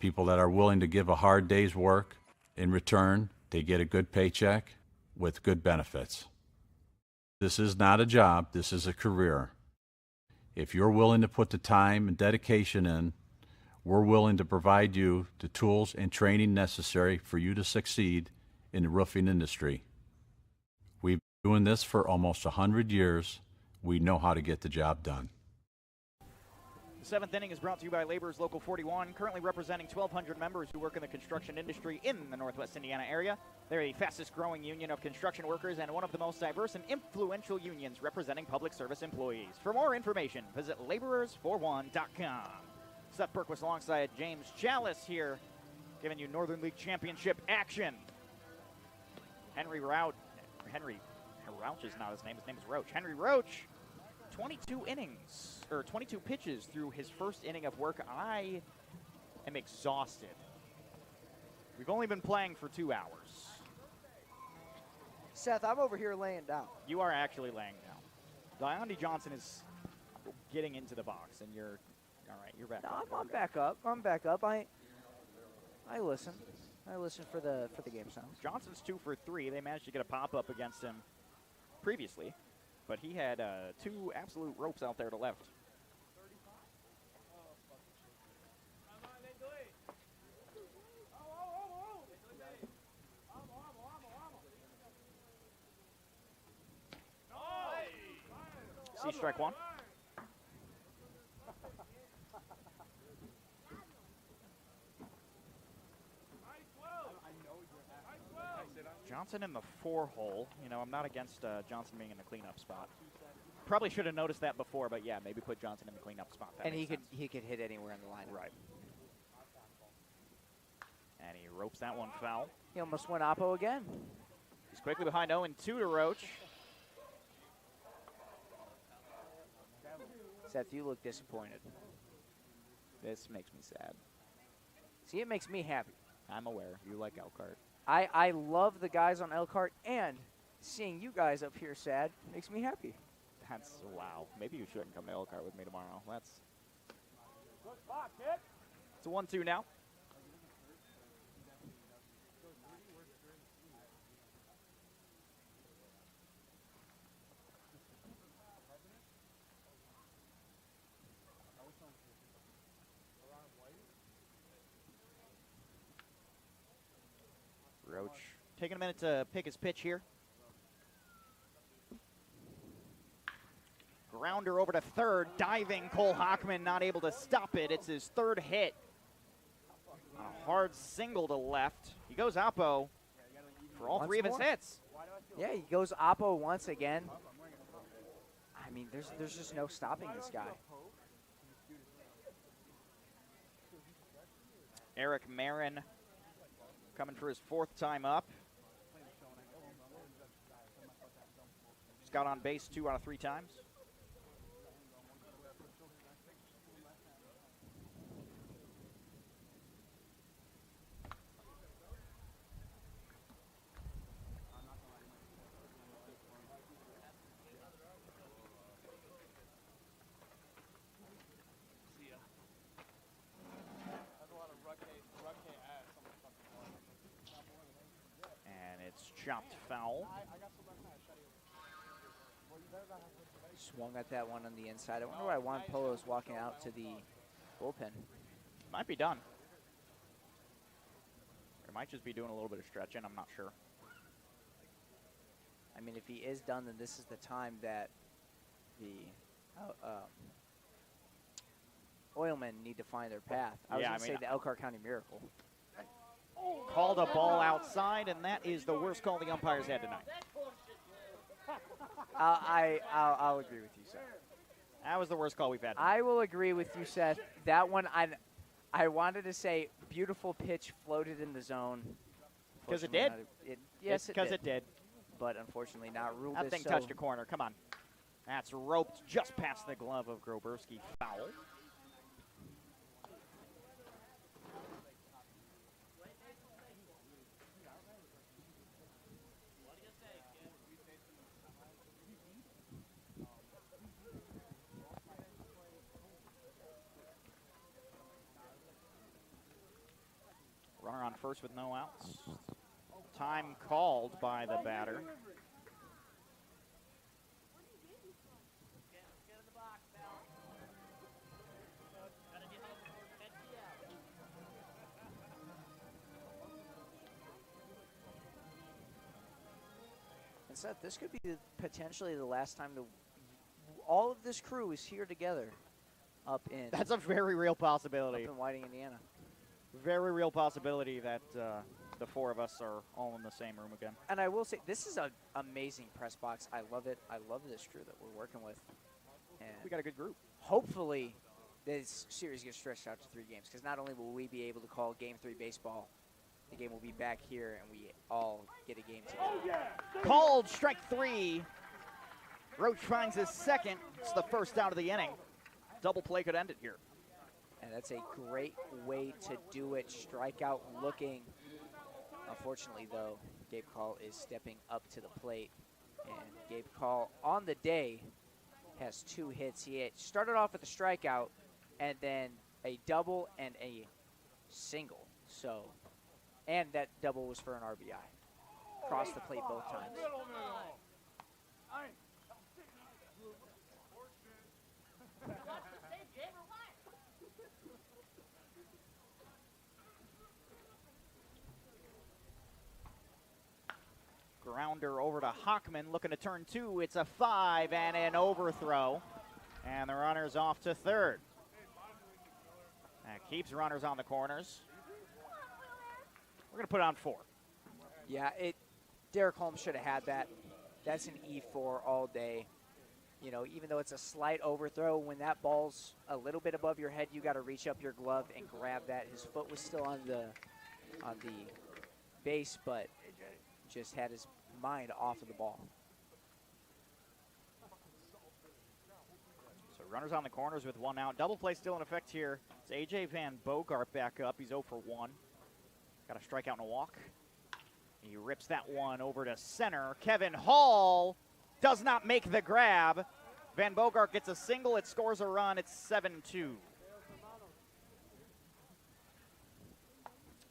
people that are willing to give a hard day's work. In return, they get a good paycheck with good benefits. This is not a job, this is a career. If you're willing to put the time and dedication in, we're willing to provide you the tools and training necessary for you to succeed in the roofing industry. We've been doing this for almost 100 years. We know how to get the job done. The seventh inning is brought to you by Laborers Local 41, currently representing 1,200 members who work in the construction industry in the Northwest Indiana area. They're the fastest growing union of construction workers and one of the most diverse and influential unions representing public service employees. For more information, visit laborers41.com. Seth Berquist alongside James Chalice here, giving you Northern League Championship action. Henry Roach is not his name is Roach. Henry Roach, 22 innings, or 22 pitches through his first inning of work. I am exhausted. We've only been playing for 2 hours. Seth, I'm over here laying down. You are actually laying down. Diondy Johnson is getting into the box, and you're all right. You're back. No, I'm back up. I'm back up. I listen. I listen for the game sounds. Johnson's 2 for 3. They managed to get a pop up against him previously, but he had 2 absolute ropes out there to left. See strike one. Johnson in the 4-hole. You know, I'm not against Johnson being in the cleanup spot. Probably should have noticed that before, but yeah, maybe put Johnson in the cleanup spot. That and he sense. could hit anywhere in the line. Right. And he ropes that one foul. He almost went oppo again. He's quickly behind 0-2 to Roach. Seth, you look disappointed. This makes me sad. See, it makes me happy. I'm aware. You like Elkhart. I love the guys on Elkhart, and seeing you guys up here sad makes me happy. That's, wow. Maybe you shouldn't come to Elkhart with me tomorrow. That's. It's a 1-2 now. Roach taking a minute to pick his pitch here. Grounder over to third, diving Cole Hockman, not able to stop it. It's his 3rd hit. A hard single to left. He goes oppo for all 3 of his hits. Yeah, he goes oppo once again. I mean, there's just no stopping this guy. Eric Marin coming for his 4th time up. He's got on base 2 out of 3 times. Chopped foul. Swung at that one on the inside. I wonder why Juan Polo is walking out to the bullpen. Might be done. Or might just be doing a little bit of stretching. I'm not sure. I mean, if he is done, then this is the time that the Oilmen need to find their path. I was going to say the Elkhart County Miracle. Called a ball outside, and that is the worst call the umpires had tonight. I'll agree with you, Seth. That was the worst call we've had tonight. I will agree with you, Seth. That one, I wanted to say beautiful pitch floated in the zone. Because it did? Yes, because it did. But unfortunately not ruled That thing touched a corner. Come on. That's roped just past the glove of Groberski. Foul. Runner on first with no outs. Time called by the batter. And Seth, this could be potentially the last time all of this crew is here together up in. That's a very real possibility. Up in Whiting, Indiana. Very real possibility that the four of us are all in the same room again. And I will say, this is an amazing press box. I love it. I love this crew that we're working with. And we got a good group. Hopefully, this series gets stretched out to 3 games, because not only will we be able to call Game 3 baseball, the game will be back here, and we all get a game together. Called strike 3. Roach finds his second. It's the first out of the inning. Double play could end it here. And that's a great way to do it. Strikeout looking. Unfortunately, though, Gabe Call is stepping up to the plate. And Gabe Call, on the day, has 2 hits. He started off with a strikeout and then a double and a single. So, and that double was for an RBI. Crossed the plate both times. Grounder over to Hockman, looking to turn 2. It's a 5 and an overthrow. And the runner's off to third. That keeps runners on the corners. We're going to put it on 4. Yeah, Derek Holmes should have had that. That's an E4 all day. You know, even though it's a slight overthrow, when that ball's a little bit above your head, you got to reach up your glove and grab that. His foot was still on the base, but just had his mind off of the ball. So runners on the corners with 1 out. Double play still in effect here. It's A.J. Van Bogart back up. He's 0 for 1. Got a strikeout and a walk. He rips that one over to center. Kevin Hall does not make the grab. Van Bogart gets a single. It scores a run. It's 7-2. You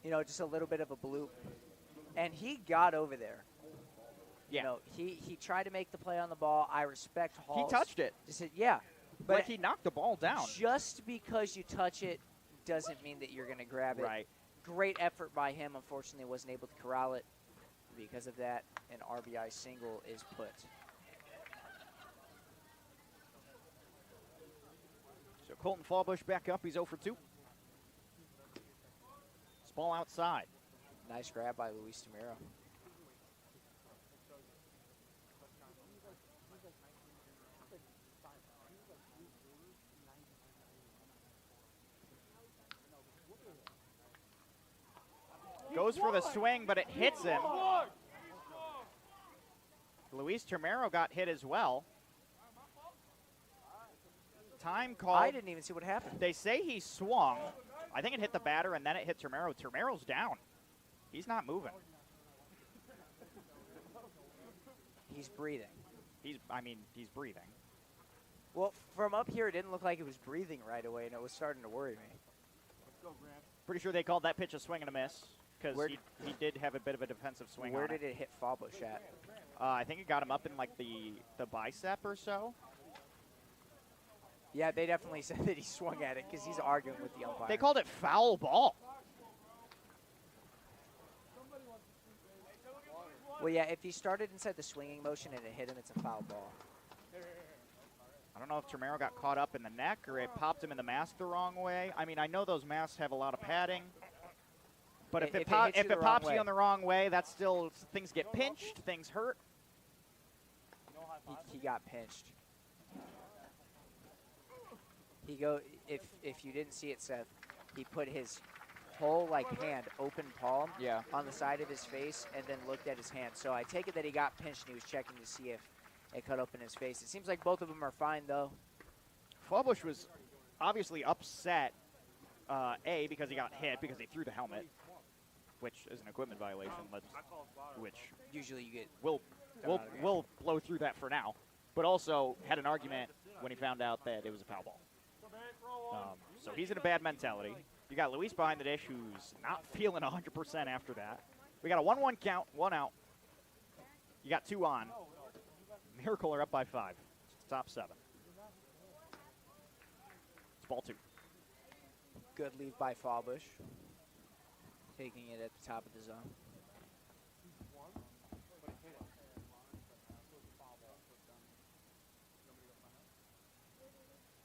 know, just a little bit of a bloop. And he got over there. Yeah. You know, he tried to make the play on the ball. I respect Hall. He touched it. Yeah. But like he knocked the ball down. Just because you touch it doesn't mean that you're going to grab it. Right. Great effort by him. Unfortunately, wasn't able to corral it. Because of that, an RBI single is put. So Colton Fallbush back up. He's 0 for 2. It's ball outside. Nice grab by Luis Tamero. Goes for the swing, but it hits him. Luis Termero got hit as well. Time call. I didn't even see what happened. They say he swung. I think it hit the batter, and then it hit Termero. Termero's down. He's not moving. He's breathing. He's breathing. Well, from up here, it didn't look like he was breathing right away, and it was starting to worry me. Pretty sure they called that pitch a swing and a miss, because he did have a bit of a defensive swing. Where did it hit Fallbush at? I think it got him up in like the bicep or so. Yeah, they definitely said that he swung at it because he's arguing with the umpire. They called it foul ball. Well, yeah, if he started inside the swinging motion and it hit him, it's a foul ball. I don't know if Termero got caught up in the neck or it popped him in the mask the wrong way. I mean, I know those masks have a lot of padding. But if it pops you on the wrong way, that's still, things get pinched, things hurt. He got pinched. If you didn't see it, Seth, he put his whole hand, open palm, on the side of his face, and then looked at his hand. So I take it that he got pinched and he was checking to see if it cut open his face. It seems like both of them are fine, though. Fallbush was obviously upset, A, because he got hit, because he threw the helmet, which is an equipment violation, which usually you get. We'll blow through that for now. But also had an argument when he found out that it was a foul ball. So he's in a bad mentality. You got Luis behind the dish, who's not feeling 100% after that. We got a 1-1 count, 1 out. You got 2 on. Miracle are up by 5. It's the top 7. It's ball 2. Good leave by Fallbush. Taking it at the top of the zone.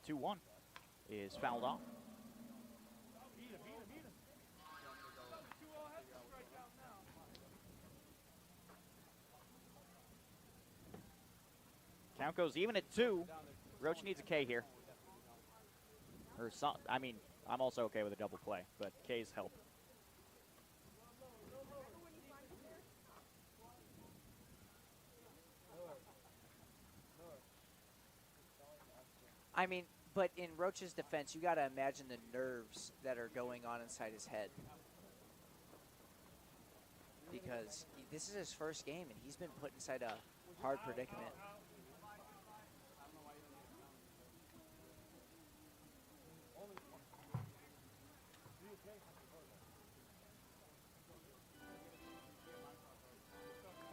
Two-one. is fouled off. Count goes even at 2. Roach needs a K here. Or some, I mean, I'm also okay with a double play, but K's help. I mean, but in Roach's defense, you got to imagine the nerves that are going on inside his head. Because this is his first game, and he's been put inside a hard predicament.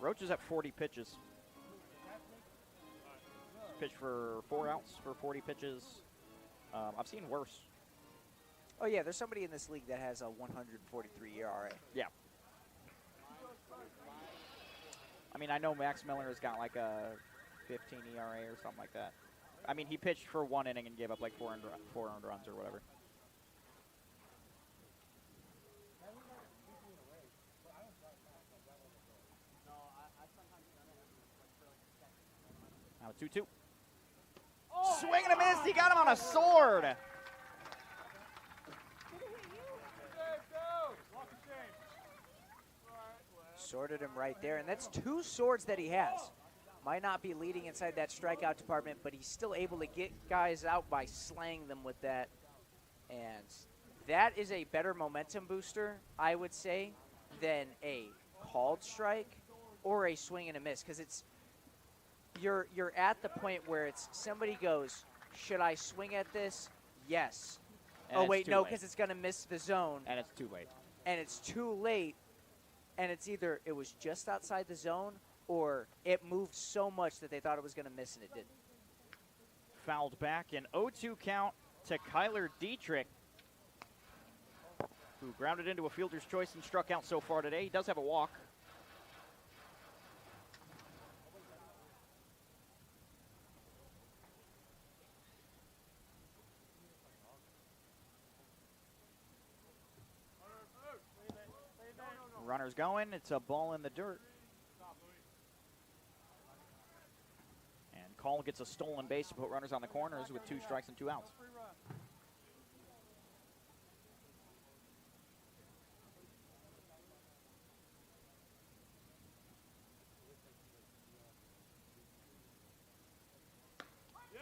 Roach is at 40 pitches. Pitch for 4 outs for 40 pitches. I've seen worse. Oh, yeah, there's somebody in this league that has a 143 ERA. Yeah. I mean, I know Max Miller has got like a 15 ERA or something like that. I mean, he pitched for 1 inning and gave up like 4 earned runs or whatever. Now 2-2. Swing and a miss. He got him on a sword. Sorted him right there, and that's 2 swords that he has. Might not be leading inside that strikeout department, but he's still able to get guys out by slaying them with that. And that is a better momentum booster, I would say, than a called strike or a swing and a miss, because it's you're at the point where it's somebody goes, should I swing at this? Yes. And oh, wait, no, because it's going to miss the zone. And it's too late. And it's too late, and it's either it was just outside the zone or it moved so much that they thought it was going to miss and it didn't. Fouled back, an 0-2 count to Kyler Dietrich, who grounded into a fielder's choice and struck out so far today. He does have a walk. Runner's going. It's a ball in the dirt. And Call gets a stolen base to put runners on the corners with 2 strikes and 2 outs.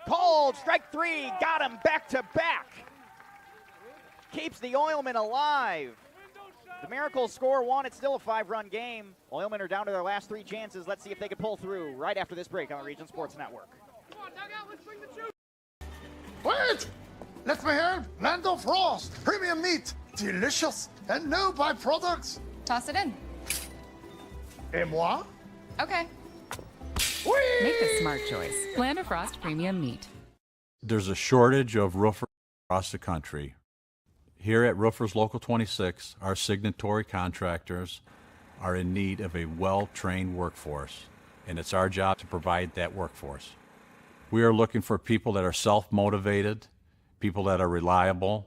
Called, strike 3, got him back to back. Keeps the Oilmen alive. The Miracles score 1. It's still a 5-run game. Oilmen are down to their last 3 chances. Let's see if they can pull through right after this break on the Region Sports Network. Come on, dugout, let's swing the juice. Wait! Let me help. Land of Frost. Premium meat. Delicious. And no byproducts. Toss it in. Et moi? Okay. Make the smart choice. Land of Frost Premium Meat. There's a shortage of roofers across the country. Here at Roofers Local 26, our signatory contractors are in need of a well-trained workforce, and it's our job to provide that workforce. We are looking for people that are self-motivated, people that are reliable,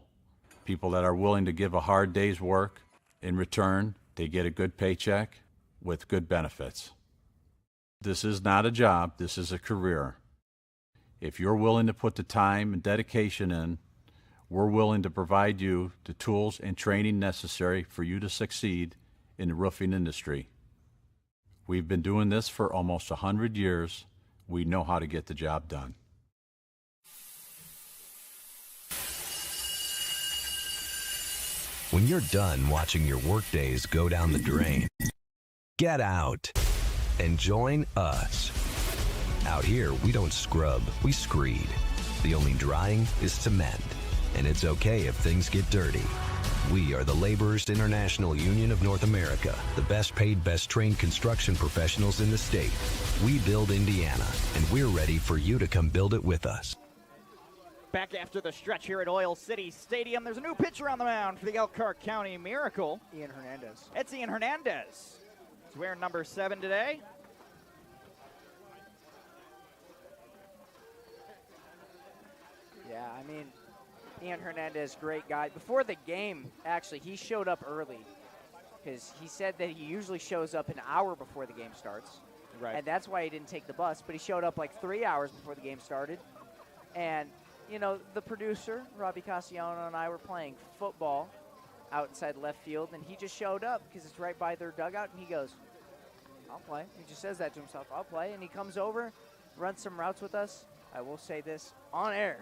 people that are willing to give a hard day's work. In return, they get a good paycheck with good benefits. This is not a job, this is a career. If you're willing to put the time and dedication in, we're willing to provide you the tools and training necessary for you to succeed in the roofing industry. We've been doing this for almost 100 years. We know how to get the job done. When you're done watching your workdays go down the drain, get out and join us. Out here, we don't scrub, we screed. The only drying is cement. And it's okay if things get dirty. We are the Laborers International Union of North America, the best paid, best trained construction professionals in the state. We build Indiana, and we're ready for you to come build it with us. Back after the stretch here at Oil City Stadium, there's a new pitcher on the mound for the Elkhart County Miracle. Ian Hernandez. It's Ian Hernandez. He's wearing number 7 today. Yeah, I mean, Ian Hernandez, great guy. Before the game, actually, he showed up early because he said that he usually shows up an hour before the game starts. Right. And that's why he didn't take the bus, but he showed up like 3 hours before the game started. And, you know, the producer, Robbie Cassiano, and I were playing football outside left field, and he just showed up because it's right by their dugout, and he goes, I'll play. He just says that to himself, I'll play. And he comes over, runs some routes with us. I will say this on air.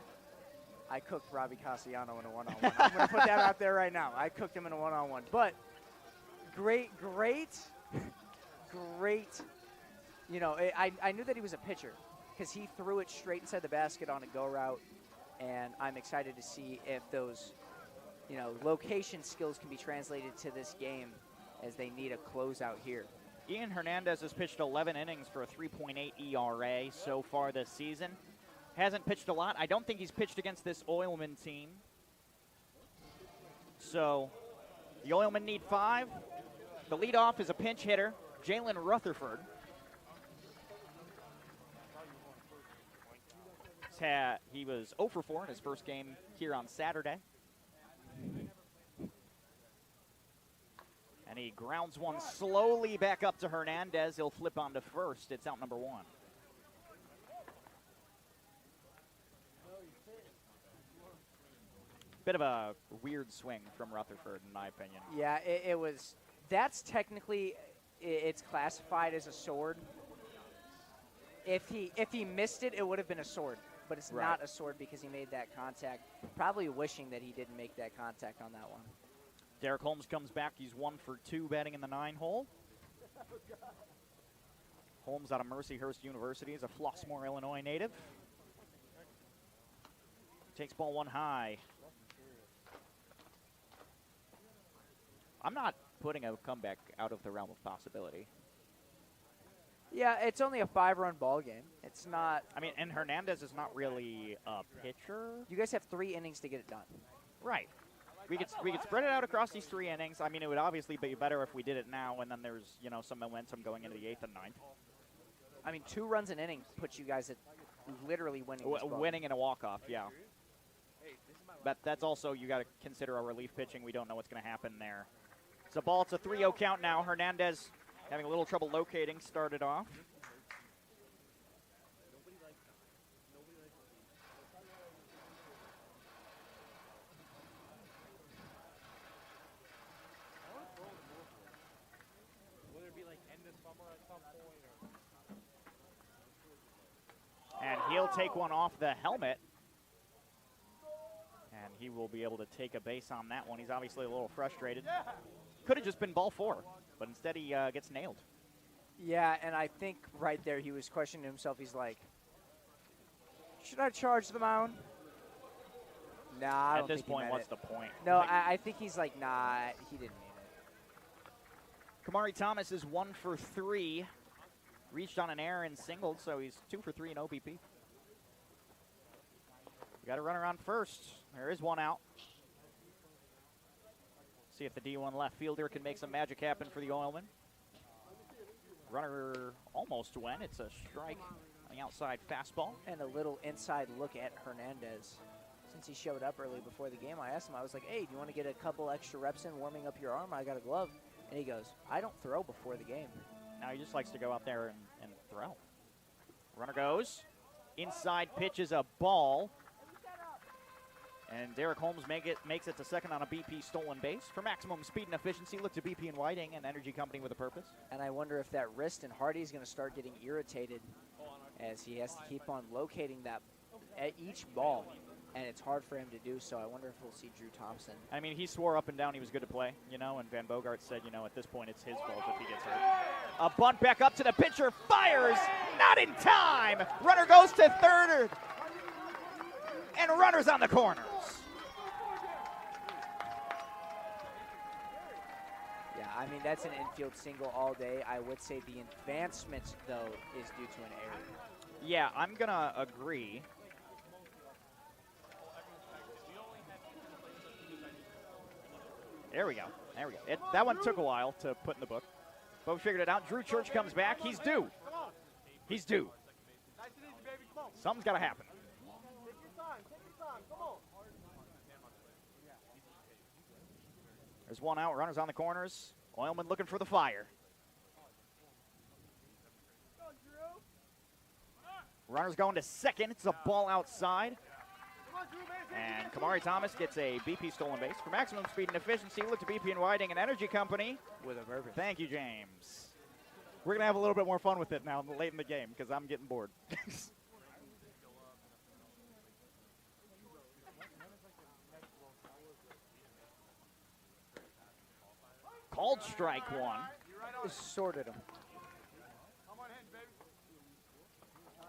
I cooked Robbie Cassiano in a one-on-one. I'm going to put that out there right now. I cooked him in a one-on-one. But great. You know, I knew that he was a pitcher because he threw it straight inside the basket on a go route, and I'm excited to see if those, you know, location skills can be translated to this game as they need a closeout here. Ian Hernandez has pitched 11 innings for a 3.8 ERA so far this season. Hasn't pitched a lot. I don't think he's pitched against this Oilman team. So the Oilmen need 5. The leadoff is a pinch hitter, Jalen Rutherford. He was 0 for 4 in his first game here on Saturday. And he grounds one slowly back up to Hernandez. He'll flip on to first. It's out number 1. Bit of a weird swing from Rutherford, in my opinion. Yeah, it was. That's technically, it's classified as a sword. If he missed it, it would have been a sword. But it's Right. not a sword because he made that contact. Probably wishing that he didn't make that contact on that one. Derek Holmes comes back. He's 1 for 2 batting in the 9 hole. Holmes out of Mercyhurst University is a Flossmoor, Illinois native. Takes ball 1 high. I'm not putting a comeback out of the realm of possibility. Yeah, it's only a 5-run ball game. It's not. I mean, and Hernandez is not really a pitcher. You guys have 3 innings to get it done. Right. We could spread it out across these 3 innings. I mean, it would obviously be better if we did it now, and then there's, you know, some momentum going into the 8th and 9th. I mean, 2 runs an inning puts you guys at literally winning. This ball. Winning in a walk-off, yeah. But that's also, you got to consider our relief pitching. We don't know what's going to happen there. It's a ball. It's a 3-0 count now. Hernandez having a little trouble locating, started off. And he'll take one off the helmet. And he will be able to take a base on that one. He's obviously a little frustrated. Could have just been ball 4, but instead he gets nailed. Yeah, and I think right there he was questioning himself. He's like, should I charge the mound? Nah, I don't At this think he point, meant what's it. the point? No, I think he's like, nah, he didn't mean it. Kamari Thomas is 1 for 3. Reached on an error and singled, so he's 2 for 3 in OBP. We got a runner on first. There is one out. See if the D1 left fielder can make some magic happen for the Oilmen. Runner almost went. It's a strike on the outside fastball. And a little inside look at Hernandez. Since he showed up early before the game, I asked him, I was like, hey, do you want to get a couple extra reps in warming up your arm? I got a glove. And he goes, I don't throw before the game. Now he just likes to go out there and throw. Runner goes. Inside pitch is a ball. And Derek Holmes makes it to second on a BP stolen base. For maximum speed and efficiency, look to BP and Whiting, an energy company with a purpose. And I wonder if that wrist and Hardy is going to start getting irritated as he has to keep on locating that at each ball. And it's hard for him to do so. I wonder if we'll see Drew Thompson. I mean, he swore up and down he was good to play, you know, and Van Bogart said, you know, at this point it's his fault if he gets hurt. A bunt back up to the pitcher, fires, not in time. Runner goes to third, and runners on the corners. Yeah, I mean, that's an infield single all day. I would say the advancement, though, is due to an error. Yeah, I'm going to agree. There we go. There we go. That one took a while to put in the book, but we figured it out. Drew Church comes back. He's due. He's due. Something's got to happen. There's one out. Runners on the corners. Oilman looking for the fire. Runners going to second. It's a ball outside. And Kamari Thomas gets a BP stolen base. For maximum speed and efficiency, look to BP and Whiting and Energy Company. With a purpose. Thank you, James. We're going to have a little bit more fun with it now late in the game because I'm getting bored. Called strike one. Just sorted him.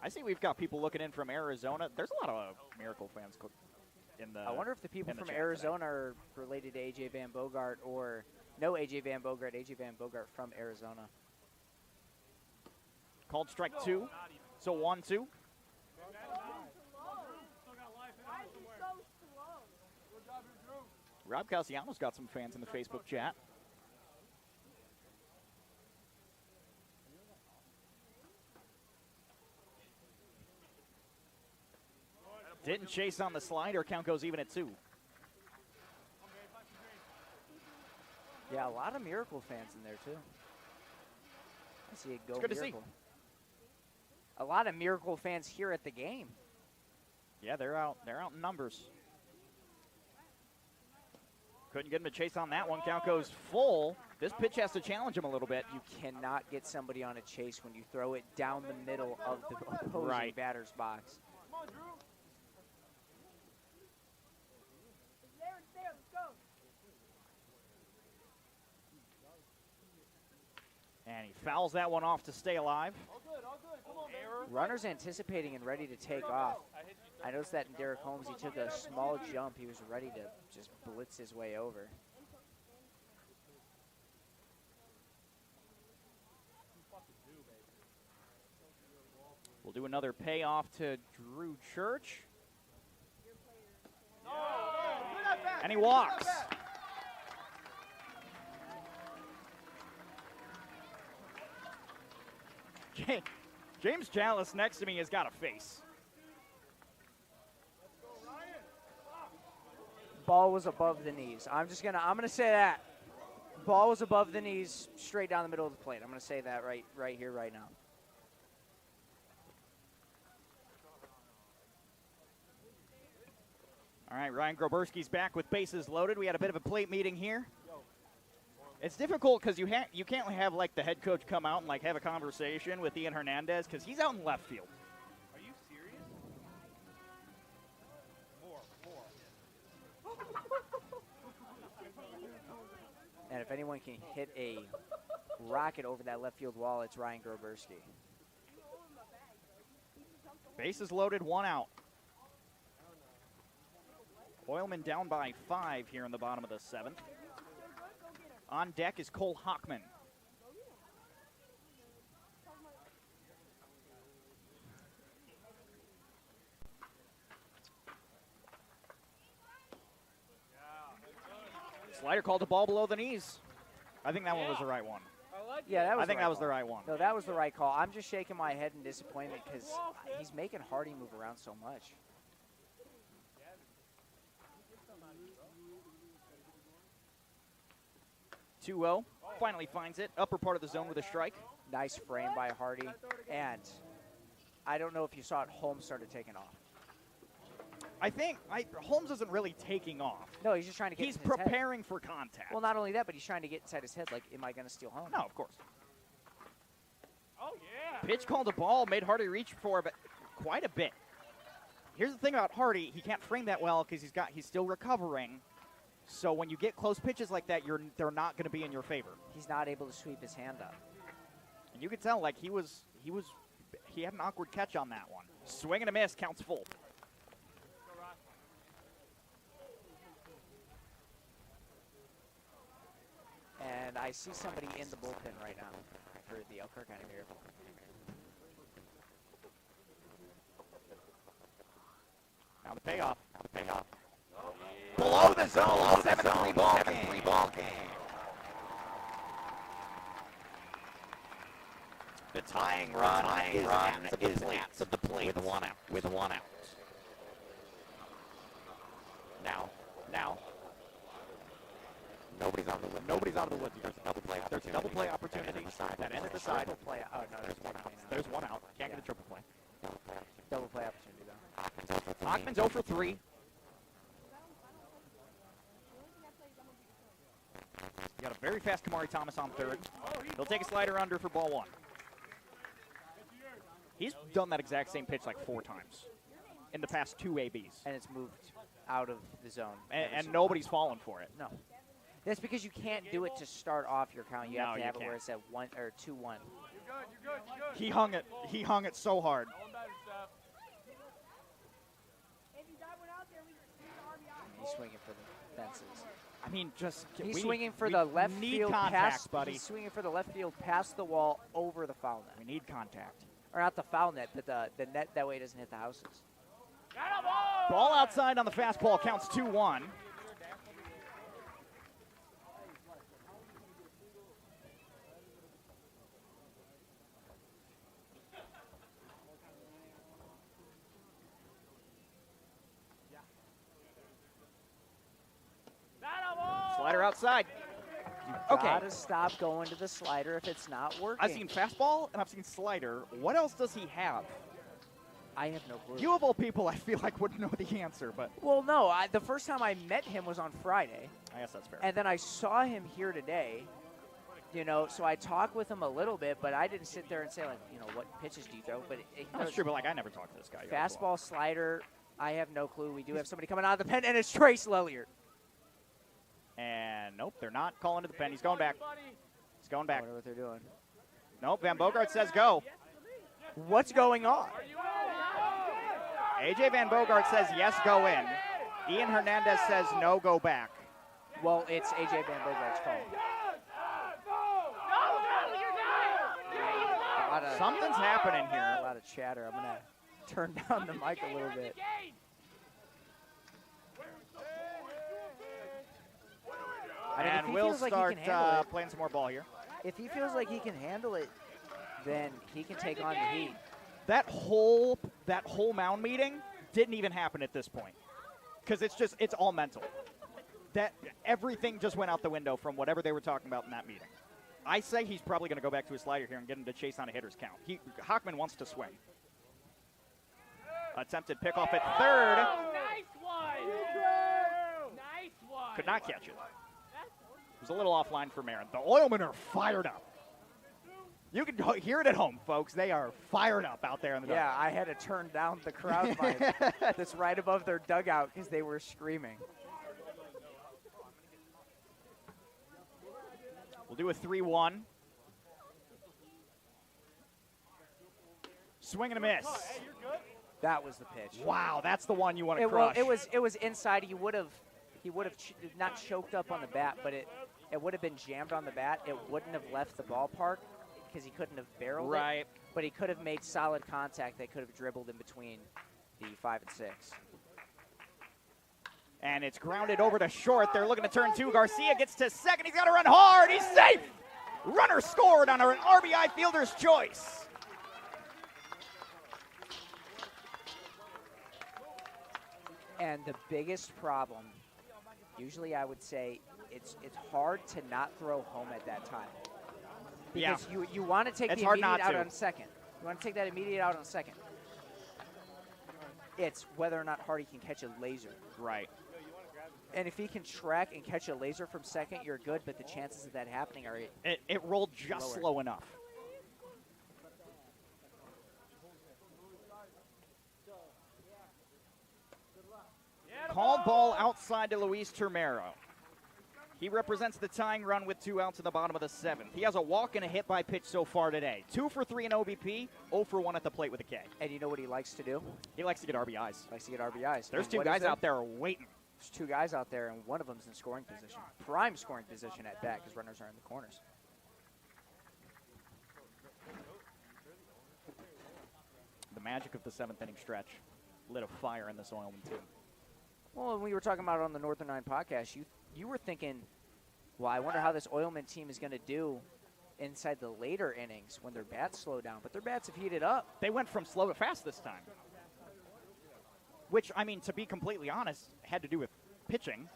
I see we've got people looking in from Arizona. There's a lot of Miracle fans in the I wonder if the people from Arizona are related to AJ Van Bogart or no AJ Van Bogart, AJ Van Bogart from Arizona. Called strike two. So 1-2. Rob Calciano's got some fans in the Facebook chat. Didn't chase on the slider. Count goes even at 2. Yeah, a lot of Miracle fans in there, too. I see it go It's good Miracle. to see. A lot of Miracle fans here at the game. Yeah, they're out in numbers. Couldn't get him to chase on that one. Count goes full. This pitch has to challenge him a little bit. You cannot get somebody on a chase when you throw it down the middle of the opposing batter's box. And he fouls that one off to stay alive. Runner's anticipating and ready to take off. I noticed that in Derek Holmes. He took a small jump. He was ready to just blitz his way over. We'll do another payoff to Drew Church. And he walks. James Chalice next to me has got a face. Ball was above the knees. I'm gonna say that. Ball was above the knees, straight down the middle of the plate. I'm gonna say that right here, right now. All right, Ryan Groberski's back with bases loaded. We had a bit of a plate meeting here. It's difficult because you can't have like the head coach come out and like have a conversation with Ian Hernandez because he's out in left field. Are you serious? And if anyone can hit a rocket over that left field wall, it's Ryan Groberski. Bases loaded, 1 out. Oilman down by 5 here in the bottom of the 7th. On deck is Cole Hockman. Slider called the ball below the knees. I think that one was the right one. Yeah, that was. I think that was the right one. No, that was the right call. I'm just shaking my head in disappointment because he's making Hardy move around so much. (2-0). Finally finds it. Upper part of the zone with a strike. Nice frame by Hardy. And I don't know if you saw it, Holmes started taking off. I think Holmes isn't really taking off. No, he's just trying to get He's into his head. preparing for contact. Well, not only that, but he's trying to get inside his head, like, am I going to steal home? No, of course. Oh, yeah. Pitch called a ball, made Hardy reach for it, but quite a bit. Here's the thing about Hardy, he can't frame that well because he's still recovering. So when you get close pitches like that, they're not going to be in your favor. He's not able to sweep his hand up. And you could tell, like, he had an awkward catch on that one. Swing and a miss, counts full. And I see somebody in the bullpen right now for the Elkhart County Miracle. Now the payoff. Below the zone, 7-3 ball game. The tying run is at the plate with a one out. Now. Nobody's Nobody's out of the woods yet. There's a double play opportunity that ended the side. Play. Oh, no, there's one out. There's one out. Can't get a triple play. Double play opportunity, though. Hockman's 0 for 3. You got a very fast Kamari Thomas on third. He'll take a slider under for ball 1. He's done that exact same pitch like 4 times in the past 2 ABs. And it's moved out of the zone. And nobody's fallen for it. No. That's because you can't do it to start off your count. You have to have it can't. where it's at 1 or 2-1. You're good. He hung it. He hung it so hard. He's swinging for the fences. I mean, just he's swinging for the left field contact, pass, buddy. He's swinging for the left field past the wall over the foul net. We need contact. Or not the foul net, but the net that way it doesn't hit the houses. Ball outside on the fastball counts 2-1. Slider outside. You gotta stop going to the slider if it's not working. I've seen fastball and I've seen slider. What else does he have? I have no clue. You of all people, I feel like would know the answer, but well, no. The first time I met him was on Friday. I guess that's fair. And then I saw him here today. You know, so I talked with him a little bit, but I didn't sit there and say, like, you know, what pitches do you throw? But that's true, but like I never talked to this guy. Fastball, slider. I have no clue. We do have somebody coming out of the pen, and it's Trace Lellier. And nope, they're not calling to the pen. He's going back. He's going back. I wonder what they're doing. Nope, Van Bogart says go. What's going on? AJ Van Bogart says yes, go in. Ian Hernandez says no, go back. Well, it's AJ Van Bogart's call. Something's happening here. A lot of chatter. I'm going to turn down the mic a little bit. I mean, and we'll start playing some more ball here. If he feels like he can handle it, then he can take on the heat. That whole mound meeting didn't even happen at this point, because it's all mental. That everything just went out the window from whatever they were talking about in that meeting. I say he's probably going to go back to his slider here and get him to chase on a hitter's count. Hockman wants to swing. Attempted pickoff at third. Nice one. Nice one. Could not catch it. It was a little offline for Marin. The Oilmen are fired up. You can hear it at home, folks. They are fired up out there in the dugout. Yeah, I had to turn down the crowd mic that's right above their dugout because they were screaming. We'll do a 3-1. Swing and a miss. That was the pitch. Wow, that's the one you want to crush. Well, it was inside. He would have not choked up on the bat, but it would have been jammed on the bat. It wouldn't have left the ballpark because he couldn't have barreled it. But he could have made solid contact that could have dribbled in between the 5 and 6. And it's grounded over to short. They're looking to turn 2. Garcia gets to second. He's got to run hard. He's safe. Runner scored on an RBI fielder's choice. And the biggest problem, usually I would say, it's hard to not throw home at that time. Because you want to take the immediate out on second. You want to take that immediate out on second. It's whether or not Hardy can catch a laser. Right. And if he can track and catch a laser from second, you're good, but the chances of that happening are it rolled just slow enough. Called ball outside to Luis Termero. He represents the tying run with 2 outs in the bottom of the 7th. He has a walk and a hit by pitch so far today. 2 for 3 in OBP, 0 for 1 at the plate with a K. And you know what he likes to do? He likes to get RBIs. There's 2 guys out there waiting. There's 2 guys out there, and one of them's in scoring position. Prime scoring position at bat because runners are in the corners. The magic of the 7th inning stretch lit a fire in this Oilman team. Well, when we were talking about it on the Northern 9 podcast, you were thinking, well, I wonder how this Oilman team is going to do inside the later innings when their bats slow down. But their bats have heated up. They went from slow to fast this time. Which, I mean, to be completely honest, had to do with pitching.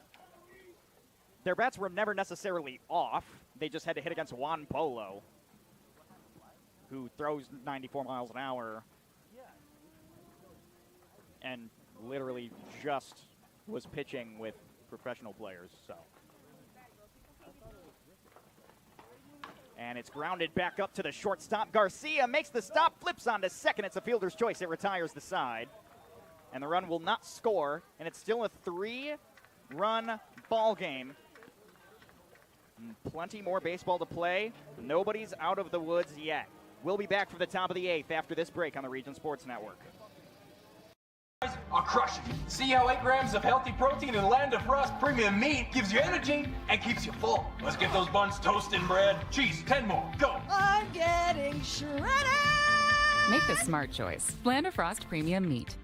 their bats were never necessarily off. They just had to hit against Juan Polo, who throws 94 miles an hour and literally just was pitching with professional players. So, and it's grounded back up to the shortstop. Garcia makes the stop, flips onto second. It's a fielder's choice. It retires the side. And the run will not score, and it's still a 3-run ball game. Plenty more baseball to play. Nobody's out of the woods yet. We'll be back for the top of the 8th after this break on the Region Sports Network. Are crushing. See how 8 grams of healthy protein in Land of Frost premium meat gives you energy and keeps you full. Let's get those buns toasted and bread. Cheese, 10 more. Go. I'm getting shredded. Make the smart choice. Land of Frost Premium Meat.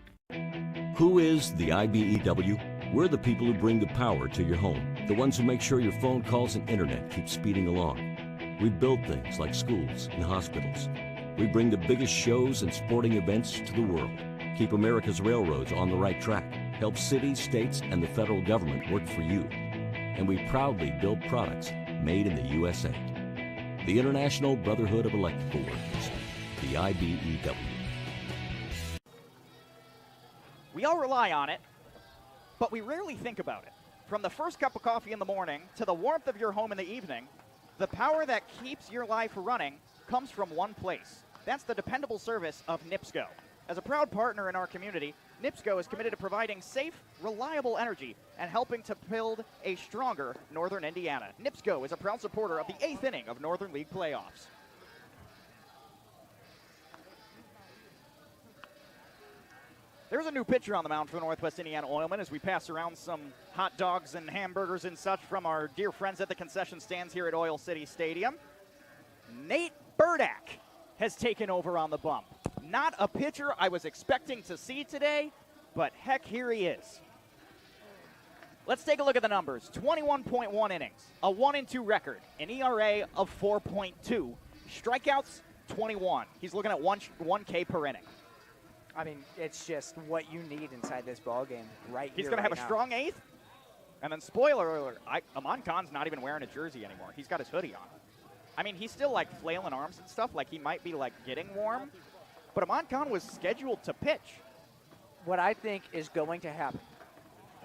Who is the IBEW? We're the people who bring the power to your home, the ones who make sure your phone calls and internet keep speeding along. We build things like schools and hospitals. We bring the biggest shows and sporting events to the world, keep America's railroads on the right track, help cities, states, and the federal government work for you. And we proudly build products made in the USA. The International Brotherhood of Electrical Workers, the IBEW. We all rely on it, but we rarely think about it. From the first cup of coffee in the morning to the warmth of your home in the evening, the power that keeps your life running comes from one place. That's the dependable service of NIPSCO. As a proud partner in our community, NIPSCO is committed to providing safe, reliable energy and helping to build a stronger Northern Indiana. NIPSCO is a proud supporter of the 8th inning of Northern League playoffs. There's a new pitcher on the mound for the Northwest Indiana Oilmen as we pass around some hot dogs and hamburgers and such from our dear friends at the concession stands here at Oil City Stadium. Nate Burdak has taken over on the bump. Not a pitcher I was expecting to see today, but heck, here he is. Let's take a look at the numbers. 21.1 innings, a 1-2 record, an ERA of 4.2, strikeouts 21. He's looking at 1K per inning. I mean, it's just what you need inside this ball game right He's here, going to have right a now. strong 8th. And then spoiler alert, Amon Khan's not even wearing a jersey anymore. He's got his hoodie on. I mean, he's still like flailing arms and stuff, like he might be like getting warm. But Amon Khan was scheduled to pitch. What I think is going to happen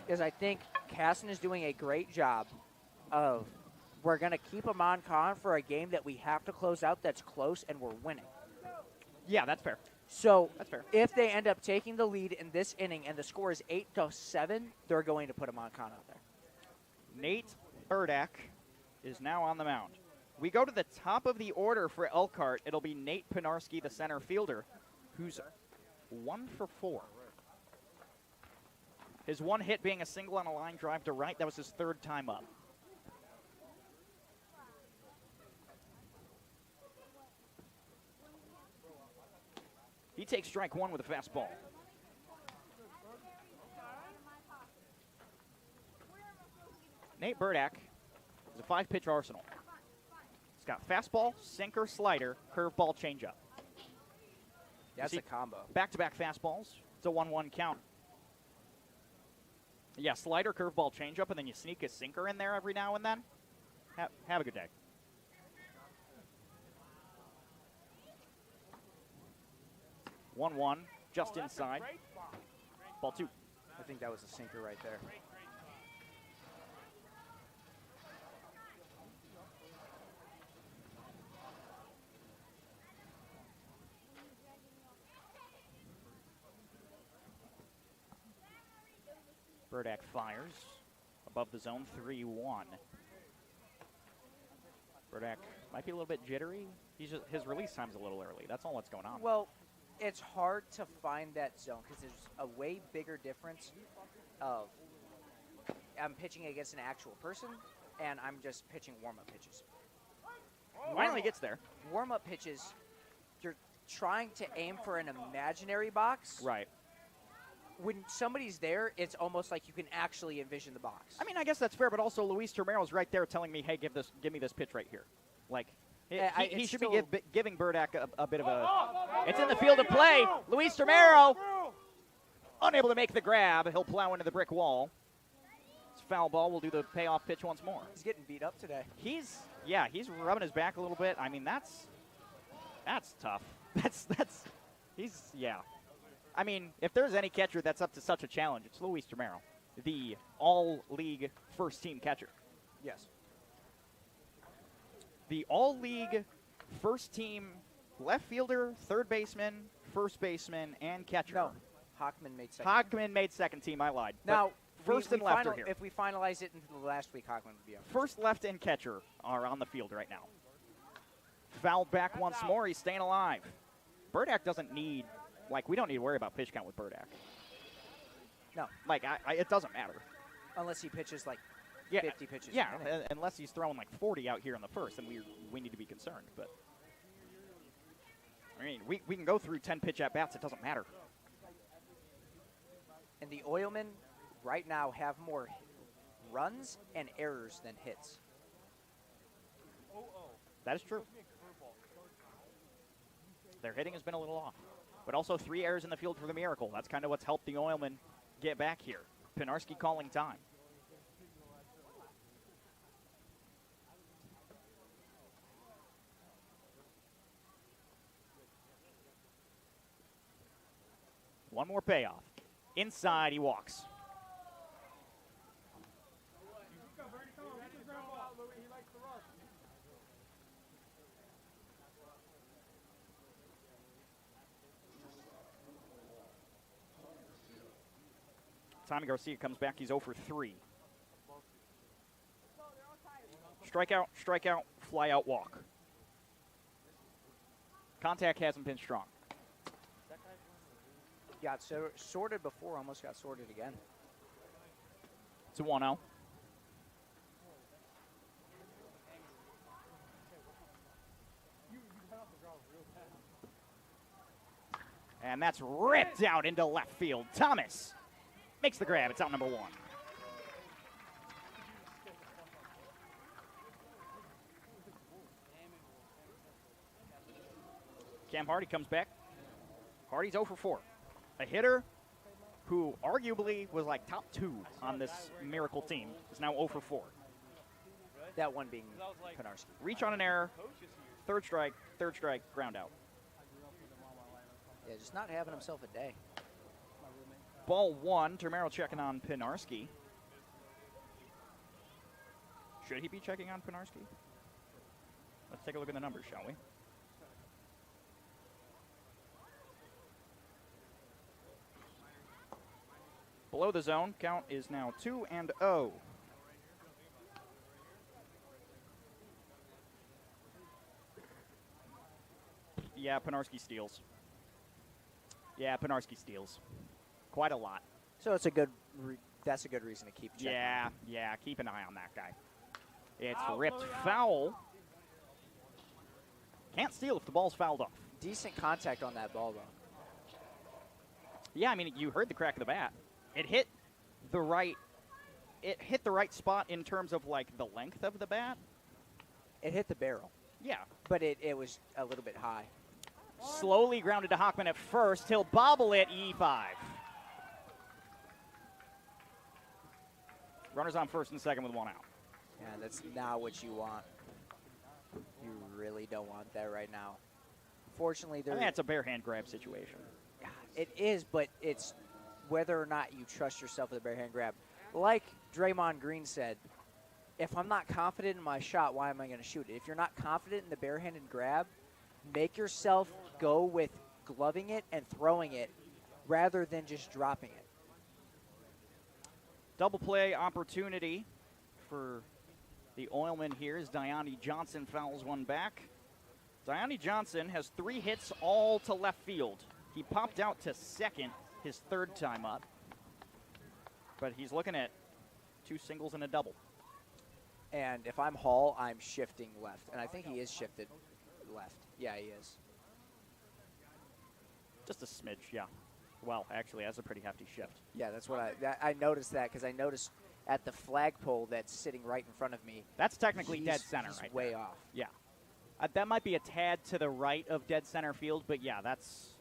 is I think Casson is doing a great job of we're going to keep Amon Khan for a game that we have to close out that's close and we're winning. Yeah, that's fair. So That's fair. if they end up taking the lead in this inning and the score is 8-7, they're going to put Amon Khan out there. Nate Burdak is now on the mound. We go to the top of the order for Elkhart. It'll be Nate Pinarski, the center fielder, who's 1 for 4. His one hit being a single on a line drive to right. That was his 3rd time up. He takes strike 1 with a fastball. Nate Burdak is a 5-pitch arsenal. He's got fastball, sinker, slider, curveball, changeup. That's a combo. Back-to-back fastballs. It's a 1-1 count. Yeah, slider, curveball, changeup, and then you sneak a sinker in there every now and then. Have a good day. One, just inside. Ball 2. I think that was a sinker right there. Burdak fires above the zone, 3-1. Burdak might be a little bit jittery. His release time's a little early. That's all that's going on. Well, it's hard to find that zone because there's a way bigger difference of I'm pitching against an actual person and I'm just pitching warm-up pitches. Finally gets there. Warm-up pitches, you're trying to aim for an imaginary box. Right. When somebody's there, it's almost like you can actually envision the box. I mean, I guess that's fair, but also Luis Termero's right there telling me, hey, give me this pitch right here. Like, he should be giving Burdak a bit of a... It's in the field of play. Luis Termero, unable to make the grab. He'll plow into the brick wall. It's foul ball. We'll do the payoff pitch once more. He's getting beat up today. He's rubbing his back a little bit. I mean, that's tough. Yeah. I mean, if there's any catcher that's up to such a challenge, it's Luis Romero, the all-league first-team catcher. Yes. The all-league first-team left fielder, third baseman, first baseman, and catcher. No, Hockman made second. Hockman made second team. I lied. Now, first and left are here. If we finalize it into the last week, Hockman would be up. First, left, and catcher are on the field right now. Fouled back once more. He's staying alive. Burdak doesn't need, we don't need to worry about pitch count with Burdak. No. It doesn't matter. Unless he pitches 50 pitches. Yeah, unless he's throwing 40 out here in the first, then we need to be concerned. But, I mean, we can go through 10 pitch at-bats. It doesn't matter. And the Oilmen right now have more runs and errors than hits. That is true. Their hitting has been a little off. But also 3 errors in the field for the Miracle. That's kind of what's helped the Oilmen get back here. Pinarski calling time. One more payoff. Inside, he walks. Tommy Garcia comes back. He's 0 for 3. Strikeout, fly out, walk. Contact hasn't been strong. Got sorted before, almost got sorted again. It's a 1-0. And that's ripped out into left field. Thomas makes the grab. It's out number 1. Cam Hardy comes back. Hardy's 0 for 4. A hitter who arguably was top 2 on this Miracle team is now 0 for 4. That one being Pinarski. Reach on an error. Third strike, ground out. Yeah, just not having himself a day. Ball 1, Termero checking on Pinarski. Should he be checking on Pinarski? Let's take a look at the numbers, shall we? Below the zone, count is now 2-0. Yeah, Pinarski steals. Quite a lot. So it's that's a good reason to keep checking. Yeah, keep an eye on that guy. It's ripped foul. Can't steal if the ball's fouled off. Decent contact on that ball, though. Yeah, I mean, you heard the crack of the bat. It hit the right spot in terms of the length of the bat. It hit the barrel. Yeah. But it was a little bit high. Slowly grounded to Hockman at first. He'll bobble it, E5. Runners on first and second with 1 out. Yeah, that's not what you want. You really don't want that right now. Fortunately, I think that's a bare hand grab situation. It is, but it's whether or not you trust yourself with a bare hand grab. Like Draymond Green said, if I'm not confident in my shot, why am I going to shoot it? If you're not confident in the barehanded grab, make yourself go with gloving it and throwing it rather than just dropping it. Double play opportunity for the Oilmen here as Diani Johnson fouls one back. Diani Johnson has 3 hits all to left field. He popped out to second his 3rd time up, but he's looking at 2 singles and a double. And if I'm Hall, I'm shifting left, and I think he is shifted left. Yeah, he is. Just a smidge, yeah. Well, actually, that's a pretty hefty shift. Yeah, that's what I noticed that because I noticed at the flagpole that's sitting right in front of me. That's technically dead center, he's right? Way there. off. Yeah, that might be a tad to the right of dead center field, but yeah, that's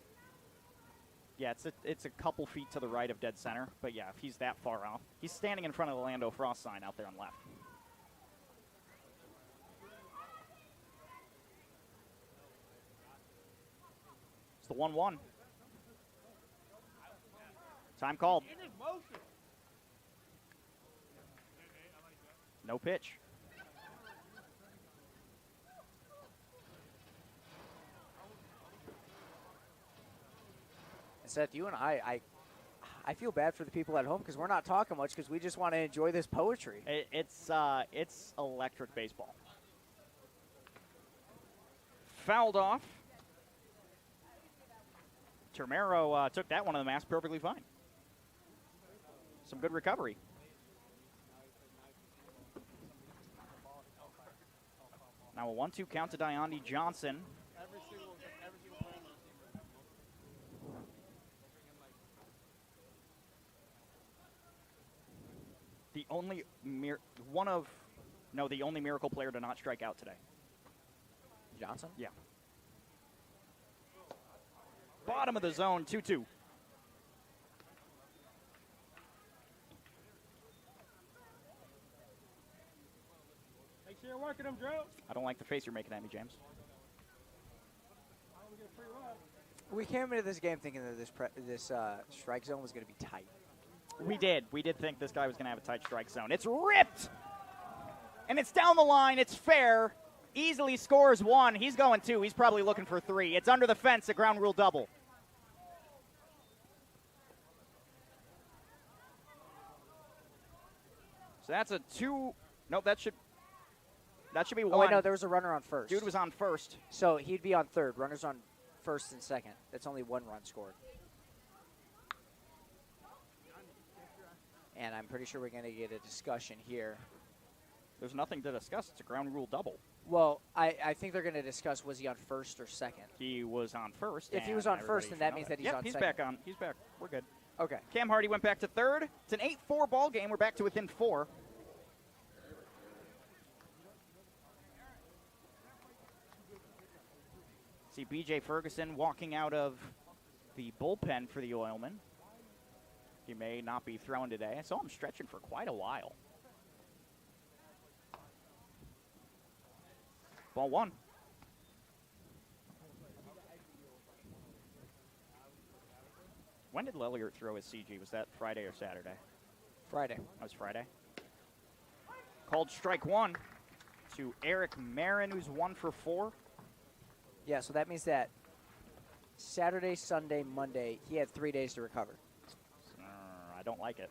Yeah, it's a couple feet to the right of dead center. But, yeah, if he's that far off. He's standing in front of the Lando Frost sign out there on left. It's the 1-1. Time called. No pitch. Seth, you and I feel bad for the people at home because we're not talking much because we just want to enjoy this poetry. It's electric baseball. Fouled off. Termero took that one on the mask perfectly fine. Some good recovery. Now a 1-2 count to Diandi Johnson. The only the only miracle player to not strike out today. Johnson? Yeah. Bottom of the zone, 2-2. Make sure you're working them, Drew. I don't like the face you're making at me, James. We came into this game thinking that this strike zone was going to be tight. We did. We did think this guy was going to have a tight strike zone. It's ripped! And it's down the line. It's fair. Easily scores 1. He's going 2. He's probably looking for 3. It's under the fence, a ground rule double. So that's a 2. Nope, that should be 1. Oh, wait, no, there was a runner on first. Dude was on first. So he'd be on third. Runners on first and second. That's only 1 run scored. And I'm pretty sure we're going to get a discussion here. There's nothing to discuss. It's a ground rule double. Well, I think they're going to discuss, was he on first or second? He was on first. If he was on first, then that means that he's on he's second. back on. He's back. We're good. Okay. Cam Hardy went back to third. It's an 8-4 ball game. We're back to within 4. See B.J. Ferguson walking out of the bullpen for the Oilmen. He may not be throwing today. I saw him stretching for quite a while. Ball 1. When did Lelliert throw his CG? Was that Friday or Saturday? Friday. That was Friday. Called strike 1 to Eric Marin, who's 1 for 4. Yeah, so that means that Saturday, Sunday, Monday, he had 3 days to recover. I don't like it.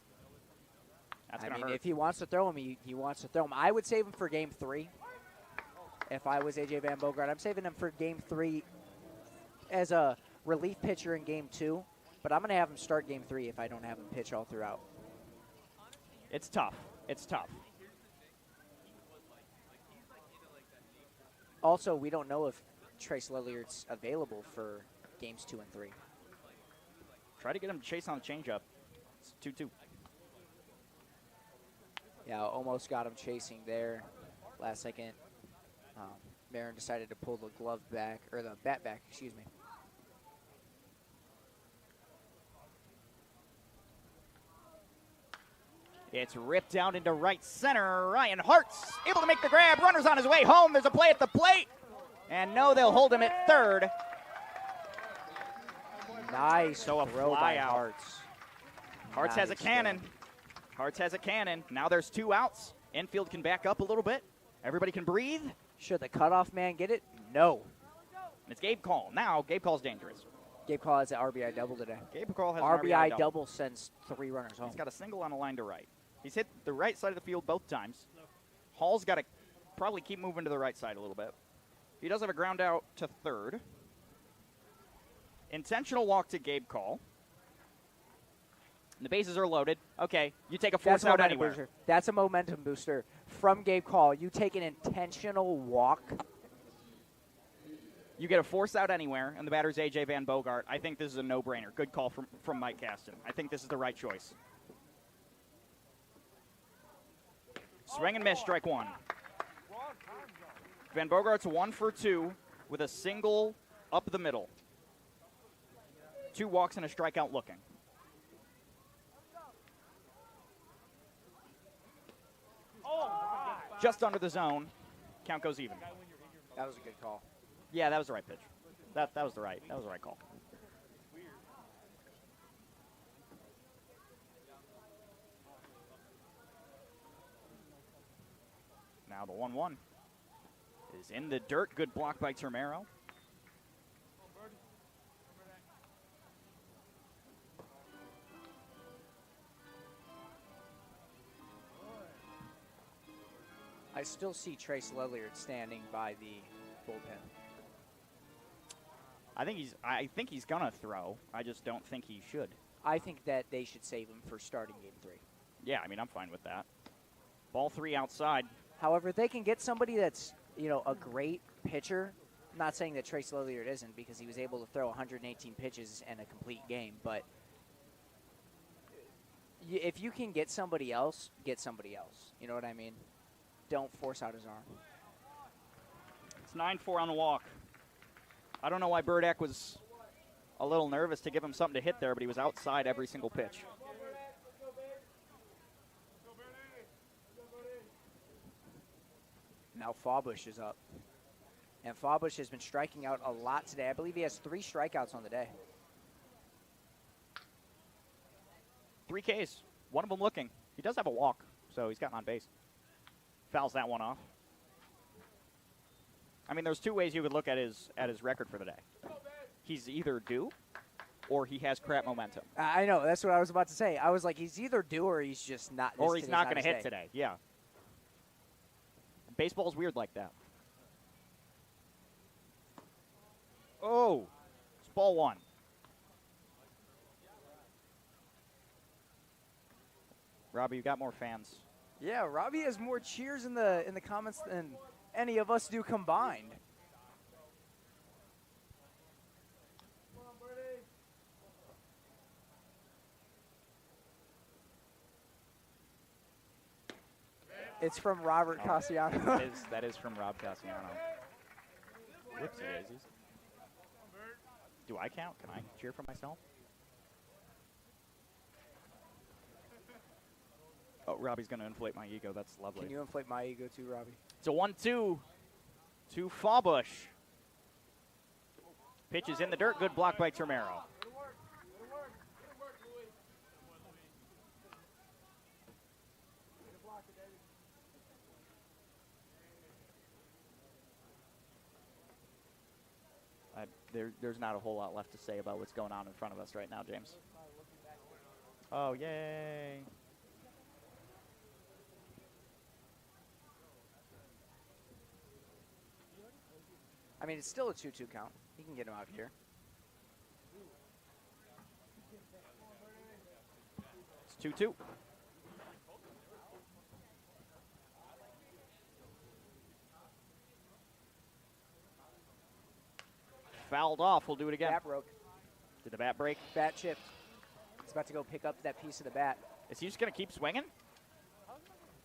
That's I gonna mean, hurt. if he wants to throw him, he wants to throw him. I would save him for game 3. If I was A.J. Van Bogart, I'm saving him for game 3 as a relief pitcher in game 2. But I'm going to have him start game 3 if I don't have him pitch all throughout. It's tough. It's tough. Also, we don't know if Trace Lillier's available for games 2 and 3. Try to get him to chase on the changeup. It's 2-2. Yeah, almost got him chasing there. Last second, Marin decided to pull the glove back, or the bat back, excuse me. It's ripped down into right center. Ryan Hart's able to make the grab. Runner's on his way home. There's a play at the plate. And no, they'll hold him at third. Nice So a throw fly by out. Hart's. Hart's has a cannon. Hart's has a cannon. Now there's 2 outs. Infield can back up a little bit. Everybody can breathe. Should the cutoff man get it? No. And it's Gabe Call. Now Gabe Call's dangerous. Gabe Call has an RBI double today. Gabe Call has an RBI double sends 3 runners home. He's got a single on a line to right. He's hit the right side of the field both times. Hall's got to probably keep moving to the right side a little bit. He does have a ground out to third. Intentional walk to Gabe Call. And the bases are loaded. Okay, you take a force out anywhere. Booster. That's a momentum booster from Gabe Call. You take an intentional walk. You get a force out anywhere, and the batter's A.J. Van Bogart. I think this is a no-brainer. Good call from Mike Caston. I think this is the right choice. Swing and miss, strike 1. Van Bogart's 1 for 2 with a single up the middle. 2 walks and a strikeout looking. Just under the zone. Count goes even. That was a good call. Yeah, that was the right pitch. That was the right call. Now the 1-1 is in the dirt. Good block by Termero. I still see Trace Lilliard standing by the bullpen. I think he's gonna throw. I just don't think he should. I think that they should save him for starting game 3. Yeah, I mean, I'm fine with that. Ball 3 outside. However, they can get somebody that's, a great pitcher. I'm not saying that Trace Lilliard isn't, because he was able to throw 118 pitches in a complete game. But if you can get somebody else, get somebody else. You know what I mean? Don't force out his arm. It's 9-4 on the walk. I don't know why Burdak was a little nervous to give him something to hit there, but he was outside every single pitch. Now Fawbush is up. And Fawbush has been striking out a lot today. I believe he has 3 strikeouts on the day. 3 Ks, one of them looking. He does have a walk, so he's gotten on base. Fouls that one off. I mean, there's 2 ways you could look at his record for the day. He's either due, or he has crap momentum. I know, that's what I was about to say. I was like, he's either due or he's just not. Or he's not going to hit today, yeah. Baseball's weird like that. Oh, it's ball 1. Robbie, you got more fans. Yeah, Robbie has more cheers in the comments than any of us do combined. It's from Robert Cassiano. That is from Rob Cassiano. Whoopsie daisies. Do I count? Can I cheer for myself? Oh, Robbie's going to inflate my ego. That's lovely. Can you inflate my ego too, Robbie? It's a 1-2 to Fawbush. Pitch is in the dirt. Good block by Termero. There's not a whole lot left to say about what's going on in front of us right now, James. Oh, yay. I mean, it's still a 2-2 count. He can get him out here. It's 2-2. Fouled off. We'll do it again. Bat broke. Did the bat break? Bat chipped. He's about to go pick up that piece of the bat. Is he just going to keep swinging?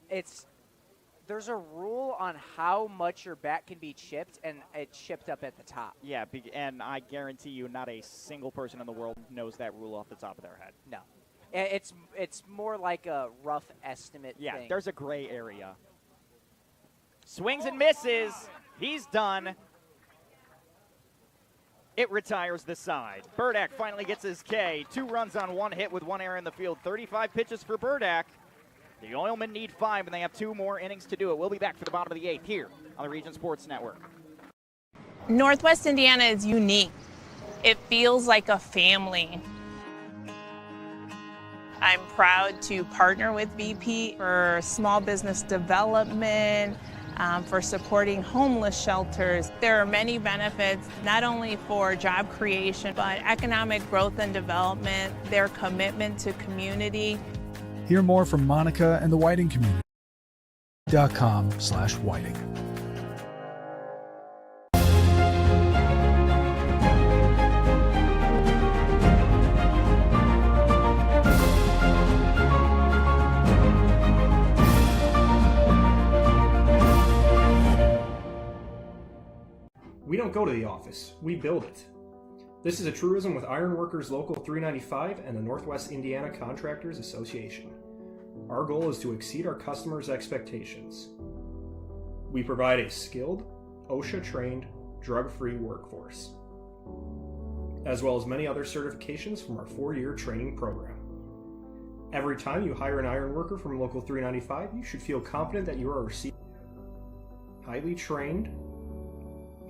There's a rule on how much your bat can be chipped, and it's chipped up at the top. Yeah, and I guarantee you not a single person in the world knows that rule off the top of their head. No. It's more like a rough estimate thing. Yeah, there's a gray area. Swings and misses. He's done. It retires the side. Burdak finally gets his K. 2 runs on 1 hit with 1 error in the field. 35 pitches for Burdak. The Oilmen need 5, and they have 2 more innings to do it. We'll be back for the bottom of the 8th here on the Region Sports Network. Northwest Indiana is unique. It feels like a family. I'm proud to partner with BP for small business development, for supporting homeless shelters. There are many benefits, not only for job creation, but economic growth and development, their commitment to community. Hear more from Monica and the Whiting community. .com/Whiting. We don't go to the office, we build it. This is a truism with Ironworkers Local 395 and the Northwest Indiana Contractors Association. Our goal is to exceed our customers' expectations. We provide a skilled, OSHA-trained, drug-free workforce, as well as many other certifications from our 4-year training program. Every time you hire an ironworker from Local 395, you should feel confident that you are receiving highly trained,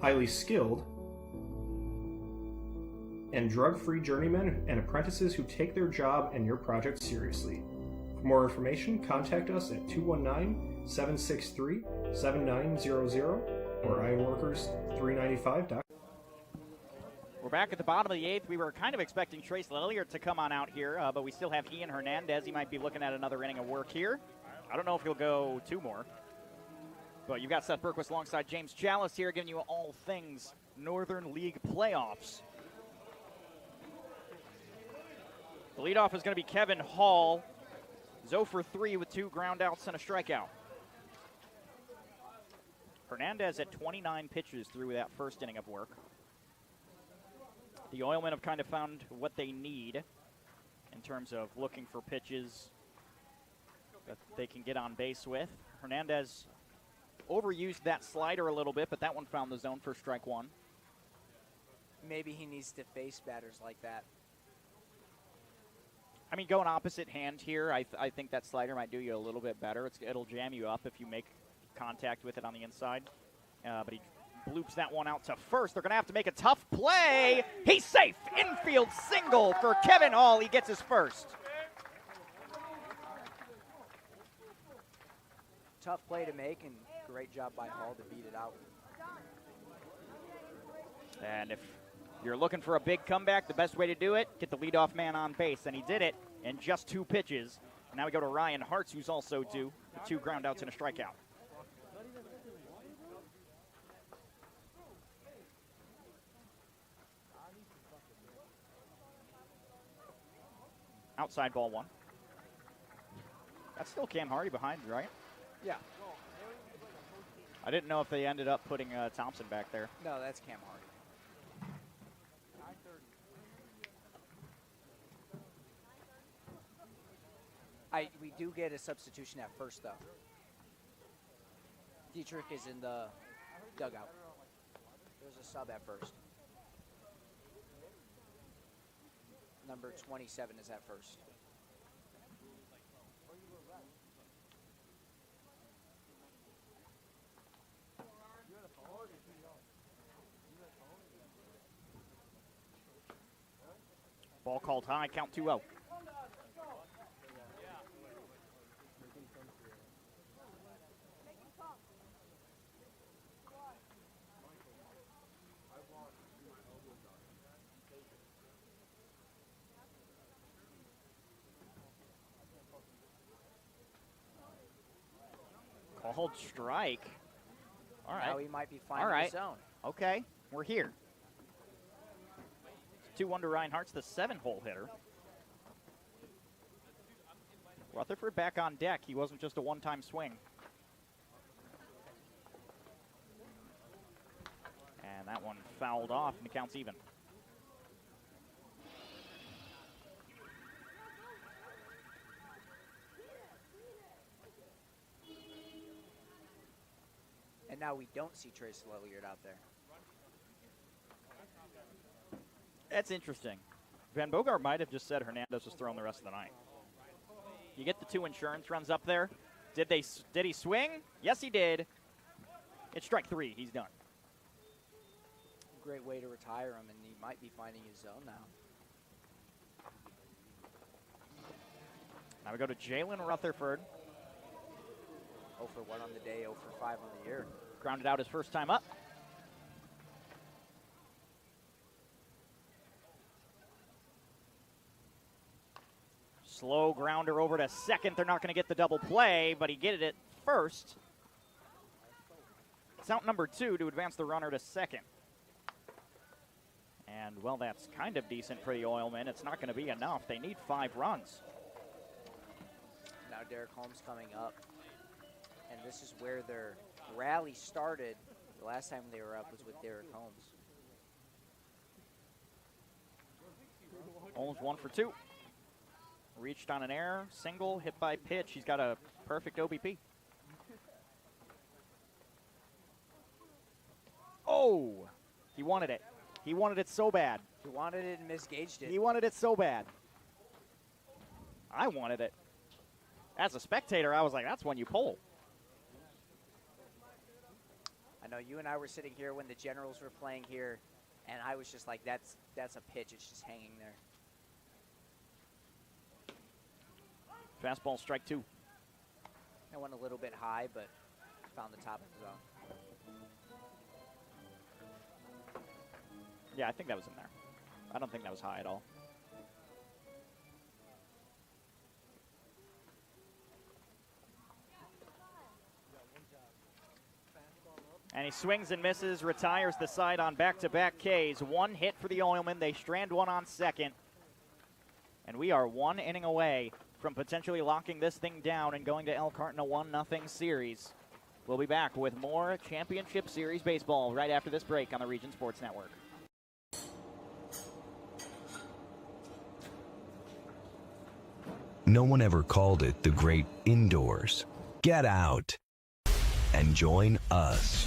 highly skilled, and drug-free journeymen and apprentices who take their job and your project seriously. For more information, contact us at 219-763-7900 or ironworkers395.com. We're back at the bottom of the 8th. We were kind of expecting Trace Lilliard to come on out here, but we still have Ian Hernandez. He might be looking at another inning of work here. I don't know if he'll go 2 more. But you've got Seth Berquist alongside James Chalice here, giving you all things Northern League playoffs. The leadoff is going to be Kevin Hall. 0 for 3 with 2 groundouts and a strikeout. Hernandez at 29 pitches through that first inning of work. The Oilmen have kind of found what they need in terms of looking for pitches that they can get on base with. Hernandez overused that slider a little bit, but that one found the zone for strike 1. Maybe he needs to face batters like that. I mean, going opposite hand here, I think that slider might do you a little bit better. It'll jam you up if you make contact with it on the inside. But he bloops that one out to first. They're going to have to make a tough play. He's safe. Infield single for Kevin Hall. He gets his first. Tough play to make, and great job by Hall to beat it out. And if you're looking for a big comeback, the best way to do it, get the leadoff man on base. And he did it in just 2 pitches. And now we go to Ryan Hartz, who's also due with 2 groundouts and a strikeout. Outside ball 1. That's still Cam Hardy behind, right? Yeah. I didn't know if they ended up putting Thompson back there. No, that's Cam Hardy. We do get a substitution at first, though. Dietrich is in the dugout. There's a sub at first. Number 27 is at first. Ball called high, count 2-0. Called strike. All right. Now he might be finding the zone. Okay, we're here. 2-1 to Ryan Hartz, the 7-hole hitter. Rutherford back on deck. He wasn't just a one-time swing. And that one fouled off, and the count's even. And now we don't see Trace Lilliard out there. That's interesting. Van Bogart might have just said Hernandez was thrown the rest of the night. You get the 2 insurance runs up there. Did he swing? Yes, he did. It's strike 3. He's done. Great way to retire him, and he might be finding his zone now. Now we go to Jalen Rutherford. 0 for 1 on the day, 0 for 5 on the year. Grounded out his first time up. Slow grounder over to second. They're not going to get the double play, but he get it first. It's out number 2 to advance the runner to second. And, well, that's kind of decent for the Oilmen. It's not going to be enough. They need 5 runs. Now Derek Holmes coming up. And this is where their rally started. The last time they were up was with Derek Holmes. Almost 1 for 2. Reached on an error, single, hit by pitch. He's got a perfect OBP. Oh, he wanted it. He wanted it so bad. He wanted it and misgauged it. He wanted it so bad. I wanted it. As a spectator, I was like, that's when you pull. I know you and I were sitting here when the Generals were playing here, and I was just like, that's a pitch. It's just hanging there. Fastball, strike 2. I went a little bit high, but found the top of the zone. Yeah, I think that was in there. I don't think that was high at all. And he swings and misses, retires the side on back-to-back Ks. 1 hit for the Oilmen. They strand 1 on second. And we are 1 inning away from potentially locking this thing down and going to Elkhart in a 1-0 series. We'll be back with more Championship Series baseball right after this break on the Region Sports Network. No one ever called it the great indoors. Get out and join us.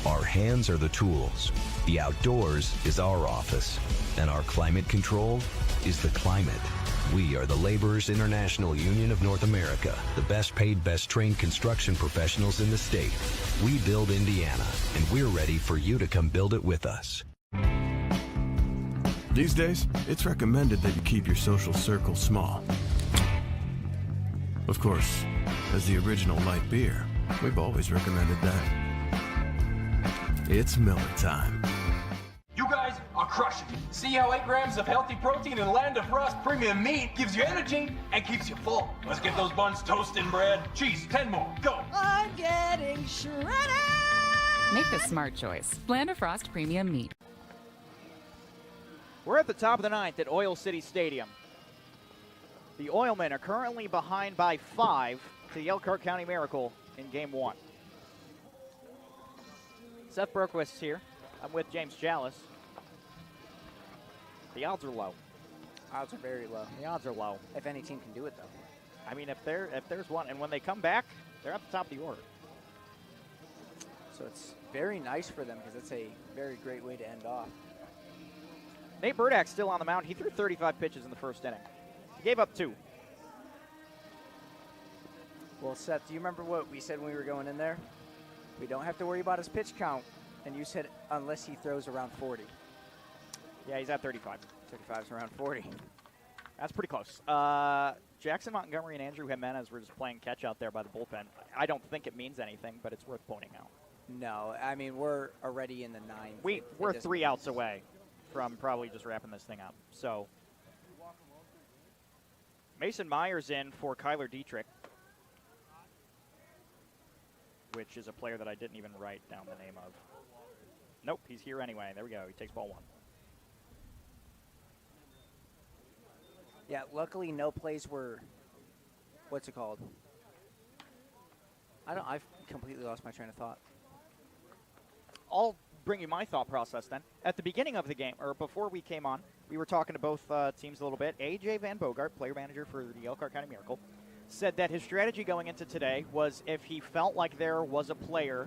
Our hands are the tools. The outdoors is our office. And our climate control is the climate. We are the Laborers International Union of North America, the best paid, best trained construction professionals in the state. We build Indiana, and we're ready for you to come build it with us. These days, it's recommended that you keep your social circle small. Of course, as the original light beer, we've always recommended that. It's Miller time. You guys are crushing it. See how 8 grams of healthy protein in Land of Frost premium meat gives you energy and keeps you full. Let's get those buns toasted, bread. Cheese, 10 more. Go. I'm getting shredded. Make the smart choice. Land of Frost Premium Meat. We're at the top of the 9th at Oil City Stadium. The Oilmen are currently behind by 5 to the Elkhart County Miracle in Game 1. Seth Berquist's here. I'm with James Chalice. The odds are low. Odds are very low. The odds are low. If any team can do it, though. I mean, if there's one, and when they come back, they're at the top of the order. So it's very nice for them because it's a very great way to end off. Nate Burdak's still on the mound. He threw 35 pitches in the first inning. He gave up 2. Well, Seth, do you remember what we said when we were going in there? We don't have to worry about his pitch count. And you said unless he throws around 40. Yeah, he's at 35. 35 is around 40. That's pretty close. Jackson Montgomery and Andrew Jimenez were just playing catch out there by the bullpen. I don't think it means anything, but it's worth pointing out. No, I mean, we're already in the 9th. We're 3 outs away from probably just wrapping this thing up. So Mason Myers in for Kyler Dietrich, which is a player that I didn't even write down the name of. Nope, he's here anyway. There we go. He takes ball 1. Yeah, luckily no plays were, what's it called? I've completely lost my train of thought. I'll bring you my thought process then. At the beginning of the game, or before we came on, we were talking to both teams a little bit. A.J. Van Bogart, player manager for the Elkhart County Miracle, said that his strategy going into today was if he felt like there was a player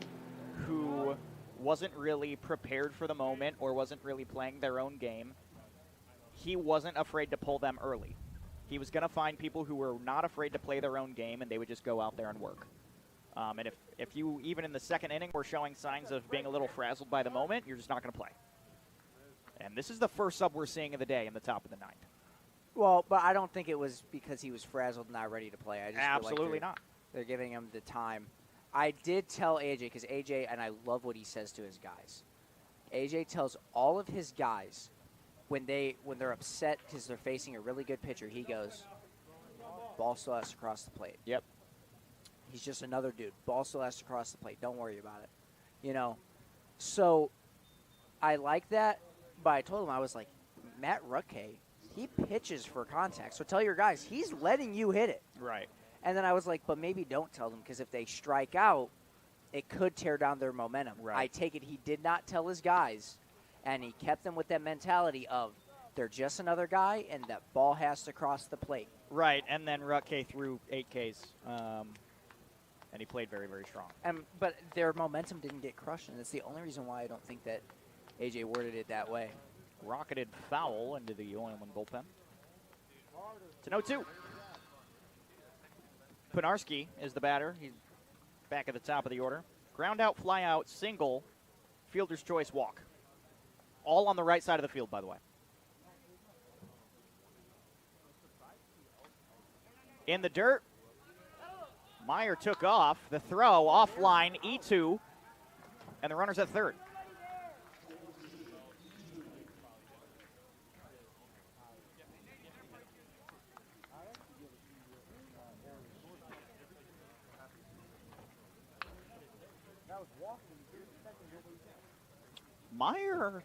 who wasn't really prepared for the moment or wasn't really playing their own game, he wasn't afraid to pull them early. He was going to find people who were not afraid to play their own game, and they would just go out there and work. And if you, even in the second inning, were showing signs of being a little frazzled by the moment, you're just not going to play. And this is the first sub we're seeing of the day in the top of the 9th. Well, but I don't think it was because he was frazzled and not ready to play. I just Absolutely feel like not. They're giving him the time. I did tell AJ, because AJ, and I love what he says to his guys. AJ tells all of his guys when they're upset because they're facing a really good pitcher, he goes, ball still has to cross the plate. Yep. He's just another dude. Ball still has to cross the plate. Don't worry about it. You know? So I like that, but I told him, I was like, Matt Ruckay, he pitches for contact. So tell your guys, he's letting you hit it. Right. And then I was like, but maybe don't tell them, because if they strike out, it could tear down their momentum. Right. I take it he did not tell his guys, and he kept them with that mentality of They're just another guy, and that ball has to cross the plate. Right, and then Rutke threw 8 Ks, and he played very, very strong. But their momentum didn't get crushed, and that's the only reason why I don't think that A.J. worded it that way. Rocketed foul into the Oilman bullpen. It's an 0-2. Penarski is the batter. He's back at the top of the order. Ground out, fly out, single, fielder's choice, walk. All on the right side of the field, by the way. In the dirt, Meyer took off. The throw, offline, E2, and the runner's at third. Meyer,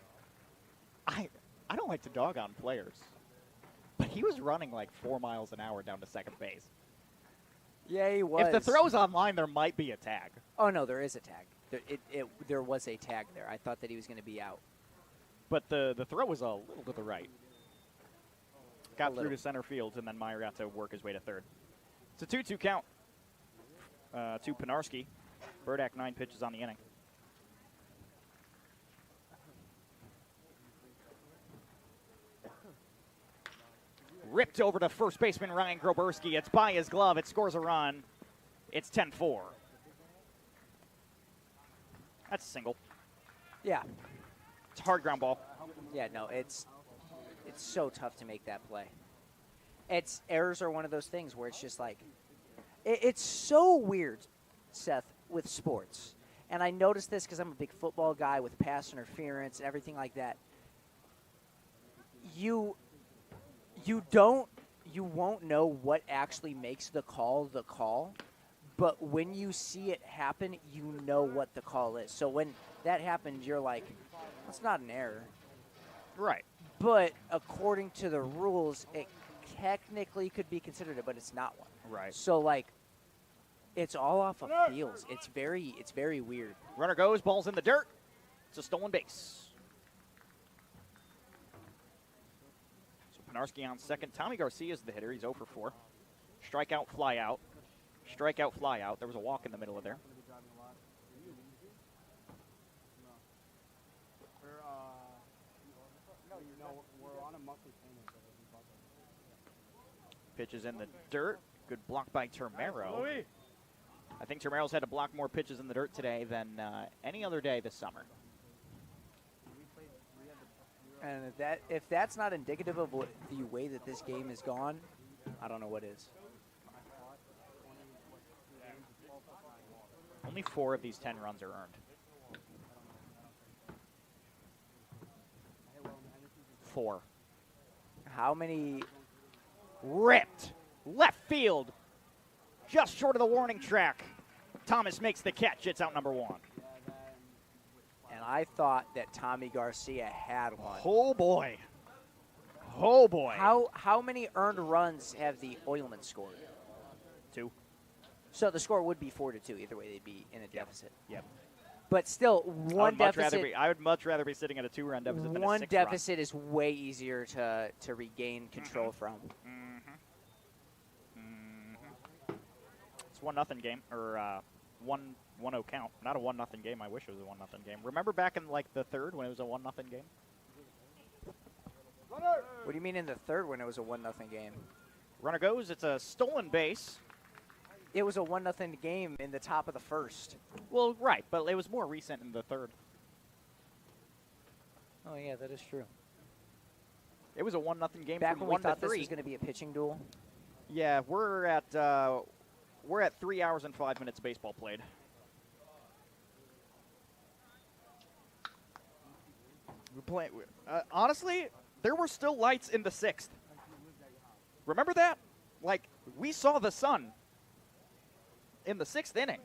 I don't like to dog on players, but he was running like 4 miles an hour down to second base. Yeah, he was. If the throw's online, there might be a tag. Oh, no, there is a tag. There was a tag there. I thought that he was going to be out. But the throw was a little to the right. Got through to center field, and then Meyer got to work his way to third. It's a 2-2 count to Penarski. Burdak 9 pitches on the inning. Ripped over to first baseman Ryan Groberski. It's by his glove. It scores a run. It's 10-4. That's a single. Yeah. It's a hard ground ball. Yeah, no, it's so tough to make that play. Errors are one of those things where it's just like, it's so weird, Seth, with sports. And I noticed this because I'm a big football guy with pass interference and everything like that. You won't know what actually makes the call, but when you see it happen, you know what the call is. So when that happens, you're like, that's not an error. Right. But according to the rules, it technically could be considered it, but it's not one. Right. So like, it's all off of feels. It's very weird. Runner goes, ball's in the dirt. It's a stolen base. Penarski on second. Tommy Garcia is the hitter. He's 0 for 4. Strikeout, fly out. Strikeout, fly out. There was a walk in the middle of there. Pitches in the dirt. Good block by Termero. I think Termero's had to block more pitches in the dirt today than any other day this summer. And if that's not indicative of the way that this game is gone, I don't know what is. Only 4 of these 10 runs are earned. 4. How many? Ripped. Left field. Just short of the warning track. Thomas makes the catch. It's out number 1. And I thought that Tommy Garcia had one. Oh, boy. Oh, boy. How many earned runs have the Oilmen scored? 2. So the score would be 4-2. Either way, they'd be in a deficit. Yep. But still, one deficit. I would much rather be sitting at a 2-run deficit than a 6-run. One deficit is way easier to regain control from. It's 1-0 game, or 1-0 count. Not a 1-0 game. I wish it was a 1-0 game. Remember back in like the third when it was a 1-0 game? What do you mean in the third when it was a 1-0 game? Runner goes. It's a stolen base. It was a 1-0 game in the top of the first. Well, right, but it was more recent in the third. Oh yeah, that is true. It was a 1-0 game back from when 1 we thought to 3. This was going to be a pitching duel. Yeah, we're at 3 hours and 5 minutes of baseball played. Honestly, there were still lights in the 6th. Remember that? Like, we saw the sun in the 6th inning.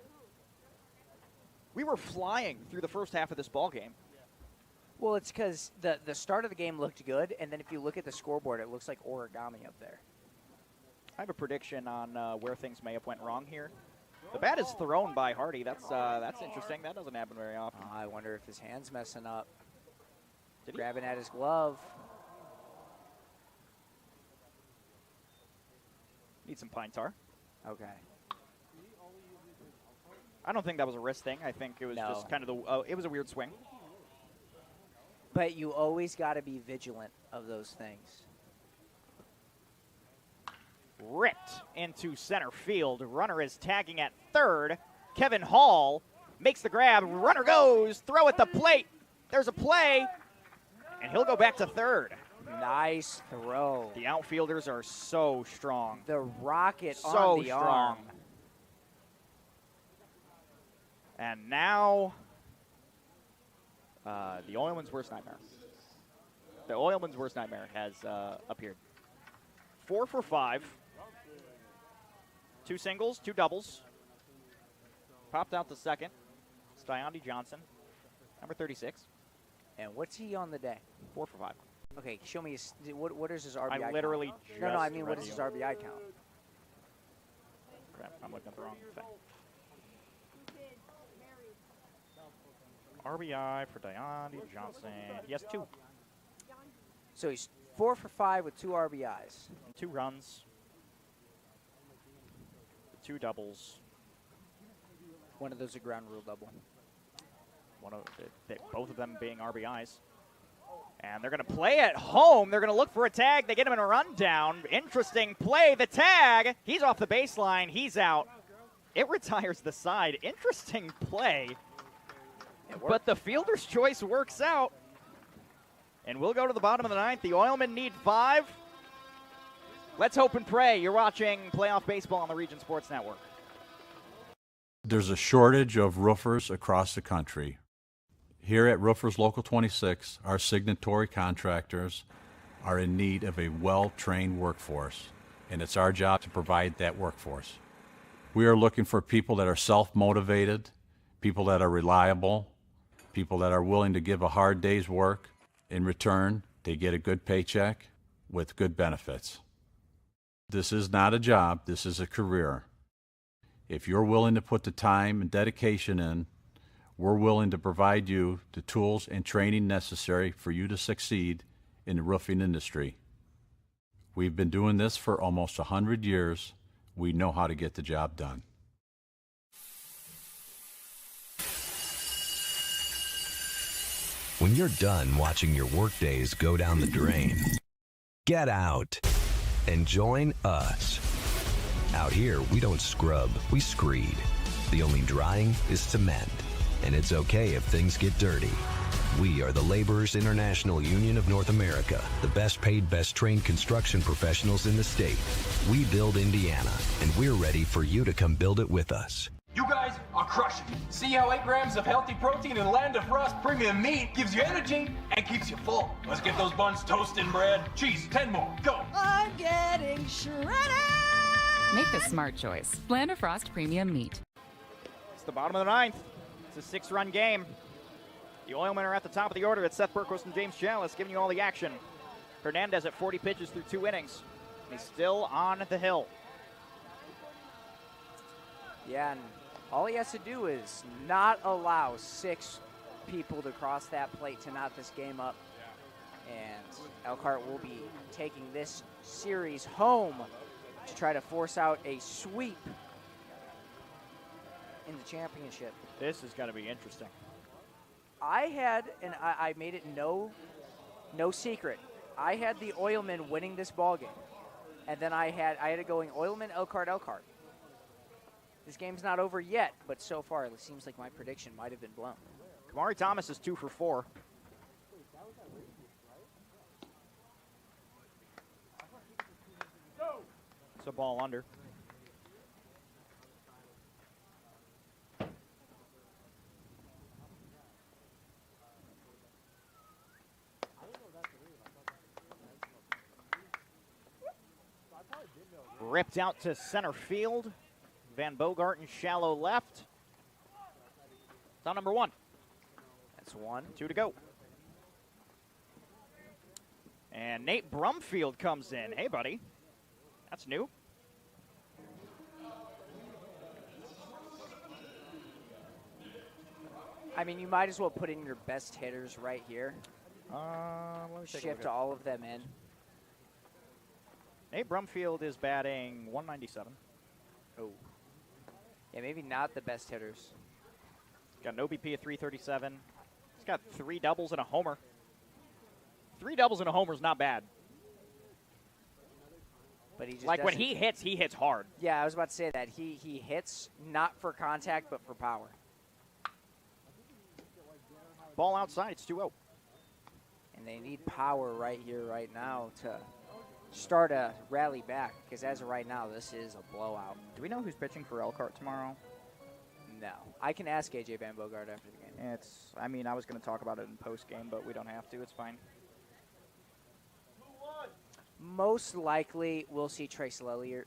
We were flying through the first half of this ball game. Well, it's because the start of the game looked good, and then if you look at the scoreboard, it looks like origami up there. I have a prediction on where things may have went wrong here. The bat is thrown by Hardy. That's interesting. That doesn't happen very often. I wonder if his hand's messing up. Grabbing at his glove. Need some pine tar. Okay. I don't think that was a wrist thing. I think it was just kind of it was a weird swing. But you always got to be vigilant of those things. Ripped into center field. Runner is tagging at third. Kevin Hall makes the grab. Runner goes. Throw at the plate. There's a play. And he'll go back to third. Nice throw. The outfielders are so strong. The rocket so on the strong. arm. And now the Oilman's worst nightmare. The Oilman's worst nightmare has appeared. 4 for 5. 2 singles, 2 doubles. Popped out the second. It's Diandi Johnson, number 36. And what's he on the day? 4 for 5. Okay, show me his, what is his RBI count? I literally No, I mean, what read is his you. RBI count? Crap, I'm looking at the wrong thing. RBI for Diandi Johnson. He has 2. So he's 4 for 5 with 2 RBIs. And 2 runs. 2 doubles. One of those a ground rule double. Both of them being RBIs. And they're going to play at home. They're going to look for a tag. They get him in a rundown. Interesting play. The tag. He's off the baseline. He's out. It retires the side. Interesting play. But the fielder's choice works out. And we'll go to the bottom of the 9th. The Oilmen need 5. Let's hope and pray. You're watching playoff baseball on the Region Sports Network. There's a shortage of roofers across the country. Here at Roofers Local 26, our signatory contractors are in need of a well-trained workforce, and it's our job to provide that workforce. We are looking for people that are self-motivated, people that are reliable, people that are willing to give a hard day's work. In return, they get a good paycheck with good benefits. This is not a job, this is a career. If you're willing to put the time and dedication in, we're willing to provide you the tools and training necessary for you to succeed in the roofing industry. We've been doing this for almost 100 years. We know how to get the job done. When you're done watching your workdays go down the drain, get out and join us. Out here, we don't scrub, we screed. The only drying is cement, and it's okay if things get dirty. We are the Laborers International Union of North America, the best paid, best trained construction professionals in the state. We build Indiana, and we're ready for you to come build it with us. You guys are crushing it. See how 8 grams of healthy protein and Land of Frost premium meat gives you energy and keeps you full. Let's get those buns toasted, bread. Cheese, 10 more. Go. I'm getting shredded. Make the smart choice. Land of Frost Premium Meat. It's the bottom of the 9th. It's a 6-run game. The Oilmen are at the top of the order. It's Seth Burkos and James Chalice giving you all the action. Hernandez at 40 pitches through 2 innings. He's still on the hill. Yeah, and all he has to do is not allow 6 people to cross that plate to knot this game up. And Elkhart will be taking this series home to try to force out a sweep in the championship. This is going to be interesting. I had, and I made it no secret, I had the Oilmen winning this ball game. And then I had it going Oilman, Elkhart, Elkhart. This game's not over yet, but so far it seems like my prediction might have been blown. Kamari Thomas is 2 for 4. It's a ball under. Ripped out to center field. Van Bogart in shallow left. It's on number 1. That's 1. 2 to go. And Nate Brumfield comes in. Hey, buddy. That's new. I mean, you might as well put in your best hitters right here. Let me take a Shift look at- all of them in. Nate Brumfield is batting 197. Oh. Yeah, maybe not the best hitters. Got an OBP of 337. He's got 3 doubles and a homer. 3 doubles and a homer is not bad. But he just like when he hits hard. Yeah, I was about to say that. He hits not for contact, but for power. Ball outside, it's 2-0. And they need power right here, right now to start a rally back, because as of right now, this is a blowout. Do we know who's pitching for Elkhart tomorrow? No. I can ask AJ Van Bogart after the game. I was going to talk about it in post-game, but we don't have to. It's fine. Most likely, we'll see Trace Lellier.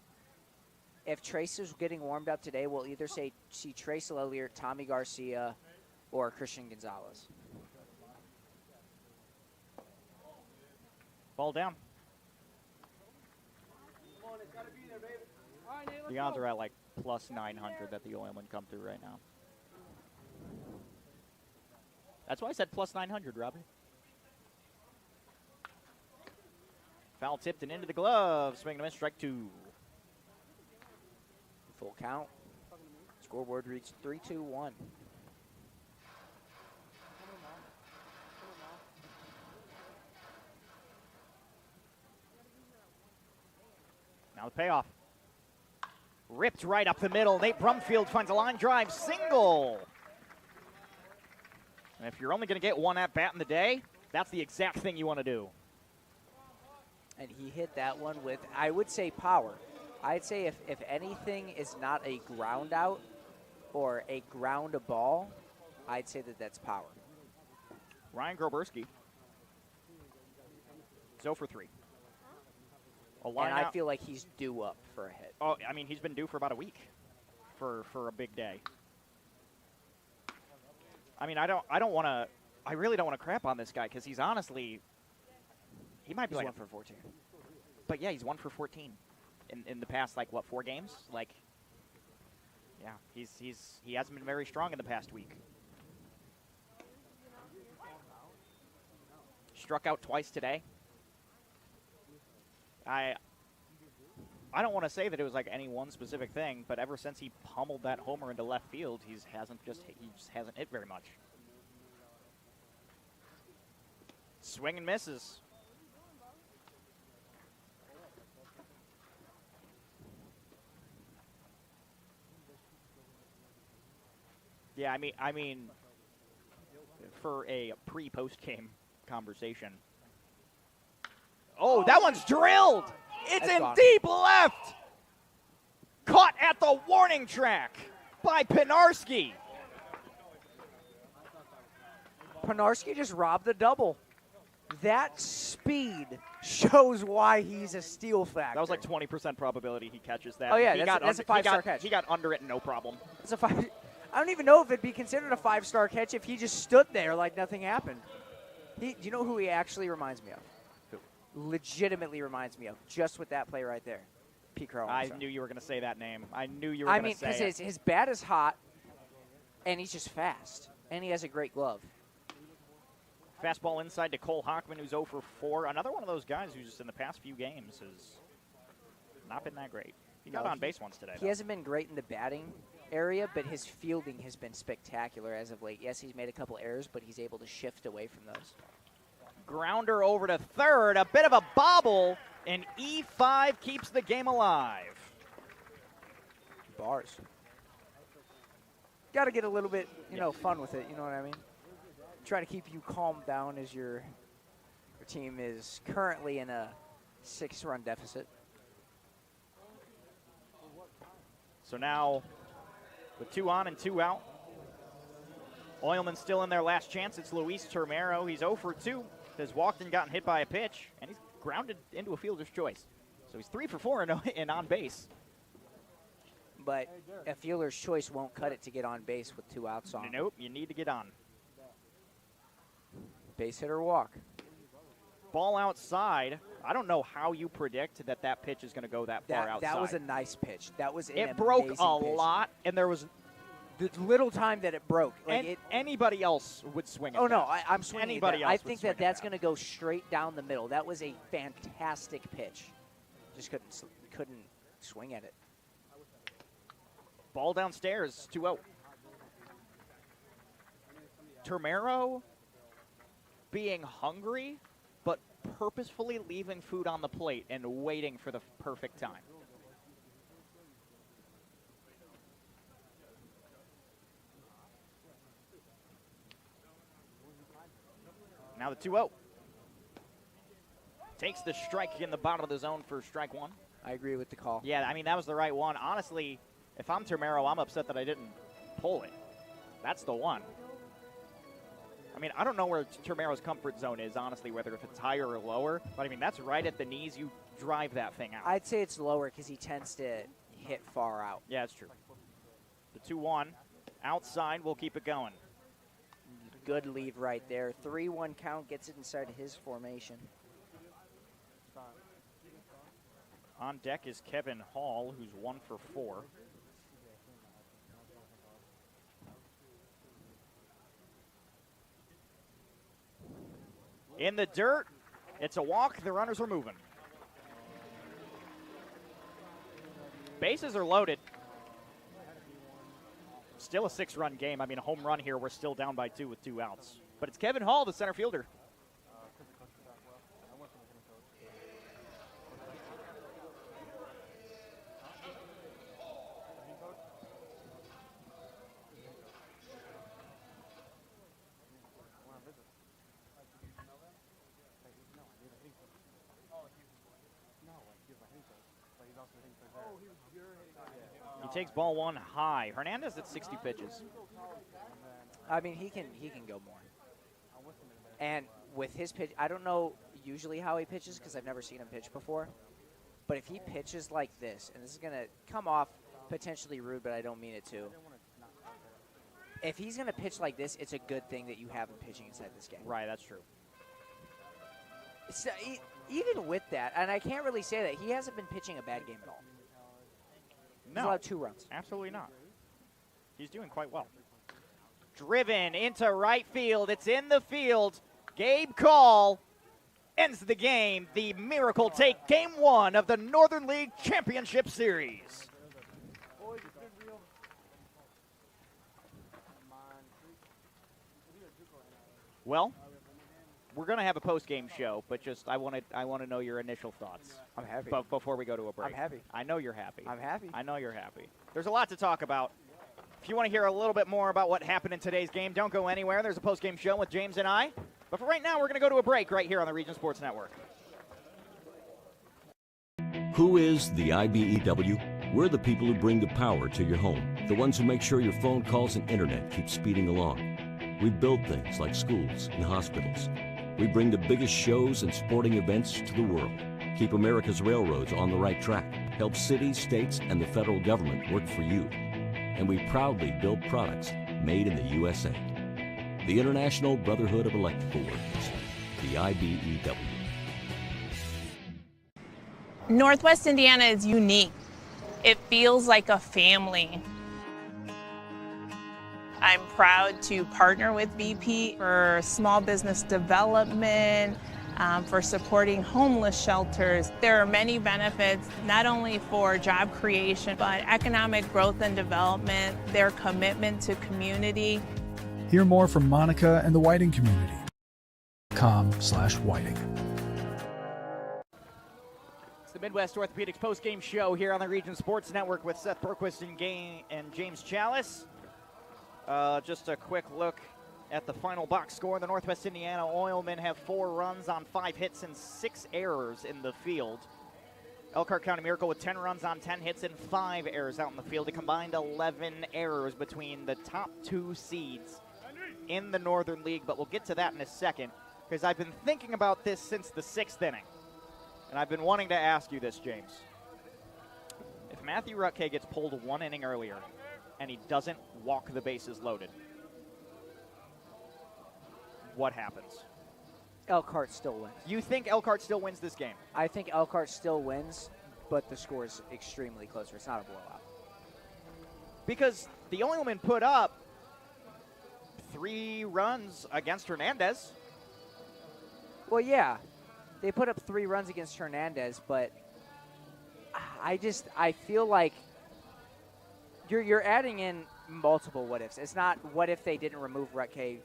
If Trace is getting warmed up today, we'll either see Trace Lellier, Tommy Garcia, or Christian Gonzalez. Ball down. The odds are at like plus 900 that the Oilmen come through right now. That's why I said plus 900, Robbie. Foul tipped and into the glove. Swing and a miss, strike 2. Full count. Scoreboard reads 3-2-1. Now the payoff. Ripped right up the middle. Nate Brumfield finds a line drive single. And if you're only going to get one at bat in the day, that's the exact thing you want to do. And he hit that one with, I would say, power. I'd say if anything is not a ground out or a ground a ball, I'd say that that's power. Ryan Groberski. 0 for 3. And I feel like he's due up for a hit. Oh, I mean, he's been due for about a week for a big day. I mean, I really don't want to crap on this guy because he's honestly, he might be He's like 1 for 14. But yeah, he's 1 for 14 in the past 4 games. Yeah, he hasn't been very strong in the past week. Struck out twice today. I don't want to say that it was any one specific thing, but ever since he pummeled that homer into left field, he just hasn't hit very much. Swing and misses. Yeah, I mean, for a pre-post game conversation. Oh, that one's drilled. It's in deep left. Caught at the warning track by Pinarski. Pinarski just robbed the double. That speed shows why he's a steal factor. That was 20% probability he catches that. Oh, yeah, that's a 5-star catch. He got under it, no problem. It's a 5. I don't even know if it'd be considered a 5-star catch if he just stood there like nothing happened. Do you know who he actually reminds me of? Legitimately reminds me of, just with that play right there. Pete Crow. I knew you were going to say that name. I knew you were going to say it. because his bat is hot, and he's just fast, and he has a great glove. Fastball inside to Cole Hockman, who's 0 for 4. Another one of those guys who just in the past few games has not been that great. He got on base once today. He hasn't been great in the batting area, but his fielding has been spectacular as of late. Yes, he's made a couple errors, but he's able to shift away from those. Grounder over to third, a bit of a bobble, and E5 keeps the game alive. Bars. Got to get a little bit, fun with it, you know what I mean? Try to keep you calmed down as your team is currently in a 6-run deficit. So now, with 2 on and 2 out, Oilman still in their last chance. It's Luis Termero. He's 0 for 2. Has walked and gotten hit by a pitch, and he's grounded into a fielder's choice. So he's 3 for 4 in on base. But a fielder's choice won't cut it to get on base with 2 outs on. Nope, you need to get on. Base hit or walk. Ball outside. I don't know how you predict that pitch is going to go that far outside. That was a nice pitch. That was it broke a lot, and there was the little time that it broke. Anybody else would swing it. Oh, no, I'm swinging Anybody it. else I think that's going to go straight down the middle. That was a fantastic pitch. just couldn't swing at it. Ball downstairs, 2-0. Termero being hungry, but purposefully leaving food on the plate and waiting for the perfect time. Now the 2-0. Takes the strike in the bottom of the zone for strike one. I agree with the call. Yeah, I mean, that was the right one. Honestly, if I'm Termero, I'm upset that I didn't pull it. That's the one. I mean, I don't know where Termero's comfort zone is, honestly, whether if it's higher or lower. But, I mean, that's right at the knees. You drive that thing out. I'd say it's lower because he tends to hit far out. Yeah, it's true. The 2-1. Outside, we'll keep it going. Good lead right there. 3-1 count gets it inside his formation. On deck is Kevin Hall, who's 1 for 4. In the dirt, it's a walk. The runners are moving. Bases are loaded. Still a 6-run game. I mean, a home run here. We're still down by 2 with 2 outs. But it's Kevin Hall, the center fielder. He takes ball 1 high. Hernandez at 60 pitches. I mean, he can go more. And with his pitch, I don't know usually how he pitches because I've never seen him pitch before. But if he pitches like this, and this is going to come off potentially rude, but I don't mean it to. If he's going to pitch like this, it's a good thing that you have him pitching inside this game. Right, that's true. So, even with that, and I can't really say that, he hasn't been pitching a bad game at all. No. He's allowed 2 runs. Absolutely not. He's doing quite well. Driven into right field. It's in the field. Gabe Call ends the game. The Miracle take game 1 of the Northern League Championship Series. Well, we're going to have a post-game show, but just I want to know your initial thoughts. I'm happy. But before we go to a break. I'm happy. I know you're happy. I'm happy. I know you're happy. There's a lot to talk about. If you want to hear a little bit more about what happened in today's game, don't go anywhere. There's a post-game show with James and I. But for right now, we're going to go to a break right here on the Region Sports Network. Who is the IBEW? We're the people who bring the power to your home, the ones who make sure your phone calls and internet keep speeding along. We build things like schools and hospitals. We bring the biggest shows and sporting events to the world, keep America's railroads on the right track, help cities, states, and the federal government work for you. And we proudly build products made in the USA. The International Brotherhood of Electrical Workers, the IBEW. Northwest Indiana is unique. It feels like a family. I'm proud to partner with BP for small business development, for supporting homeless shelters. There are many benefits, not only for job creation, but economic growth and development, their commitment to community. Hear more from Monica and the Whiting community. .com/Whiting. It's the Midwest Orthopedics post-game show here on the Region Sports Network with Seth Berquist and James Chalice. Just a quick look at the final box score. The Northwest Indiana Oilmen have 4 runs on 5 hits and 6 errors in the field. Elkhart County Miracle with 10 runs on 10 hits and 5 errors out in the field. A combined 11 errors between the top 2 seeds in the Northern League, but we'll get to that in a second because I've been thinking about this since the 6th inning, and I've been wanting to ask you this, James. If Matthew Rutke gets pulled 1 inning earlier and he doesn't walk the bases loaded, what happens? Elkhart still wins. You think Elkhart still wins this game? I think Elkhart still wins, but the score is extremely closer. It's not a blowout. Because the Oilmen put up 3 runs against Hernandez. Well, yeah. They put up 3 runs against Hernandez, but I feel like you're adding in multiple what ifs. It's not what if they didn't remove Rutke,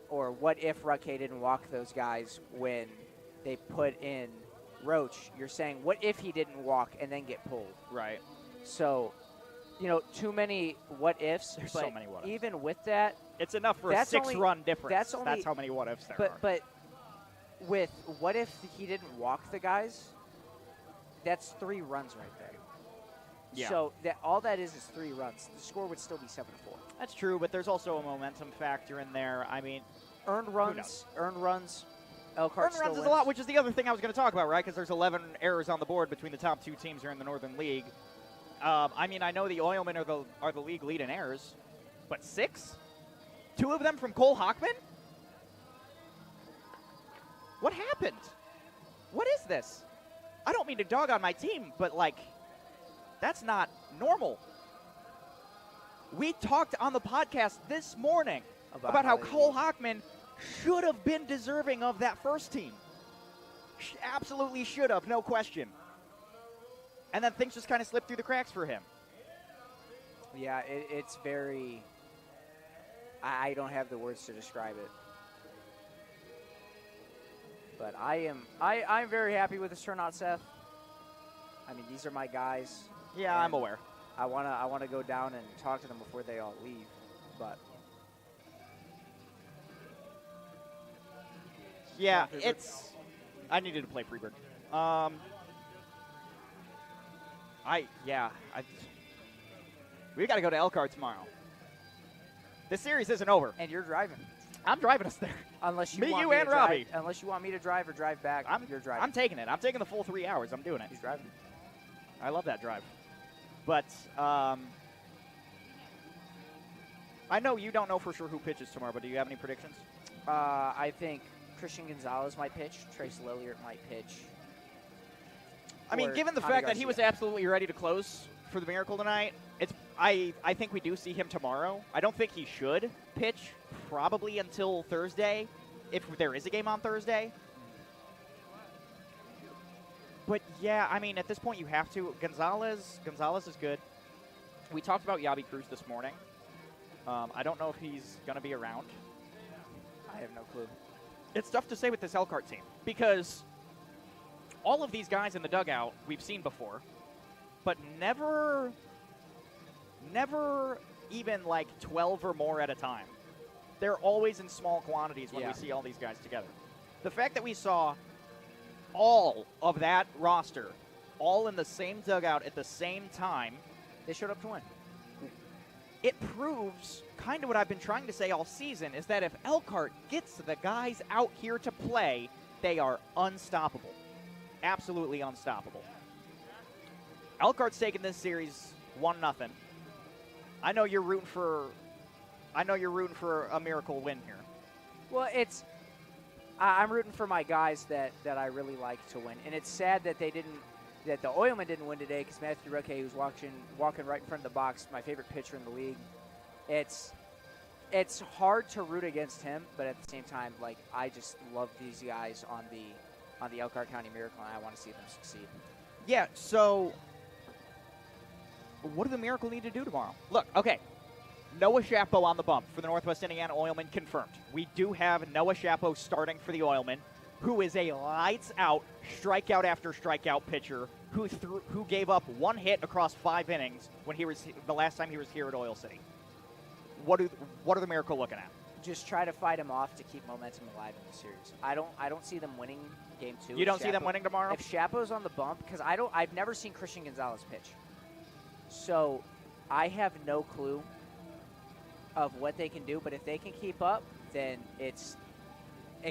or what if Rutke didn't walk those guys when they put in Roach. You're saying what if he didn't walk and then get pulled. Right. So, too many what ifs. There's but so many what ifs. Even with that, it's enough for a 6-run difference. That's how many what ifs there are. But with what if he didn't walk the guys, that's 3 runs right there. Yeah. So all that is 3 runs. The score would still be 7-4. That's true, but there's also a momentum factor in there. I mean, earned runs. Elkhart earned runs wins. is a lot, which is the other thing I was going to talk about, right? Because there's 11 errors on the board between the top 2 teams here in the Northern League. I mean, I know the Oilmen are the league lead in errors, but 6? 2 of them from Cole Hockman? What happened? What is this? I don't mean to dog on my team, but, that's not normal. We talked on the podcast this morning about how Cole Hockman should have been deserving of that first team. Absolutely should have, no question. And then things just kind of slipped through the cracks for him. Yeah, it's very... I don't have the words to describe it. But I'm very happy with this turnout, Seth. I mean, these are my guys. Yeah, I'm aware. I wanna go down and talk to them before they all leave, but yeah, I needed to play Freebird. We got to go to Elkhart tomorrow. This series isn't over, and you're driving. I'm driving us there. Unless you me, want you, me and to Robbie. Unless you want me to drive or drive back, you're driving. I'm taking it. I'm taking the full 3 hours. I'm doing it. He's driving. I love that drive. But I know you don't know for sure who pitches tomorrow, but do you have any predictions? I think Christian Gonzalez might pitch. Trace Lilliard might pitch. I mean, given the fact that he was absolutely ready to close for the Miracle tonight, I think we do see him tomorrow. I don't think he should pitch probably until Thursday, if there is a game on Thursday. But, yeah, I mean, at this point you have to. Gonzalez is good. We talked about Yabi Cruz this morning. I don't know if he's going to be around. I have no clue. It's tough to say with this Elkhart team because all of these guys in the dugout we've seen before, but never even 12 or more at a time. They're always in small quantities when we see all these guys together. The fact that we saw all of that roster all in the same dugout at the same time, they showed up to win. It proves kind of what I've been trying to say all season, is that if Elkhart gets the guys out here to play, they are unstoppable. Absolutely unstoppable. Elkhart's taking this series 1-0. I know you're rooting for a Miracle win here. Well, I'm rooting for my guys that I really like to win, and it's sad that the Oilmen didn't win today because Matthew Rucke, who's walking right in front of the box, my favorite pitcher in the league. It's hard to root against him, but at the same time, I just love these guys on the Elkhart County Miracle, and I want to see them succeed. Yeah. So, what do the Miracle need to do tomorrow? Look, okay. Noah Chapo on the bump for the Northwest Indiana Oilmen confirmed. We do have Noah Chapo starting for the Oilmen, who is a lights-out, strikeout after strikeout pitcher who gave up 1 hit across 5 innings when the last time he was here at Oil City. What are the Miracle looking at? Just try to fight him off to keep momentum alive in the series. I don't see them winning game 2. You don't see them winning tomorrow? If Chapo's on the bump, because I've never seen Christian Gonzalez pitch, so I have no clue of what they can do. But if they can keep up, then it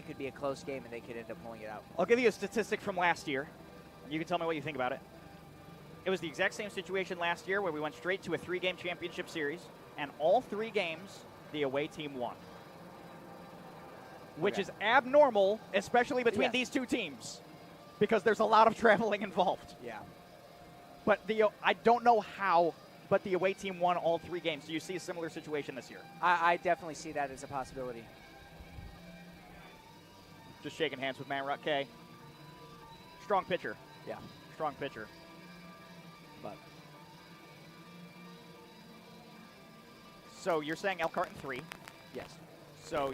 could be a close game and they could end up pulling it out. I'll give you a statistic from last year. You can tell me what you think about it. It was the exact same situation last year where we went straight to a 3-game championship series, and all 3 games, the away team won. Which is abnormal, especially between these 2 teams, because there's a lot of traveling involved. Yeah. But I don't know how, but the away team won all 3 games. Do you see a similar situation this year? I definitely see that as a possibility. Just shaking hands with Matt Rutke. Strong pitcher. Yeah. Strong pitcher. But So you're saying Elkhart in 3. yes. So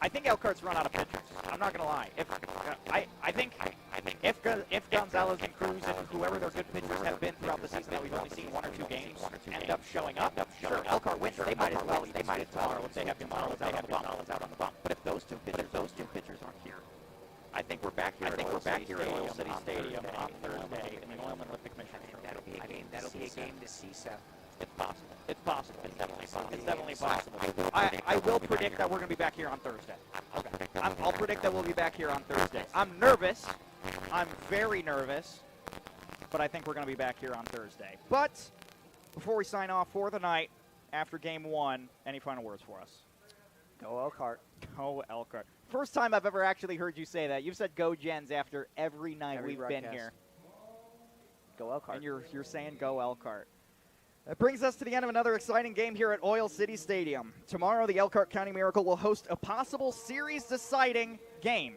I think Elkhart's run out of pitchers. I'm not going to lie. I think if Gonzalez and Cruz and whoever their good pitchers have been throughout the season that we've only seen 1 or 2 games end up showing up, sure, Elkhart wins. They might as well. If they have Gonzalez out on the bump. But if those two pitchers aren't here, I think we're back here. at Oil City Stadium on Thursday in the Oilman with the commissioner. That'll be a game to see, Seth. It's possible. It's definitely possible. I will predict that we're going to be back here on Thursday. Okay. I'll predict that we'll be back here on Thursday. I'm nervous. I'm very nervous. But I think we're going to be back here on Thursday. But before we sign off for the night, after Game 1, any final words for us? Go Elkhart. Go Elkhart. First time I've ever actually heard you say that. You've said go Gens after every night we've been here. Go Elkhart. And you're saying go Elkhart. That brings us to the end of another exciting game here at Oil City Stadium. Tomorrow, the Elkhart County Miracle will host a possible series-deciding game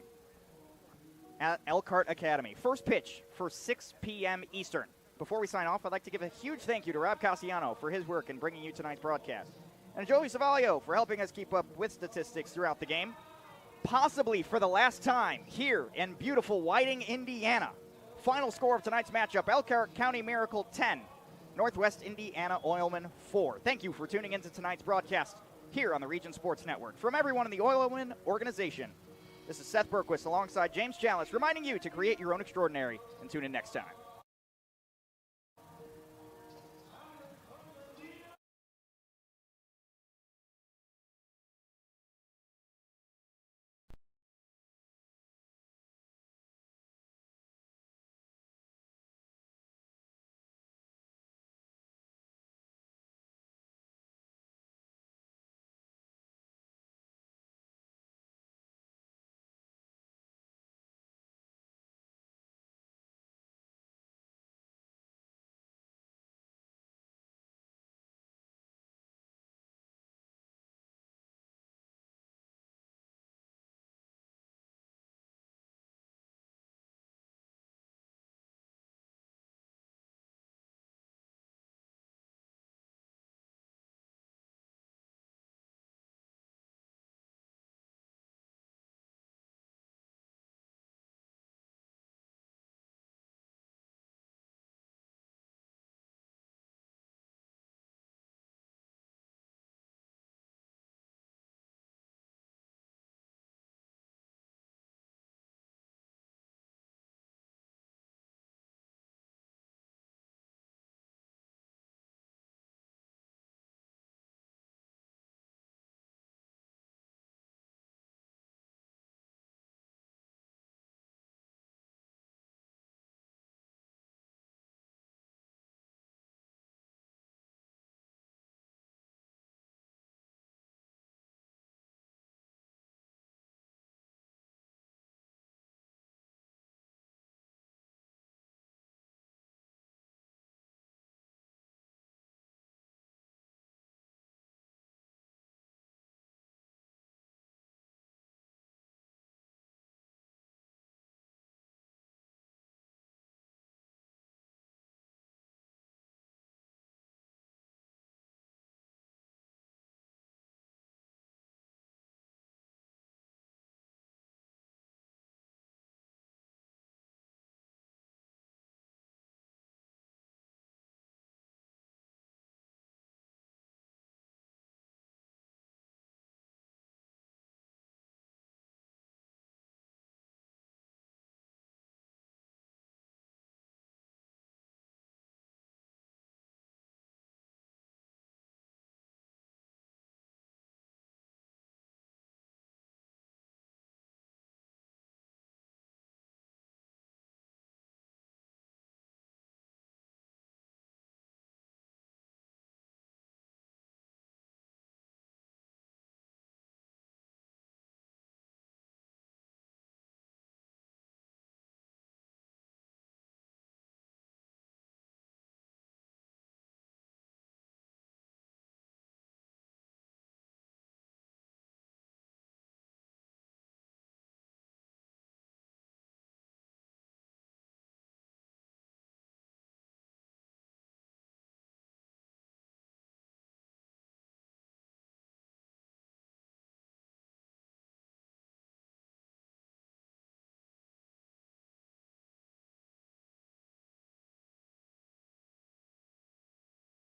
at Elkhart Academy. First pitch for 6 p.m. Eastern. Before we sign off, I'd like to give a huge thank you to Rob Cassiano for his work in bringing you tonight's broadcast, and Joey Savaglio for helping us keep up with statistics throughout the game. Possibly for the last time here in beautiful Whiting, Indiana. Final score of tonight's matchup, Elkhart County Miracle 10. Northwest Indiana Oilmen 4. Thank you for tuning into tonight's broadcast here on the Region Sports Network. From everyone in the Oilman organization, this is Seth Berquist alongside James Chalice reminding you to create your own extraordinary and tune in next time.